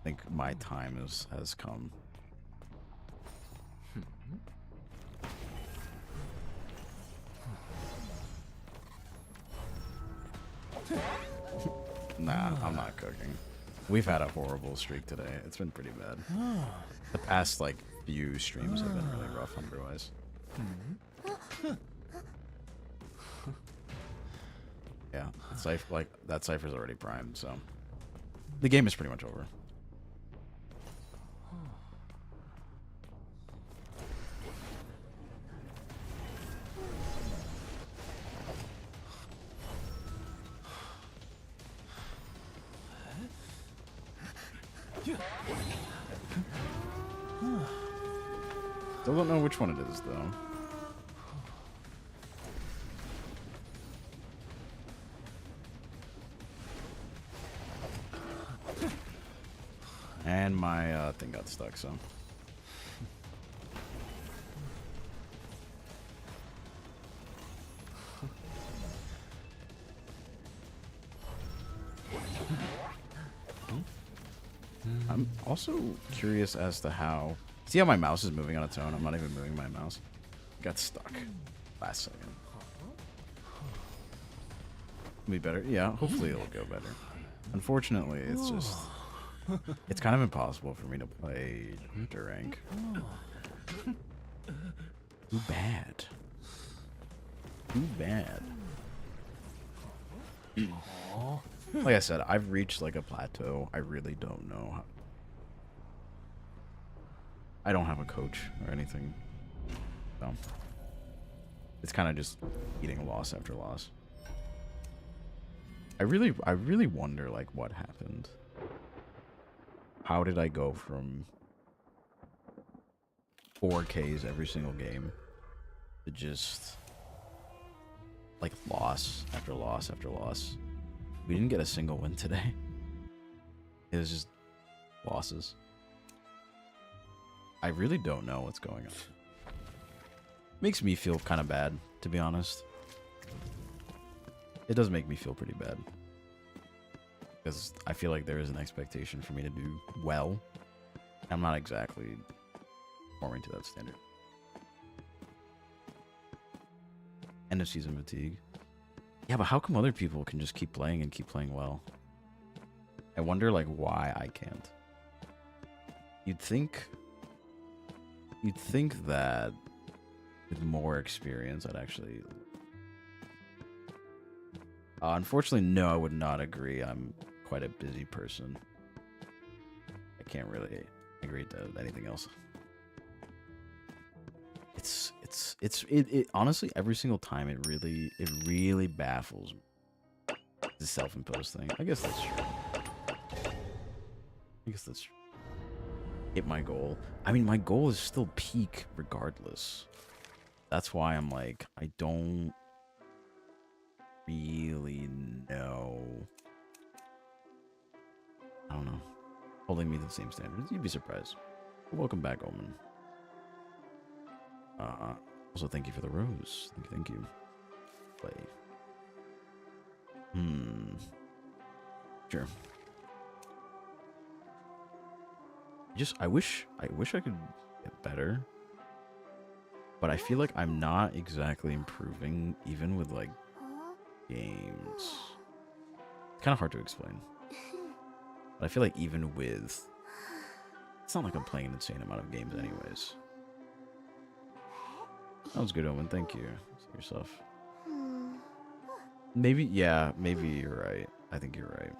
I think my time has come. Nah, I'm not cooking. We've had a horrible streak today. It's been pretty bad. The past like few streams have been really rough hunter-wise. Yeah, like that cipher's already primed, so the game is pretty much over. Still don't know which one it is, though. And my thing got stuck, so. I'm also curious as to how... See how my mouse is moving on its own? I'm not even moving my mouse. It got stuck last second. Be better? Yeah, hopefully it'll go better. Unfortunately, it's just... It's kind of impossible for me to play hunter rank. Too bad. Too bad. Like I said, I've reached like a plateau. I really don't know how... I don't have a coach or anything. So it's kind of just eating loss after loss. I really wonder like what happened. How did I go from 4Ks every single game to just like loss after loss after loss? We didn't get a single win today. It was just losses. I really don't know what's going on. Makes me feel kind of bad, to be honest. It does make me feel pretty bad. Because I feel like there is an expectation for me to do well. I'm not exactly performing to that standard. End of season fatigue. Yeah, but how come other people can just keep playing and keep playing well? I wonder, like, why I can't. You'd think that with more experience, I'd actually... unfortunately, no, I would not agree. I'm quite a busy person. I can't really agree to anything else. It honestly, every single time, it really baffles me. The self-imposed thing. I guess that's true. Hit my goal. I mean, my goal is still peak regardless. That's why I'm like, I don't really know. I don't know. Holding me to the same standards. You'd be surprised. Welcome back, Omen. Also, thank you for the rose. Thank you. Play. Sure. I wish I could get better. But I feel like I'm not exactly improving, even with, like, games. It's kind of hard to explain. But I feel like even with... It's not like I'm playing an insane amount of games anyways. That was good, Owen. Thank you. See yourself. Maybe, yeah, maybe you're right. I think you're right.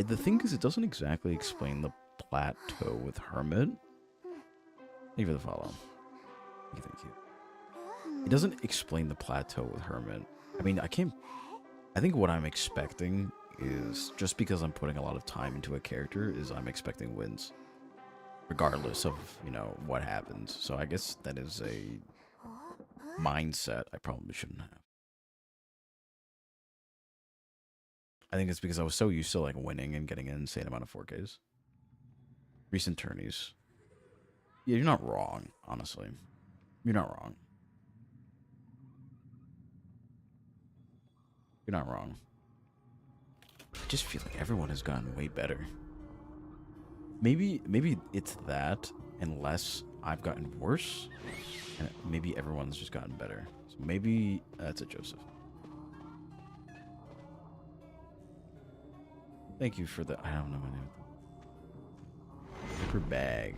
The thing is, it doesn't exactly explain the plateau with Hermit. Thank you for the follow. Thank you. It doesn't explain the plateau with Hermit. I mean, I think what I'm expecting is just because I'm putting a lot of time into a character is I'm expecting wins, regardless of, you know, what happens. So I guess that is a mindset I probably shouldn't have. I think it's because I was so used to like winning and getting an insane amount of 4Ks. Recent tourneys. Yeah, you're not wrong, honestly. You're not wrong. You're not wrong. I just feel like everyone has gotten way better. Maybe it's that, unless I've gotten worse, and maybe everyone's just gotten better. So maybe that's a Joseph. Thank you for the. I don't know my name. Paper bag.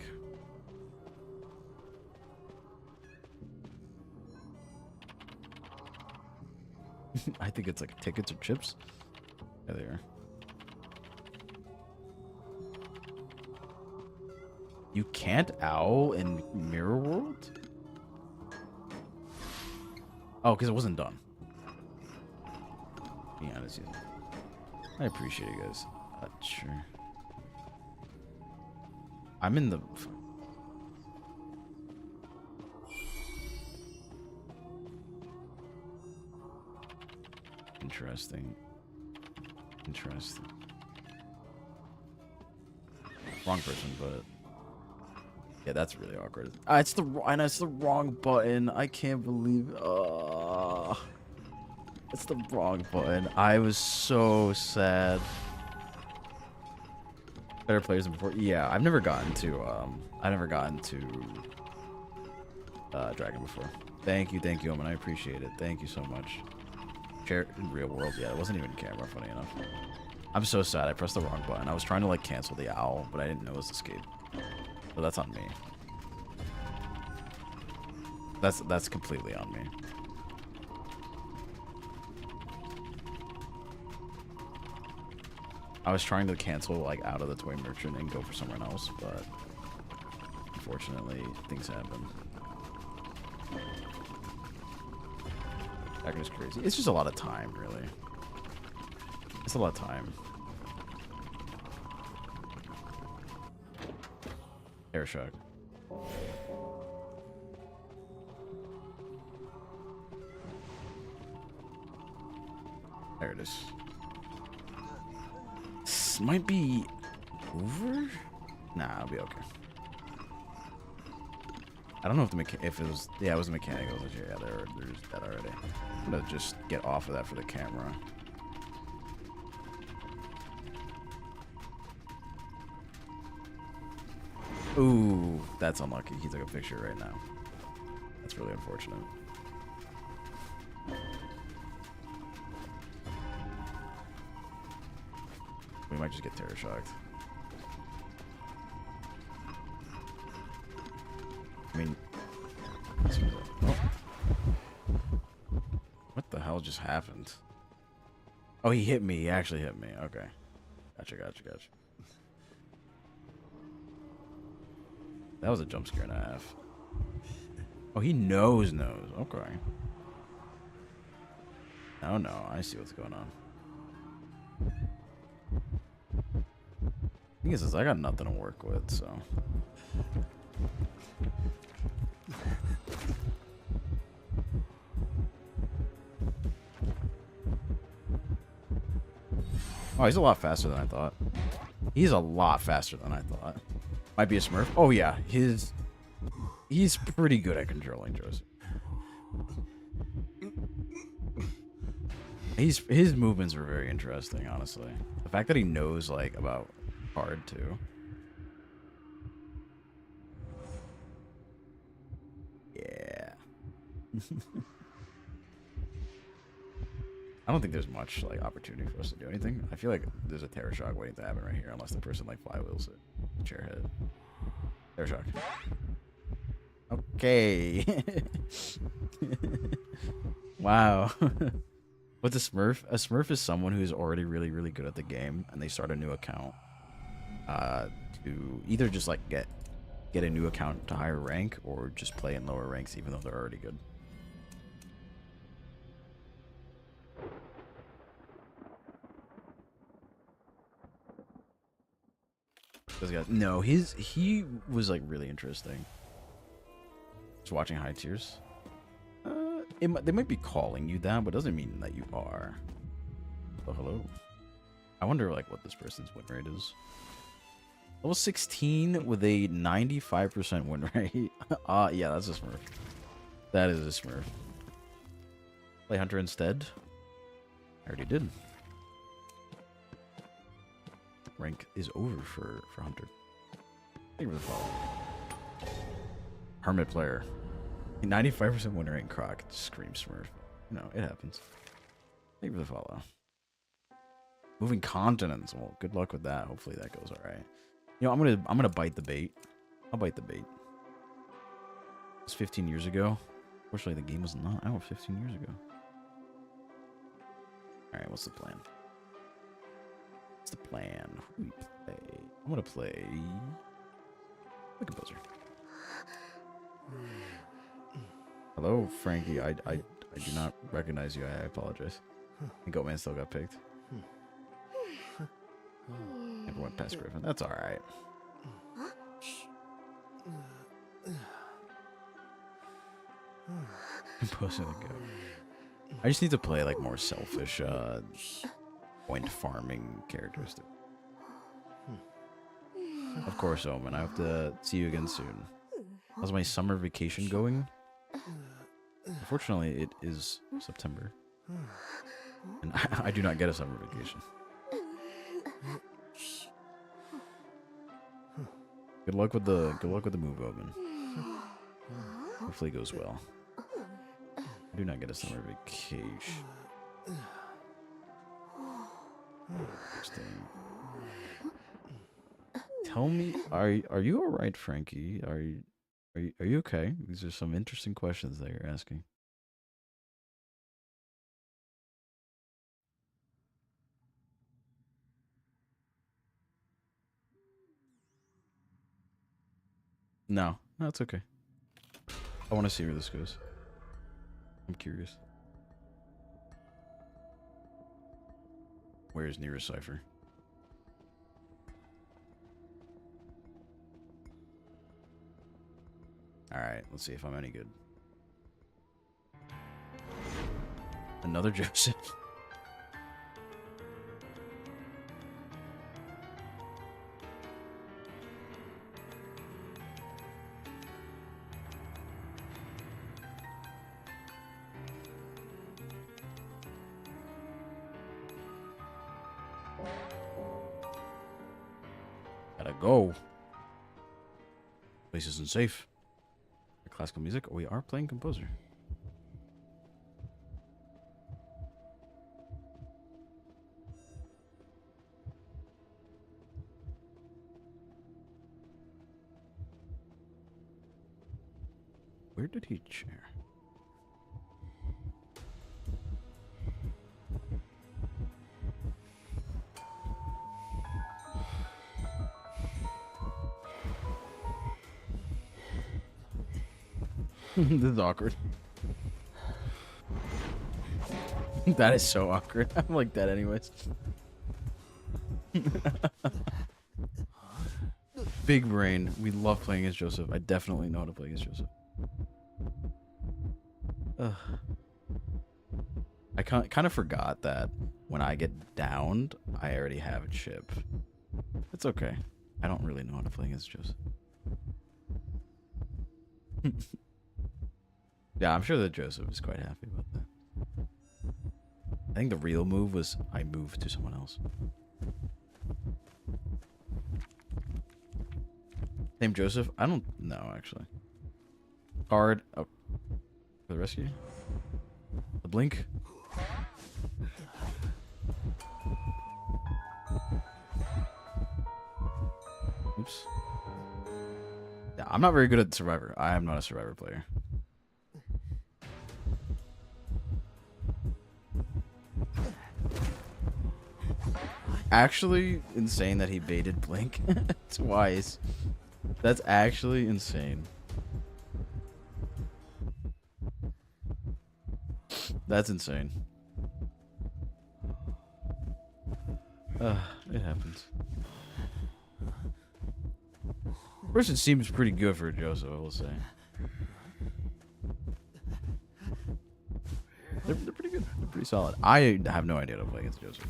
I think it's like tickets or chips. Yeah, they are. You can't owl in Mirror World? Oh, because it wasn't done. Be honest, I appreciate you guys. Sure. I'm in the. Interesting. Interesting. Wrong person, but yeah, that's really awkward. It's the wrong button. I can't believe. It's the wrong button. I was so sad. Better players than before. Yeah, I've never gotten to Dragon before. Thank you, Omen. I appreciate it. Thank you so much. Share in real world. Yeah, it wasn't even camera, funny enough. I'm so sad. I pressed the wrong button. I was trying to like cancel the owl, but I didn't know it was escape. So that's on me. That's completely on me. I was trying to cancel like out of the toy merchant and go for someone else, but unfortunately things happen. That is crazy. It's just a lot of time, really. It's a lot of time. Air shock. There it is. This might be over? Nah, I'll be okay. I don't know if it was. Yeah, it was a mechanic. I was like, yeah, there's that already. I'm gonna just get off of that for the camera. Ooh, that's unlucky. He took a picture right now. That's really unfortunate. We might just get terror shocked. I mean, oh. What the hell just happened? Oh, he hit me. He actually hit me. Okay. Gotcha. That was a jump scare and a half. Oh, he knows. Okay. Oh, no. I see what's going on. Thing is, I got nothing to work with, so. Oh, he's a lot faster than I thought. He's a lot faster than I thought. Might be a Smurf. Oh yeah, he's pretty good at controlling Joseph. His movements are very interesting, honestly. The fact that he knows like about card too. Yeah. I don't think there's much like opportunity for us to do anything. I feel like there's a terror shock waiting to happen right here, unless the person like flywheels it. Chairhead. Terror shock. Okay. Wow. What's a Smurf? A Smurf is someone who's already really, really good at the game, and they start a new account to either just like get a new account to higher rank, or just play in lower ranks even though they're already good. This guy, no, he was like really interesting. Just watching high tiers. They might be calling you that, but doesn't mean that you are. Oh, hello. I wonder like what this person's win rate is. Level 16 with a 95% win rate. Yeah, that's a smurf. That is a smurf. Play Hunter instead. I already did. Rank is over for Hunter. Thank you for the follow. Hermit player. 95% win rate croc. Scream smurf. You know, it happens. Thank you for the follow. Moving continents. Well, good luck with that. Hopefully that goes alright. You know, I'm gonna bite the bait. I'll bite the bait. It was 15 years ago. Fortunately, the game was not out 15 years ago. Alright, what's the plan? What's the plan? Who do we play? I'm gonna play the composer. Hello, Frankie. I do not recognize you. I apologize. I think Goatman still got picked. Never went past Griffin. That's alright. Composer the goat. I just need to play like more selfish point farming characters. Of course, Omen. I hope to see you again soon. How's my summer vacation going? Unfortunately, it is September, and I do not get a summer vacation. Good luck with the move, Omen. Hopefully it goes well. I do not get a summer vacation. Interesting. Tell me, are you all right, Frankie? Are you okay? These are some interesting questions that you're asking. No, it's okay. I want to see where this goes. I'm curious. Where's nearest cipher? Alright, let's see if I'm any good. Another Joseph. Gotta go. Place isn't safe. Classical music. Oh, we are playing composer. Where did he chair? This is awkward. That is so awkward. I'm like that anyways. Big brain. We love playing as Joseph. I definitely know how to play as Joseph. Ugh. I kind of forgot that when I get downed, I already have a chip. It's okay. I don't really know how to play as Joseph. Yeah, I'm sure that Joseph is quite happy about that. I think the real move was I moved to someone else. Name Joseph? I don't know, actually. Card. Oh. For the rescue? The blink? Oops. Yeah, I'm not very good at Survivor. I am not a Survivor player. Actually insane that he baited blink twice. That's actually insane. That's insane. It happens. First, it seems pretty good for Joseph, I will say. They're pretty good. They're pretty solid. I have no idea how to play against Joseph.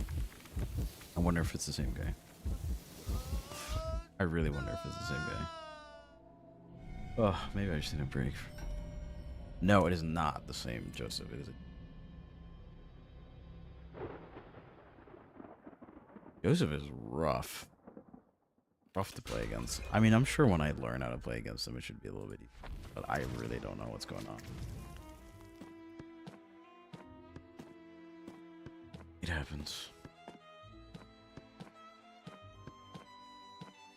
I wonder if it's the same guy. I really wonder if it's the same guy. Oh, maybe I just need a break. No, it is not the same Joseph. It is Joseph is rough. Rough to play against. I mean, I'm sure when I learn how to play against him, it should be a little bit easier. But I really don't know what's going on. It happens.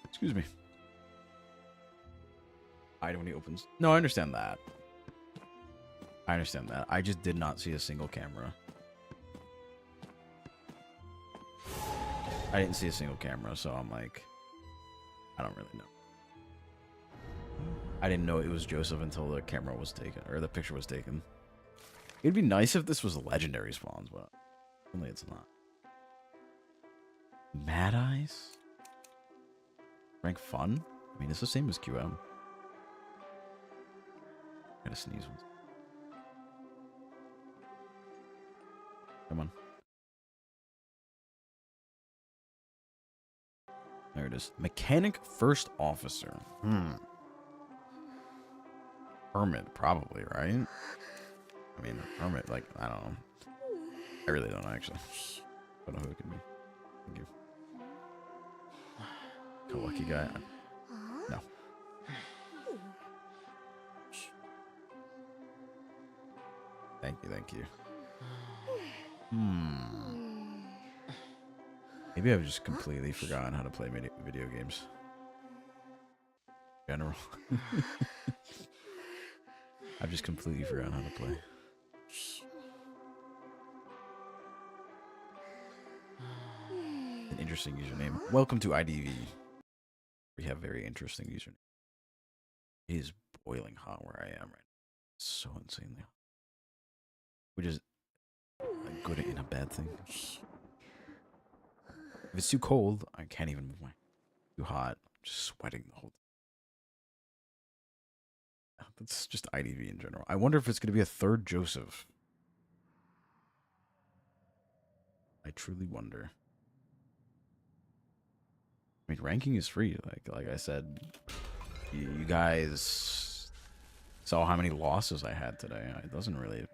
Excuse me. Hide when he opens. No, I understand that. I understand that. I just did not see a single camera. I didn't see a single camera, so I'm like, I don't really know. I didn't know it was Joseph until the camera was taken, or the picture was taken. It'd be nice if this was legendary spawns, but only it's not. Mad Eyes? Rank fun? I mean, it's the same as QM. Gotta sneeze once. Come on. There it is. Mechanic First Officer. Hermit, probably, right? I mean, Hermit, like, I don't know. I really don't know, actually. I don't know who it could be. Thank you. A lucky guy. No. Thank you, thank you. Maybe I've just completely forgotten how to play video games. In general. I've just completely forgotten how to play. An interesting username. Welcome to IDV. We have very interesting username. It is boiling hot where I am right now. It's so insanely hot. Which is a good and a bad thing. If it's too cold, I can't even move my... Too hot, I'm just sweating the whole time. That's just IDV in general. I wonder if it's going to be a third Joseph. I truly wonder. I mean, ranking is free. Like I said, you guys saw how many losses I had today. It doesn't really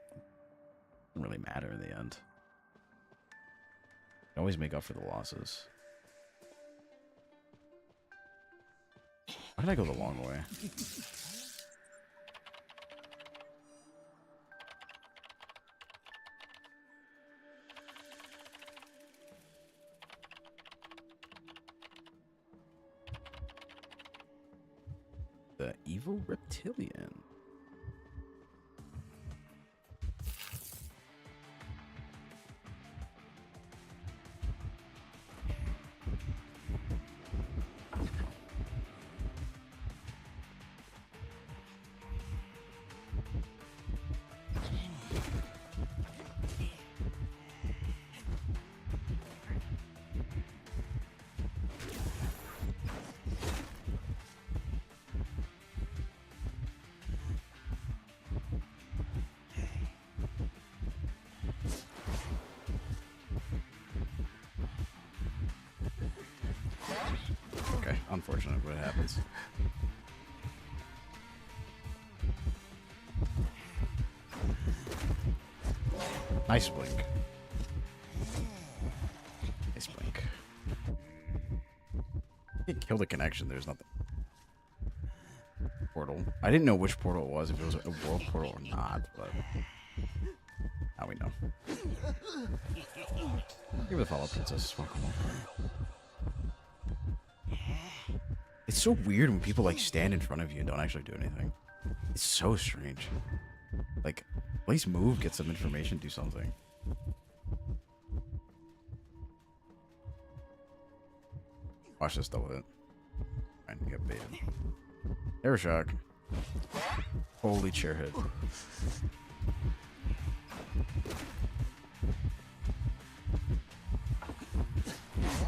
matter in the end. You always make up for the losses. Why did I go the long way? The evil reptilian. Okay, unfortunate, but it happens. Nice blink. Nice blink. Didn't kill the connection, there's nothing. Portal. I didn't know which portal it was, if it was a world portal or not, but now we know. Give it a follow, Princess. It's so weird when people like stand in front of you and don't actually do anything. It's so strange. Like, at least move, get some information, do something. Watch this double hit. Trying to get baited. Air shock. Holy chair hit.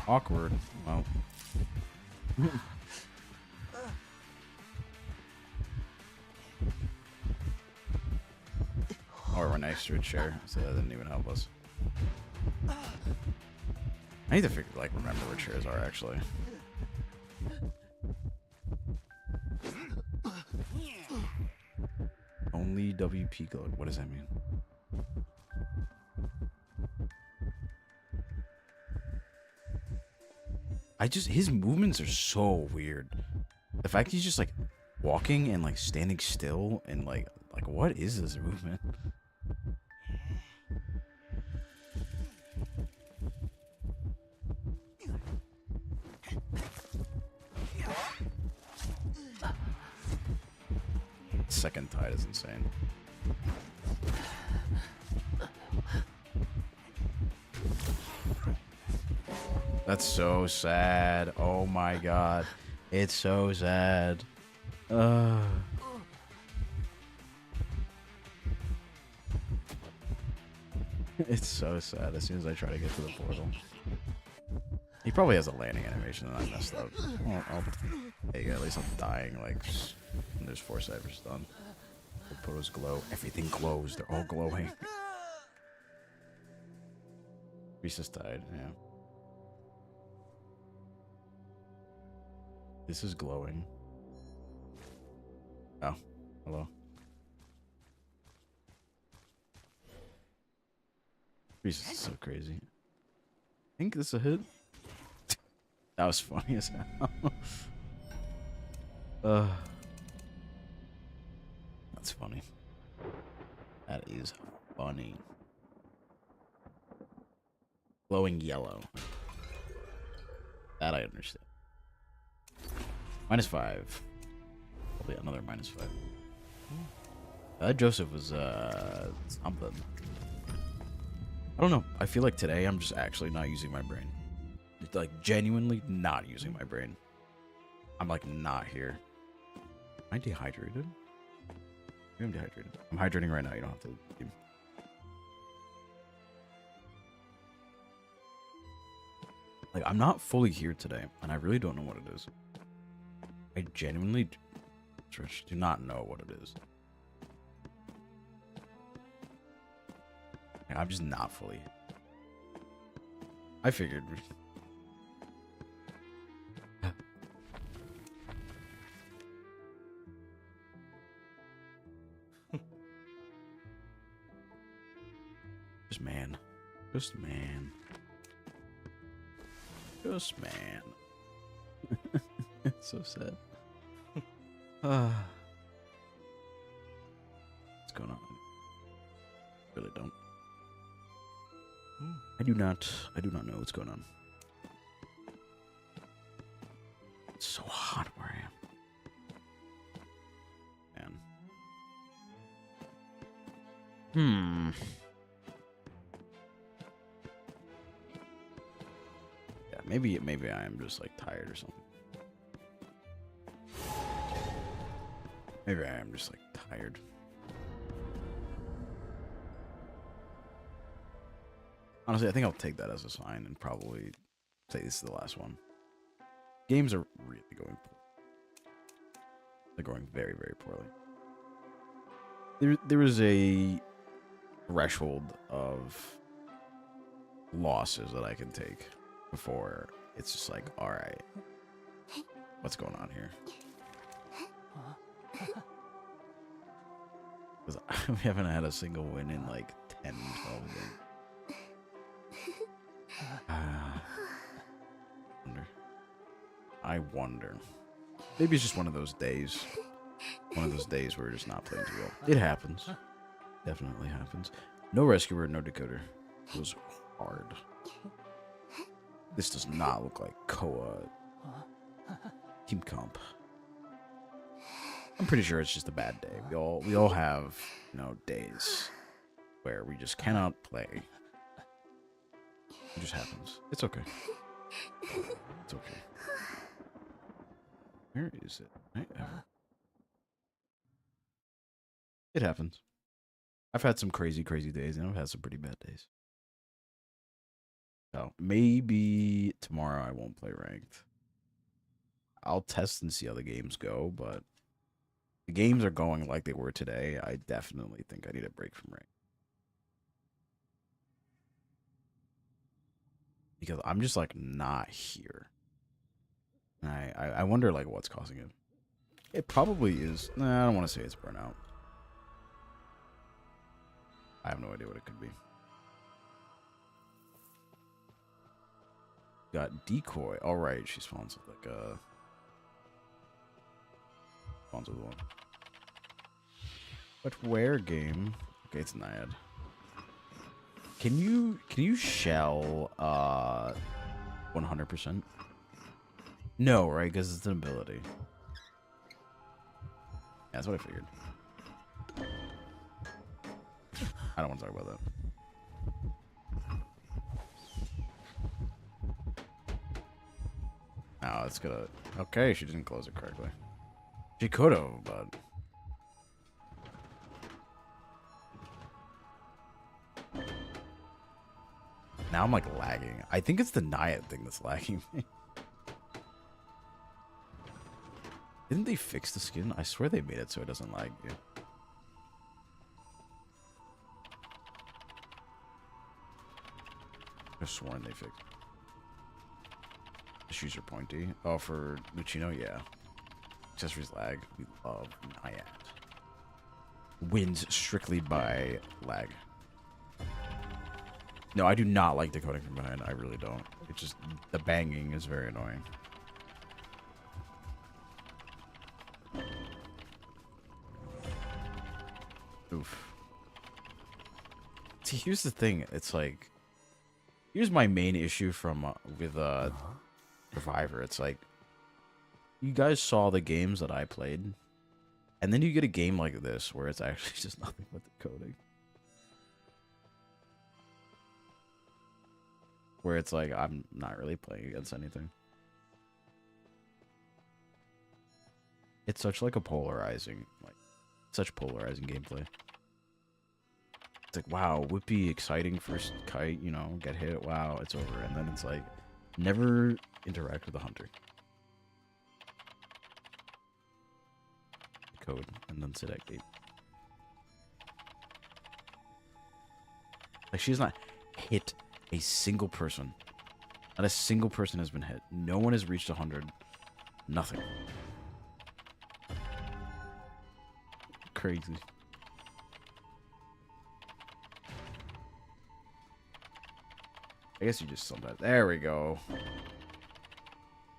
Awkward. Well. next to a chair, so that didn't even help us. I need to figure, like, remember where chairs are, actually. Only WP glowed. What does that mean? His movements are so weird. The fact he's just, like, walking and, like, standing still and, like, what is this movement? Second tide is insane. That's so sad. Oh my god. It's so sad. It's so sad as soon as I try to get to the portal. He probably has a landing animation and I messed up. There you go, at least I'm dying, like, when there's 4 ciphers done. The portals glow. Everything glows. They're all glowing. Reese's died, yeah. This is glowing. Oh, hello. Reese's is so crazy. I think this is a hit. That was funny as hell. That's funny. That is funny. Glowing yellow. That I understand. -5. Probably another -5. Joseph was something. I don't know. I feel like today I'm just actually not using my brain. Like, genuinely not using my brain. I'm, like, not here. Am I dehydrated? Maybe I'm dehydrated. I'm hydrating right now. You don't have to. Like, I'm not fully here today, and I really don't know what it is. I genuinely do not know what it is. Like, I'm just not fully here. I figured. Just man. Just man. Just man. It's so sad. What's going on? Really don't. I do not know what's going on. It's so hot where I am. Man. Yeah, maybe I am just, like, tired or something. Maybe I am just, like, tired. Honestly, I think I'll take that as a sign and probably say this is the last one. Games are really going poorly. They're going very, very poorly. There is a threshold of losses that I can take before it's just like, all right, what's going on here? Because we haven't had a single win in like 10, 12 games. I wonder. Maybe it's just one of those days. One of those days where we're just not playing too well. It happens. Definitely happens. No rescuer, no decoder. It was hard. This does not look like Koa team comp. I'm pretty sure it's just a bad day. We all have, you know, days where we just cannot play. It just happens. It's okay. It's okay. Where is it? It happens. I've had some crazy days, and I've had some pretty bad days. So maybe tomorrow I won't play ranked. I'll test and see how the games go, but the games are going like they were today. I definitely think I need a break from ranked. because I'm just like not here. And I wonder like what's causing it. It probably is. Nah, I don't want to say it's burnout. I have no idea what it could be. Got decoy. All right, she spawns with like a spawns with one. But where game? Okay, it's Naiad. Can you shell 100%? No, right? Because it's an ability. Yeah, that's what I figured. I don't want to talk about that. No, it's gonna. Okay, she didn't close it correctly. She could have, but. Now I'm like lagging. I think it's the Naiad thing that's lagging me. Didn't they fix the skin? I swear they made it so it doesn't lag you. I've sworn they fixed. The shoes are pointy. Oh, for Lucino, yeah. Accessories lag. We love Naiad. Wins strictly by lag. No, I do not like decoding from behind. I really don't. It's just the banging is very annoying. Oof. See, here's the thing. It's like, here's my main issue from with Survivor. It's like, you guys saw the games that I played, and then you get a game like this where it's actually just nothing but decoding. Where it's like, I'm not really playing against anything. It's such like a polarizing, such polarizing gameplay. It's like, wow, would be exciting first kite, you know, get hit, wow, it's over. And then it's like, never interact with the hunter. Code, and then sit at gate. Like, she's not hit a single person. Not a single person has been hit. No one has reached 100. Nothing. Crazy. I guess you just sometimes. There we go.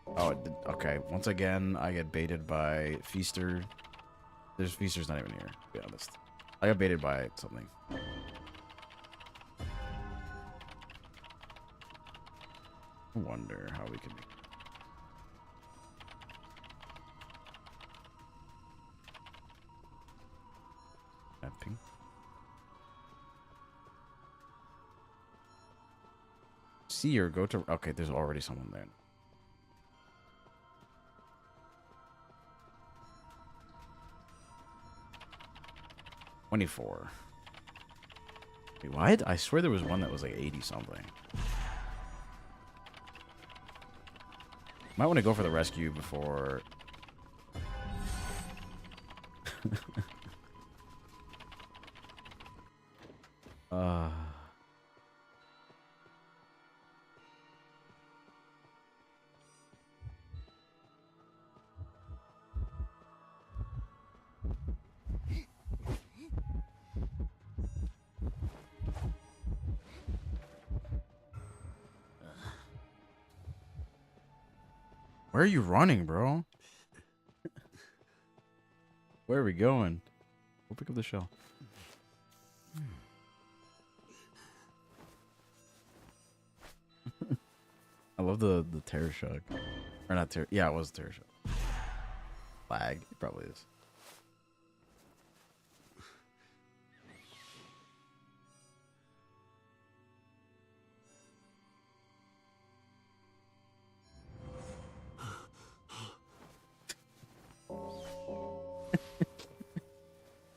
Oh, okay. Once again, I get baited by Feaster. Feaster's not even here, to be honest. I got baited by something. I wonder how we can make mapping. See or go to. Okay, there's already someone there. $24. Wait, what? I swear there was one that was like 80 something. Might want to go for the rescue before. Where are you running, bro? Where are we going? We'll pick up the shell. I love the terror shock. Or not terror. Yeah, it was terror shock. Lag. It probably is.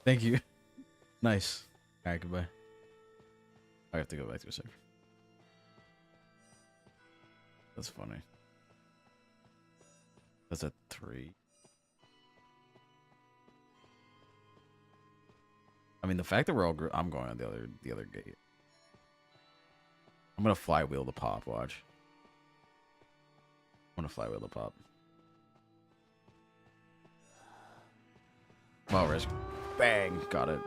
Thank you. Nice. Alright, goodbye. I have to go back to a server. That's funny. That's a 3. I mean, the fact that we're all I'm going on the other gate. I'm gonna flywheel the pop. Watch. I'm gonna flywheel the pop. Small risk. Bang! Got it.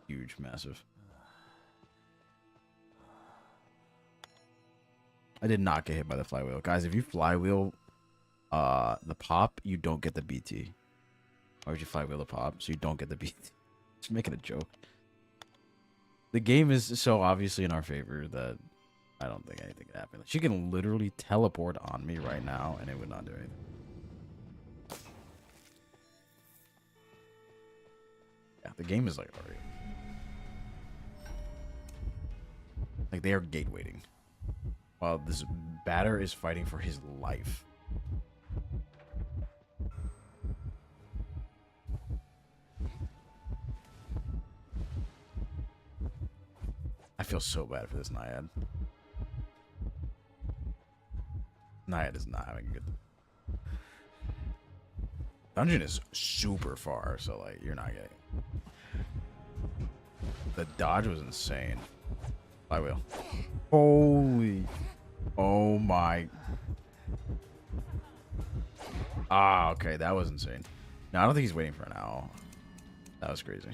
Huge, massive. I did not get hit by the flywheel. Guys, if you flywheel the pop, you don't get the BT. Why would you flywheel the pop so you don't get the BT? Just making a joke. The game is so obviously in our favor that I don't think anything can happen. She can literally teleport on me right now and it would not do anything. Yeah, the game is like already. Like they are gate waiting. While this batter is fighting for his life. I feel so bad for this Naiad. Naiad is not having a good... Dungeon is super far, so like you're not getting... The dodge was insane. Flywheel. Holy... Oh my... Ah, okay, that was insane. No, I don't think he's waiting for an owl. That was crazy.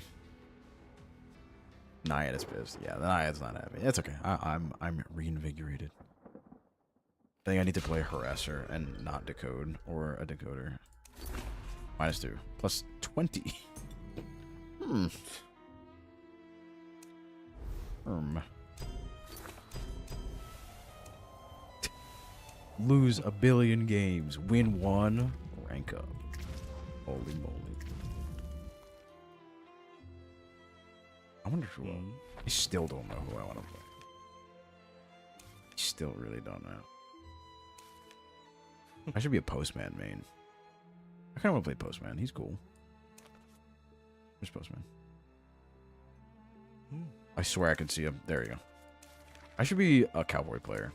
Naiad is pissed. Yeah, the Naiad's not happy. It's okay. I'm reinvigorated. I think I need to play Harasser and not decode or a decoder. -2. Plus 20. Lose a billion games. Win one. Rank up. Holy moly. I wonder who I still don't know who I want to play. I still really don't know. I should be a Postman main. I kind of want to play Postman. He's cool. Where's Postman? I swear I can see him. There you go. I should be a Cowboy player.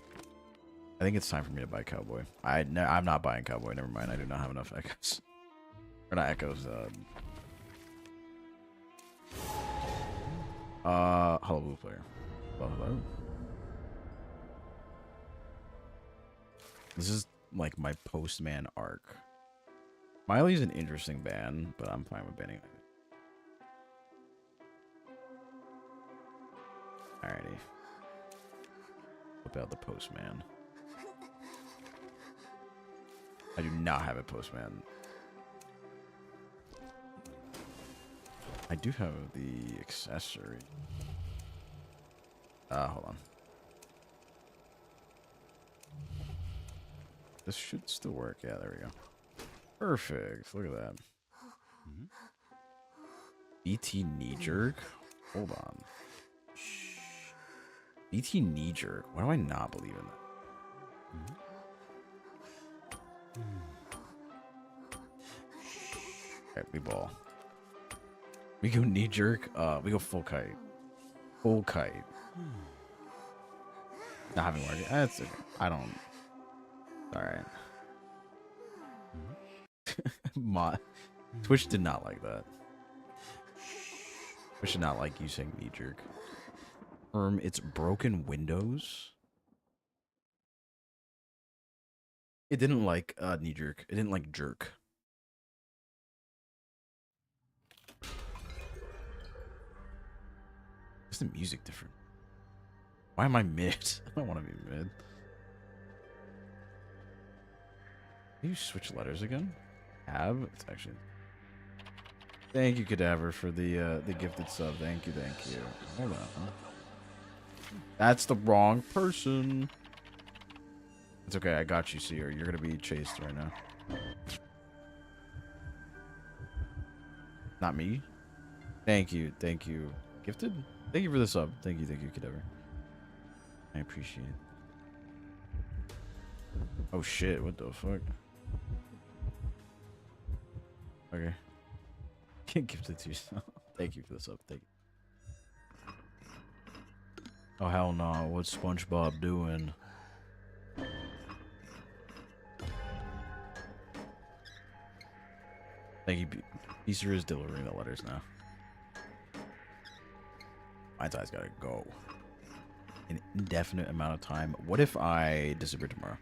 I think it's time for me to buy Cowboy. I'm not buying Cowboy. Never mind. I do not have enough echoes. Or not echoes. Hello, player. Hello. This is like my Postman arc. Miley's an interesting band, but I'm fine with banning it. Alrighty. Whip out the Postman. I do not have a Postman. I do have the accessory. Hold on. This should still work. Yeah, there we go. Perfect. Look at that. BT knee jerk? Hold on. BT knee jerk. Why do I not believe in that? Alright, we ball. We go knee jerk. We go full kite. Full kite. Not having worked. That's okay. I don't. Alright. Twitch did not like that. Twitch did not like you saying knee jerk. It's broken windows. It didn't like knee jerk. It didn't like jerk. What's the music different? Why am I mid? I don't want to be mid. Can you switch letters again? Have? It's actually... Thank you, Cadaver, for the gifted sub. Thank you, thank you. Hold on. That's the wrong person. It's okay, I got you, Seer. You're gonna be chased right now. Not me? Thank you, thank you. Gifted? Thank you for the sub. Thank you, Cadaver. I appreciate it. Oh shit, what the fuck? Okay. Can't gift it to yourself. Thank you for the sub. Thank you. Oh hell no, what's SpongeBob doing? Thank you. Easter is delivering the letters now. My eye's gotta go. an indefinite amount of time. What if I disappear tomorrow?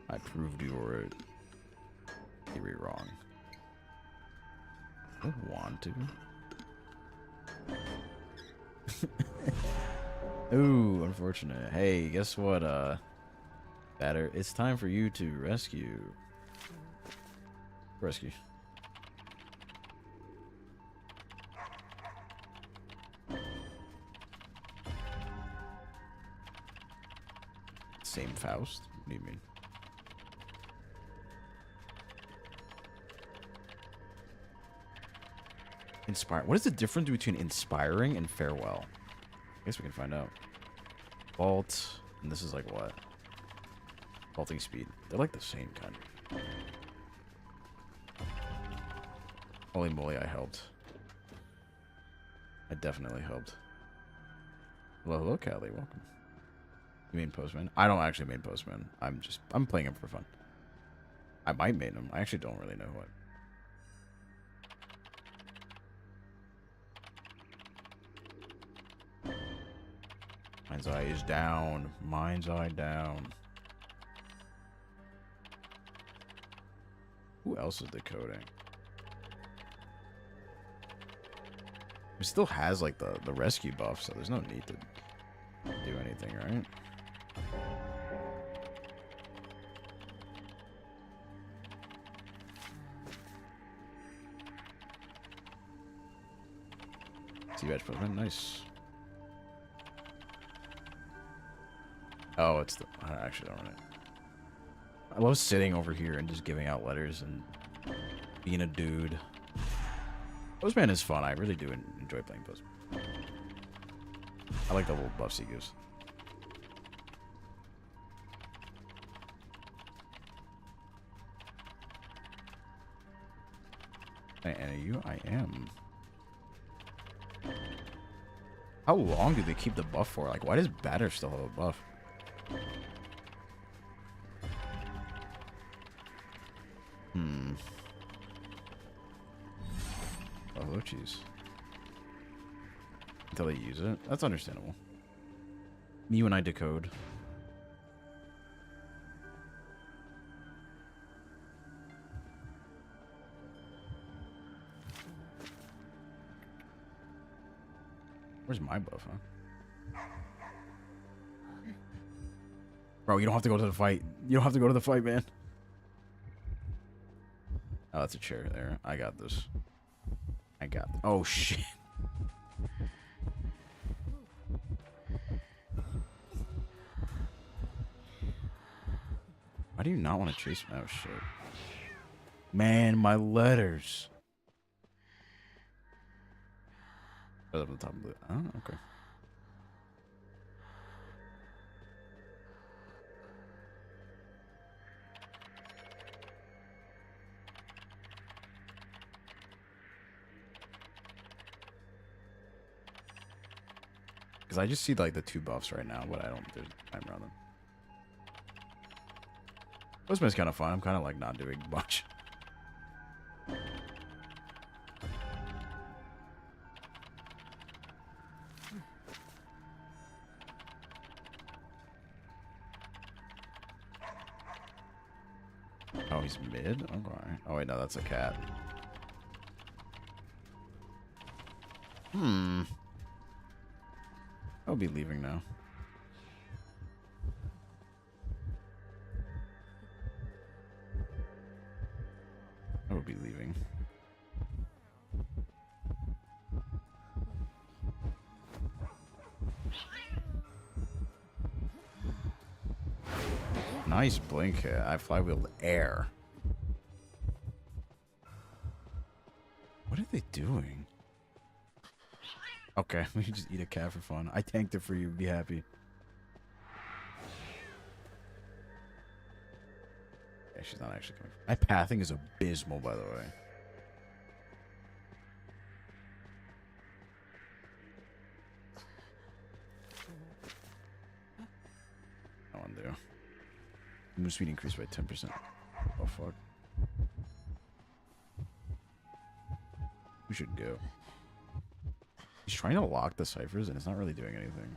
I proved your theory wrong. I don't want to. Ooh, unfortunate. Hey, guess what, Batter? It's time for you to rescue. Rescue. Same Faust? What do you mean? Inspire. What is the difference between inspiring and farewell? I guess we can find out. Vault. And this is like what? Vaulting speed. They're like the same kind of. Holy moly, I helped. I definitely helped. Hello, hello, Callie. Welcome. You main postman? I don't actually main postman. I'm playing him for fun. I might main him. I actually don't really know what. Mind's eye is down. Mind's eye down. Who else is decoding? He still has like the rescue buff, so there's no need to do anything, right? T-Badge postman, nice. Oh, it's the... I actually don't know. I love sitting over here and just giving out letters and being a dude. Postman is fun. I really do enjoy playing Postman. I like the little buffs he gives. And are you? I am. How long do they keep the buff for? Like, why does Batter still have a buff? Oh, jeez. Until they use it? That's understandable. Me when I decode. Where's my buff, huh? Bro, you don't have to go to the fight. You don't have to go to the fight, man. Oh, that's a chair there. I got this. I got this. Oh, shit. Why do you not want to chase me? Oh, shit. Man, my letters. Up on the top of the... Oh, okay. Because I just see, like, the two buffs right now, but I don't... There's time around them. Postman's kind of fun. I'm kind of, like, not doing much. Oh, he's mid? Okay. Oh, wait, no, that's a cat. I'll be leaving now. I will be leaving. Nice blink hit. I flywheeled air. What are they doing? Okay, we can just eat a cat for fun. I tanked it for you. Be happy. Yeah, she's not actually coming. My pathing is abysmal, by the way. I want to do. Move speed increased by 10%. Oh, fuck. We should go. He's trying to lock the ciphers, and it's not really doing anything.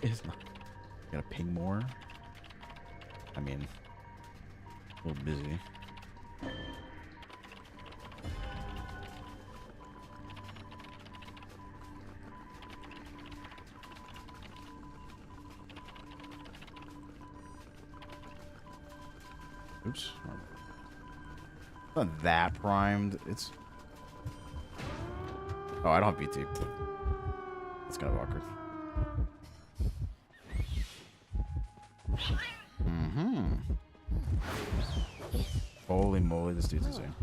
It's not. Gotta ping more. I mean, a little busy. Oops. It's not that primed. It's. Oh, I don't have BT. It's kind of awkward. Holy moly, this dude's insane.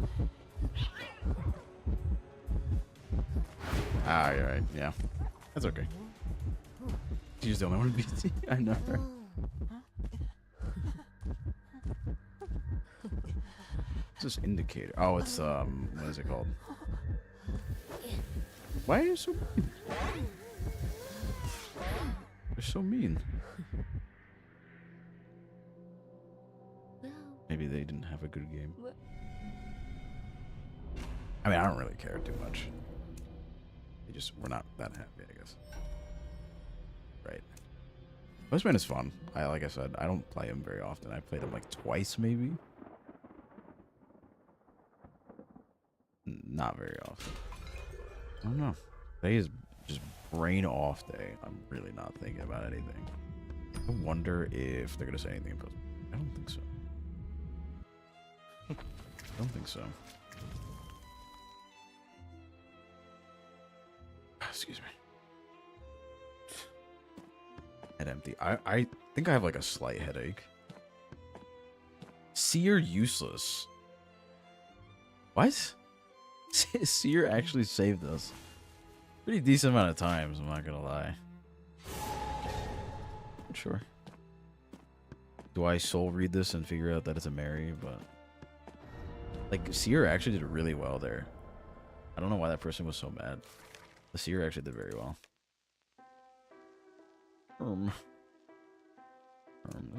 Ah, you're right. Yeah. That's okay. You just don't know what BT. I know. Right? What's this indicator? Oh, it's, what is it called? Why are you so mean? They're so mean. Maybe they didn't have a good game. I mean, I don't really care too much. They just we're not that happy, I guess. Right. Postman is fun. Like I said, I don't play him very often. I played him like twice, maybe. Not very often. I don't know. Today is just brain off day. I'm really not thinking about anything. I wonder if they're gonna say anything in Postman. I don't think so. I don't think so. Excuse me. Head empty. I think I have like a slight headache. Seer useless. What? Seer actually saved us. Pretty decent amount of times, I'm not gonna lie. Sure. Do I soul read this and figure out that it's a Mary, but... Like, Seer actually did really well there. I don't know why that person was so mad. The Seer actually did very well. There's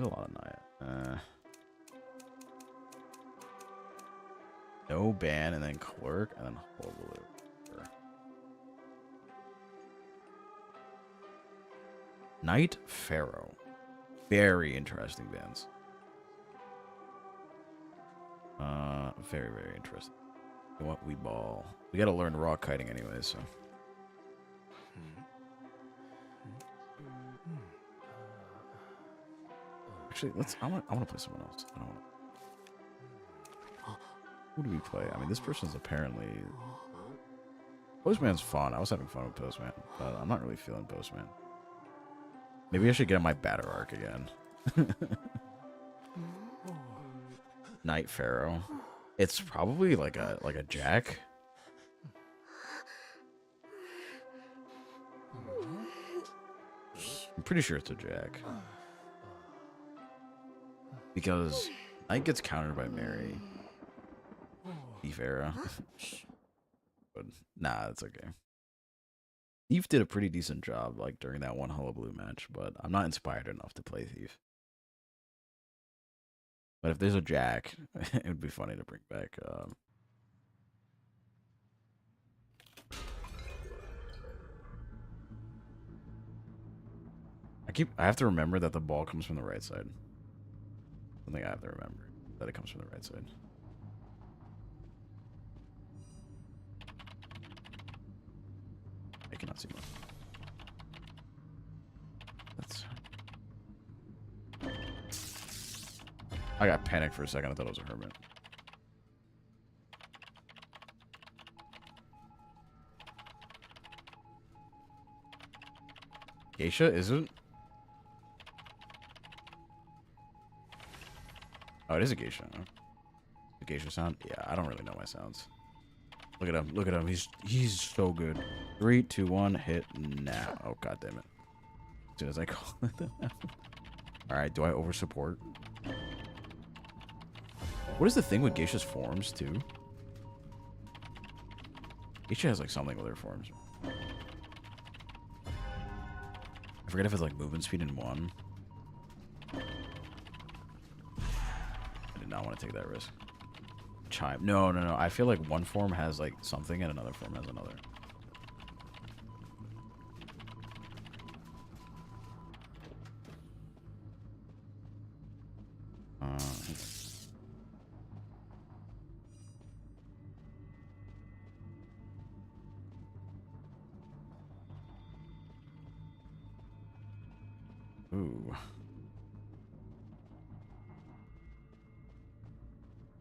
a lot of Naya. No ban, and then Clerk, and then Hullabaloo. Knight Pharaoh. Very interesting bands. Very, very interesting. You know what? We ball. We gotta learn rock kiting anyway, so. Actually, I want to play someone else. I don't want to. Who do we play? I mean, this person's apparently. Postman's fun. I was having fun with Postman, but I'm not really feeling Postman. Maybe I should get on my batter arc again. Knight Pharaoh. It's probably like a jack. I'm pretty sure it's a jack. Because Knight gets countered by Mary. Pharaoh. But nah, it's okay. Thief did a pretty decent job, like during that one Hullabaloo match, but I'm not inspired enough to play Thief. But if there's a Jack, it would be funny to bring back. I have to remember that the ball comes from the right side. Something I have to remember, that it comes from the right side. I cannot see much. I got panicked for a second. I thought it was a Hermit. Geisha, is it? Oh, it is a Geisha. Huh? The Geisha sound? Yeah, I don't really know my sounds. Look at him. Look at him. He's so good. 3, 2, 1, hit now. Oh, god damn it. As soon as I call it that. Alright, do I over support? What is the thing with Geisha's forms, too? Geisha has, like, something with her forms. I forget if it's, like, movement speed in one. I did not want to take that risk. Chime. No. I feel like one form has, like, something and another form has another. Ooh. I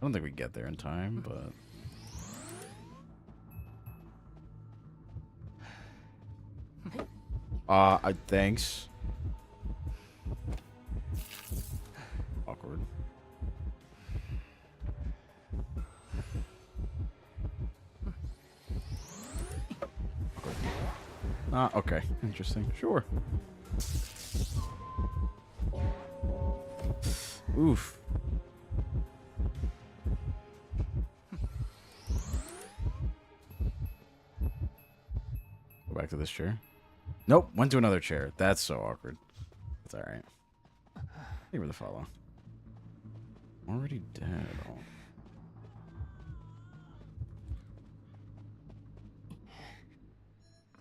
don't think we get there in time, but... thanks. Awkward. Okay. Interesting. Sure. Oof. Go back to this chair. Nope, went to another chair. That's so awkward. It's alright. Give her the follow. Already dead. Oh.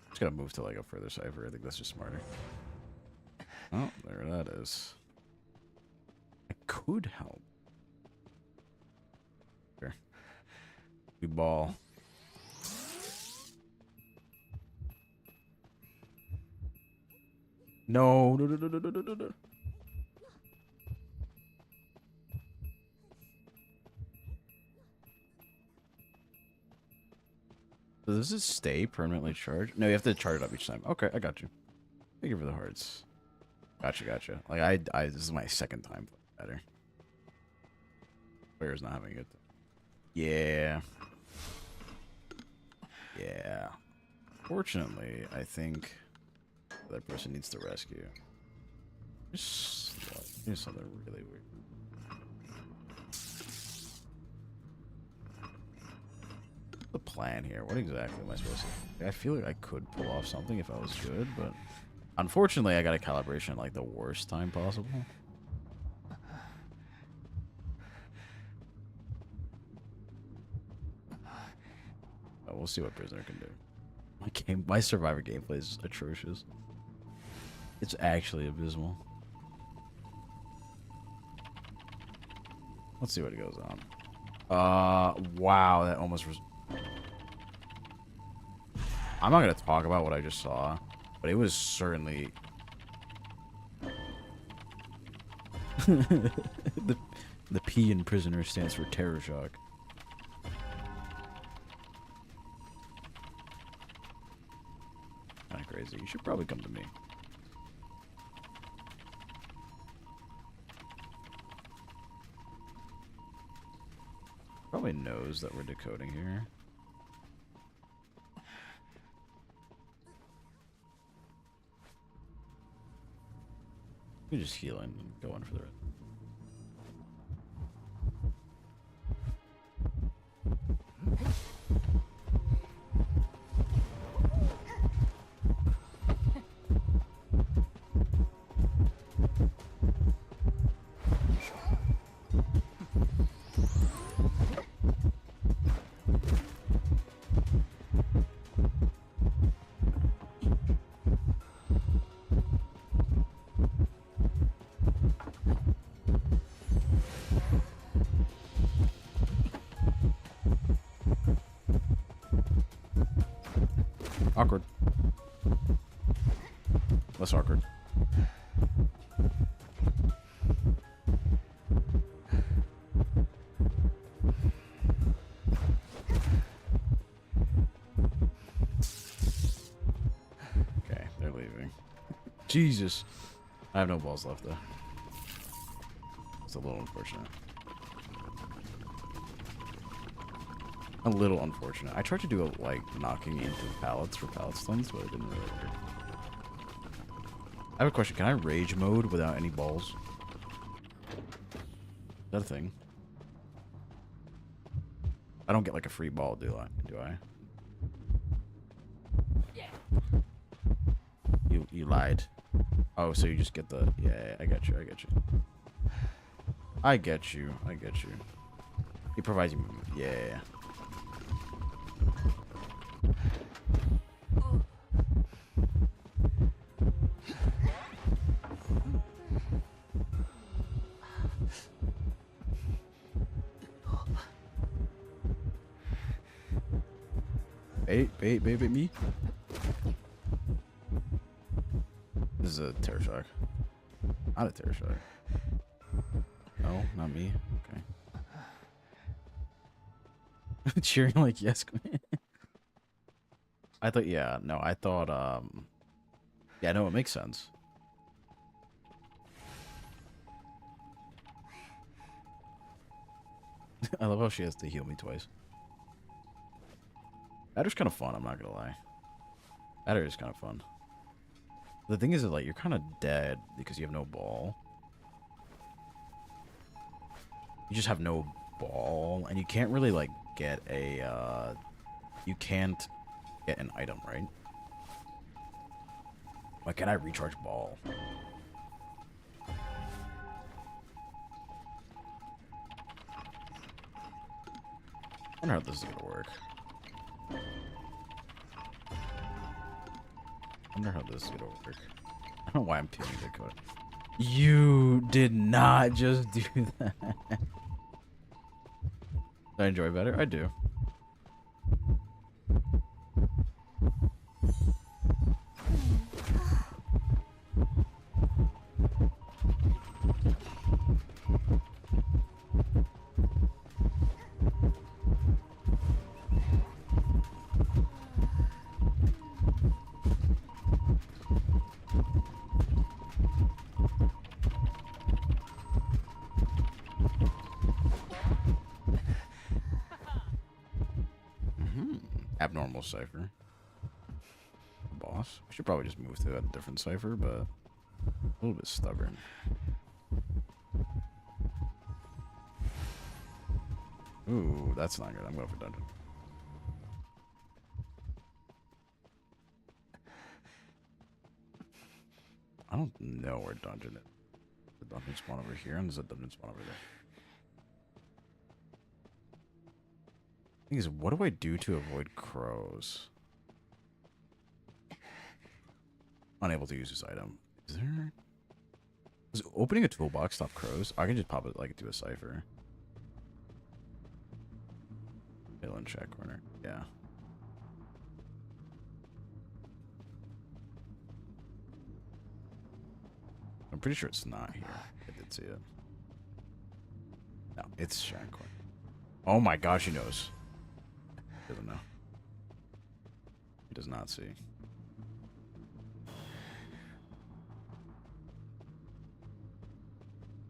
Just gotta move to like a further cipher. I think that's just smarter. Oh, there that is. I could help. Here. We ball. No. No. Does this stay permanently charged? No, you have to charge it up each time. Okay, I got you. Thank you for the hearts. Gotcha. Like this is my second time playing better. Player's not having a good time. Yeah. Yeah. Fortunately, I think that person needs to rescue. Here's something really weird. The plan here? What exactly am I supposed to... I feel like I could pull off something if I was good, but... Unfortunately, I got a calibration at, like, the worst time possible. Oh, we'll see what Prisoner can do. My Survivor gameplay is atrocious. It's actually abysmal. Let's see what goes on. Wow, that almost was... I'm not gonna talk about what I just saw, but it was certainly... the P in Prisoner stands for terror shock. Kinda crazy. You should probably come to me. Probably knows that we're decoding here. We just heal and go on for the rest. Awkward. Less awkward. Okay, they're leaving. Jesus. I have no balls left, though. It's a little unfortunate. A little unfortunate. I tried to do a, like, knocking into pallets for pallet stuns, but it didn't really work. I have a question. Can I rage mode without any balls? Is that a thing? I don't get, like, a free ball, do I? You lied. Oh, so you just get the... Yeah, I got you. I get you. He provides you movement. Yeah. Bait me. This is a terror shock. Not a terror shock. No, not me. Okay. Cheering like yes. I thought, yeah, no, I thought, yeah, no, it makes sense. I love how she has to heal me twice. Batter's kind of fun, I'm not gonna lie. Batter is kind of fun. The thing is that, like, you're kind of dead because you have no ball. You just have no ball, and you can't really, like, get a, you can't get an item, right? Why can't I recharge ball? I wonder how this is gonna work. I wonder how this is gonna work. I don't know why I'm tuning the code. You did not just do that. Do I enjoy better? I do. Abnormal cipher. Boss. We should probably just move to a different cipher, but a little bit stubborn. Ooh, that's not good. I'm going for dungeon. I don't know where dungeon is. The dungeon spawn over here, and there's a dungeon spawn over there. Thing is, what do I do to avoid crows? Unable to use this item. Is there? Does opening a toolbox stop crows? I can just pop it like do a cipher. Middle and check corner. Yeah. I'm pretty sure it's not here. I did see it. No, it's check corner. Oh my gosh, he knows. Doesn't know. He does not see.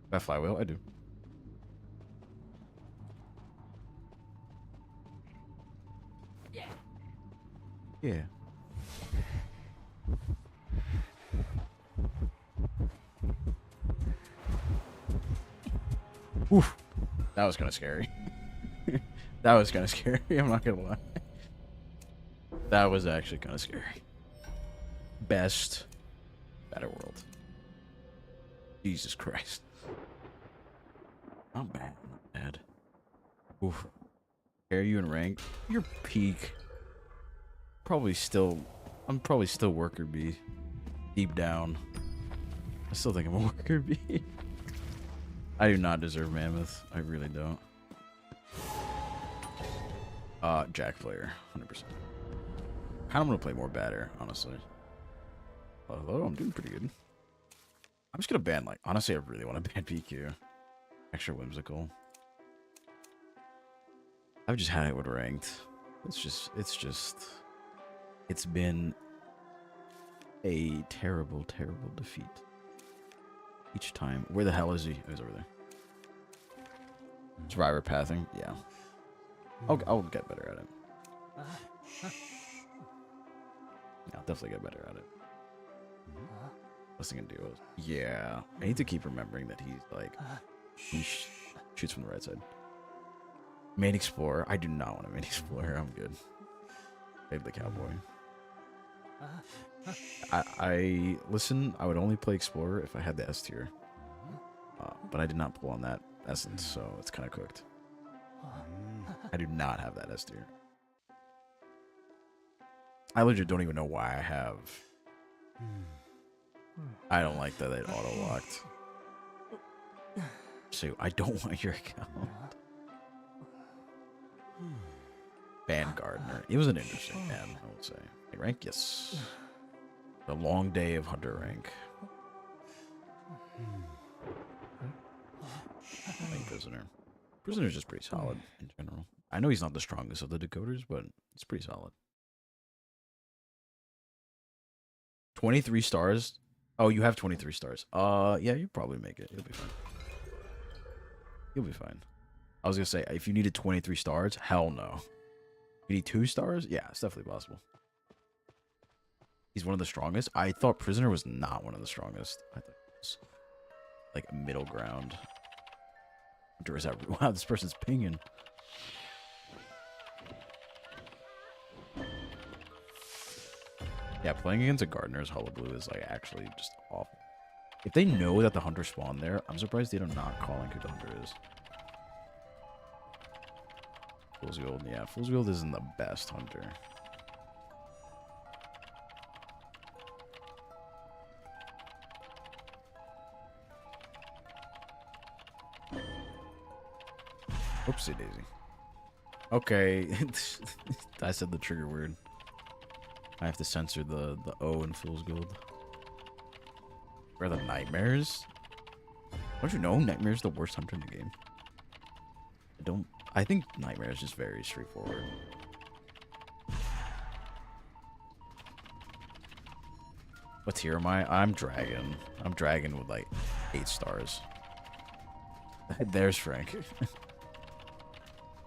That flywheel? I do. Yeah. Oof. That was kind of scary. That was kind of scary. I'm not gonna lie. That was actually kind of scary. Best Better World. Jesus Christ. Not bad. Not bad. Oof. Are you in rank? Your peak. Probably still. I'm probably still worker B. Deep down. I still think I'm a worker B. I do not deserve Mammoth. I really don't. Jack player, 100%. Kind of want to play more batter, honestly. Hello, I'm doing pretty good. I'm just gonna ban, like, honestly, I really want to ban PQ. Extra whimsical. I've just had it with ranked. It's been a terrible, terrible defeat. Each time. Where the hell is he? Oh, he's over there. Survivor pathing? Yeah. I'll get better at it. Yeah, I'll definitely get better at it. Best thing I can do is... Yeah. I need to keep remembering that he's like... He shoots from the right side. Main Explorer? I do not want a Main Explorer. I'm good. Save the cowboy. I listen, I would only play Explorer if I had the S tier. But I did not pull on that essence, so it's kind of cooked. I do not have that S tier. I legit don't even know why I have. I don't like that it auto-locked. So I don't want your account. Gardener. It was an interesting man, I would say. Hey, rank, yes. The long day of hunter rank. Prisoner. Prisoner's just pretty solid in general. I know he's not the strongest of the decoders, but it's pretty solid. 23 stars. Oh, you have 23 stars. Yeah, you probably make it. You'll be fine. You'll be fine. I was gonna say, if you needed 23 stars, hell no. You need 2 stars? Yeah, it's definitely possible. He's one of the strongest. I thought Prisoner was not one of the strongest. I thought it was like a middle ground. Or is that, wow, this person's pinging. Yeah, playing against a Gardener's Hullabaloo is like actually just awful. If they know that the hunter spawned there, I'm surprised they are not calling who the hunter is. Fool's Gold, yeah, Fool's Gold isn't the best hunter. Oopsie daisy. Okay, I said the trigger word. I have to censor the O in Fool's Gold. Where are the Nightmares? Don't you know Nightmare's the worst hunter in the game? I think Nightmare is just very straightforward. What tier am I? I'm Dragon. I'm Dragon with like 8 stars. There's Frank.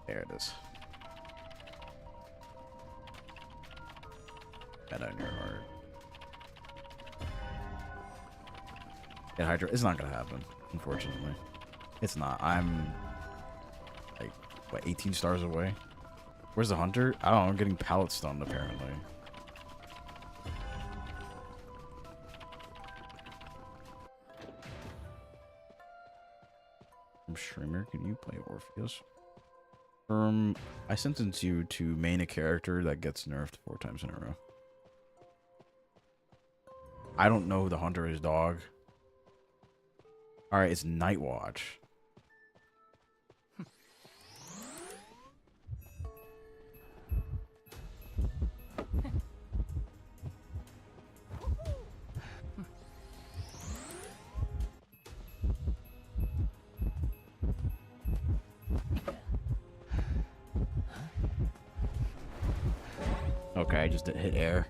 There it is. Meta in your heart. Get Hydra. It's not gonna happen, unfortunately. It's not. I'm like what, 18 stars away. Where's the hunter? I don't know. I'm getting pallet stunned apparently. Streamer, can you play Orpheus? I sentence you to main a character that gets nerfed 4 times in a row. I don't know who the hunter is, dog. Alright, it's Nightwatch. Okay, I just hit air.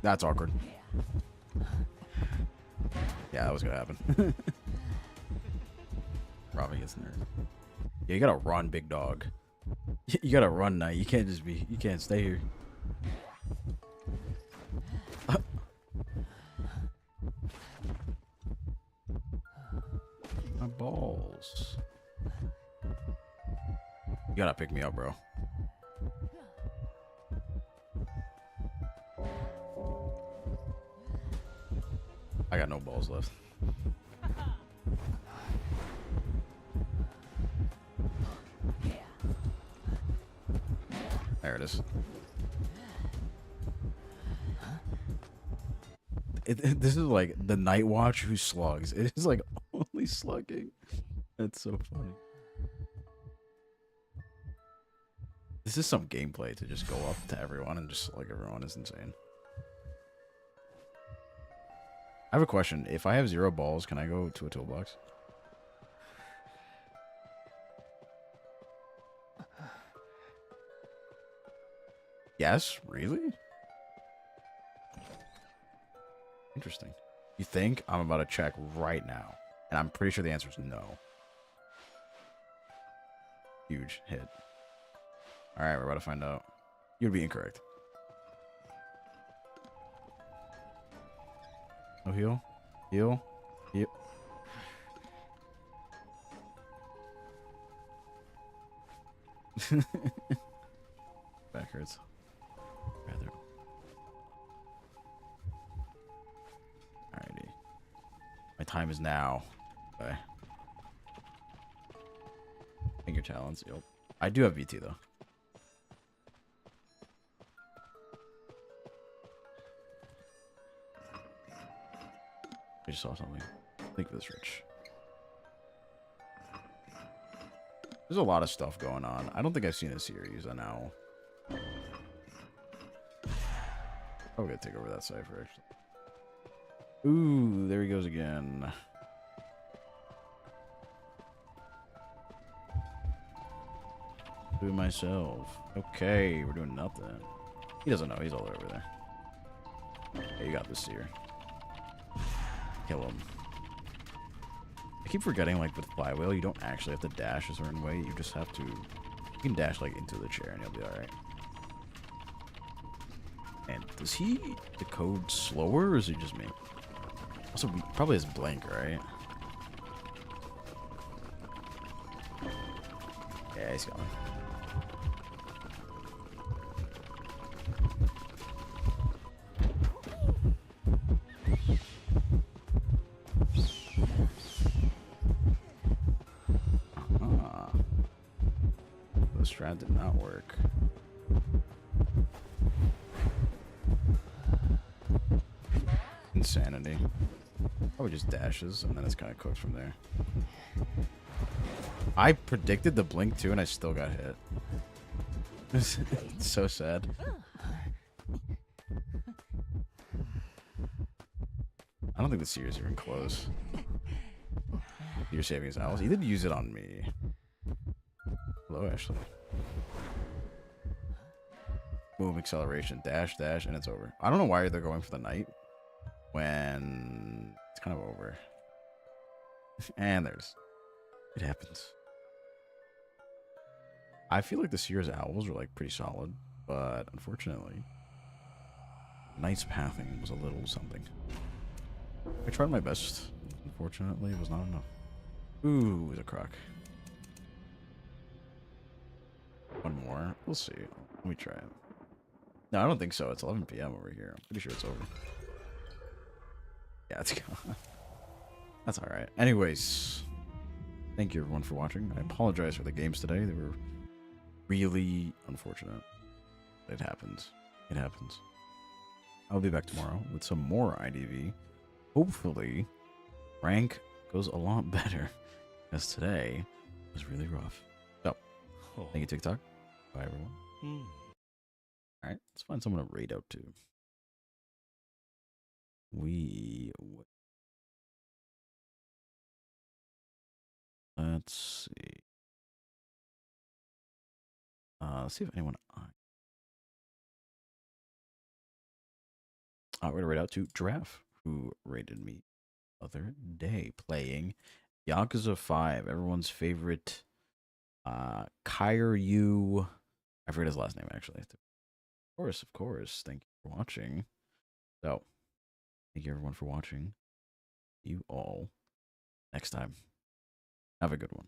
That's awkward. Yeah, that was gonna happen. Probably gets nerfed. Yeah, you gotta run, big dog. You gotta run, Knight. You can't just be. You can't stay here. My balls. You gotta pick me up, bro. I got no balls left. There it is. This is like the Night Watch who slugs. It is like only slugging. That's so funny. This is some gameplay to just go up to everyone and just slug everyone is insane. I have a question. If I have 0 balls, can I go to a toolbox? Yes? Really? Interesting. You think? I'm about to check right now. And I'm pretty sure the answer is no. Huge hit. Alright, we're about to find out. You'd be incorrect. No heal? Heal? Heal? Back hurts. Rather. Alrighty. My time is now. Okay. Finger talents. Yep. I do have VT though. I just saw something. Think of this, Rich. There's a lot of stuff going on. I don't think I've seen a series, and now I'm gonna take over that cipher, actually. Ooh, there he goes again. Do it myself. Okay, we're doing nothing. He doesn't know. He's all over there. Yeah, you got this here. Kill him. I keep forgetting, like, with Flywheel, you don't actually have to dash a certain way. You just have to... You can dash, like, into the chair and you'll be alright. And does he decode slower, or is it just me? Also, probably his blink, right? Yeah, he's going. The strat did not work. Insanity. Probably just dashes, and then it's kind of cooked from there. I predicted the blink too, and I still got hit. It's so sad. I don't think the Seer's even close. You're saving his owls. He did use it on me. Hello, Ashley. Move, acceleration, dash, dash, and it's over. I don't know why they're going for the knight when it's kind of over. And there's... It happens. I feel like the Seer's owls were like pretty solid, but unfortunately, knight's pathing was a little something. I tried my best. Unfortunately, it was not enough. Ooh, it was a croc. One more. We'll see. Let me try it. No, I don't think so. It's 11 p.m. over here. I'm pretty sure it's over. Yeah, it's gone. That's alright. Anyways, thank you everyone for watching. I apologize for the games today. They were really unfortunate. It happens. It happens. I'll be back tomorrow with some more IDV. Hopefully, rank goes a lot better, as today was really rough. So, thank you, TikTok. Bye, everyone. All right, let's find someone to raid out to. Let's see. Let's see if anyone. We're gonna raid out to Giraffe, who raided me the other day, playing Yakuza 5, everyone's favorite. Kyryu. I forget his last name actually. Of course. Thank you for watching. So, thank you everyone for watching. You all next time. Have a good one.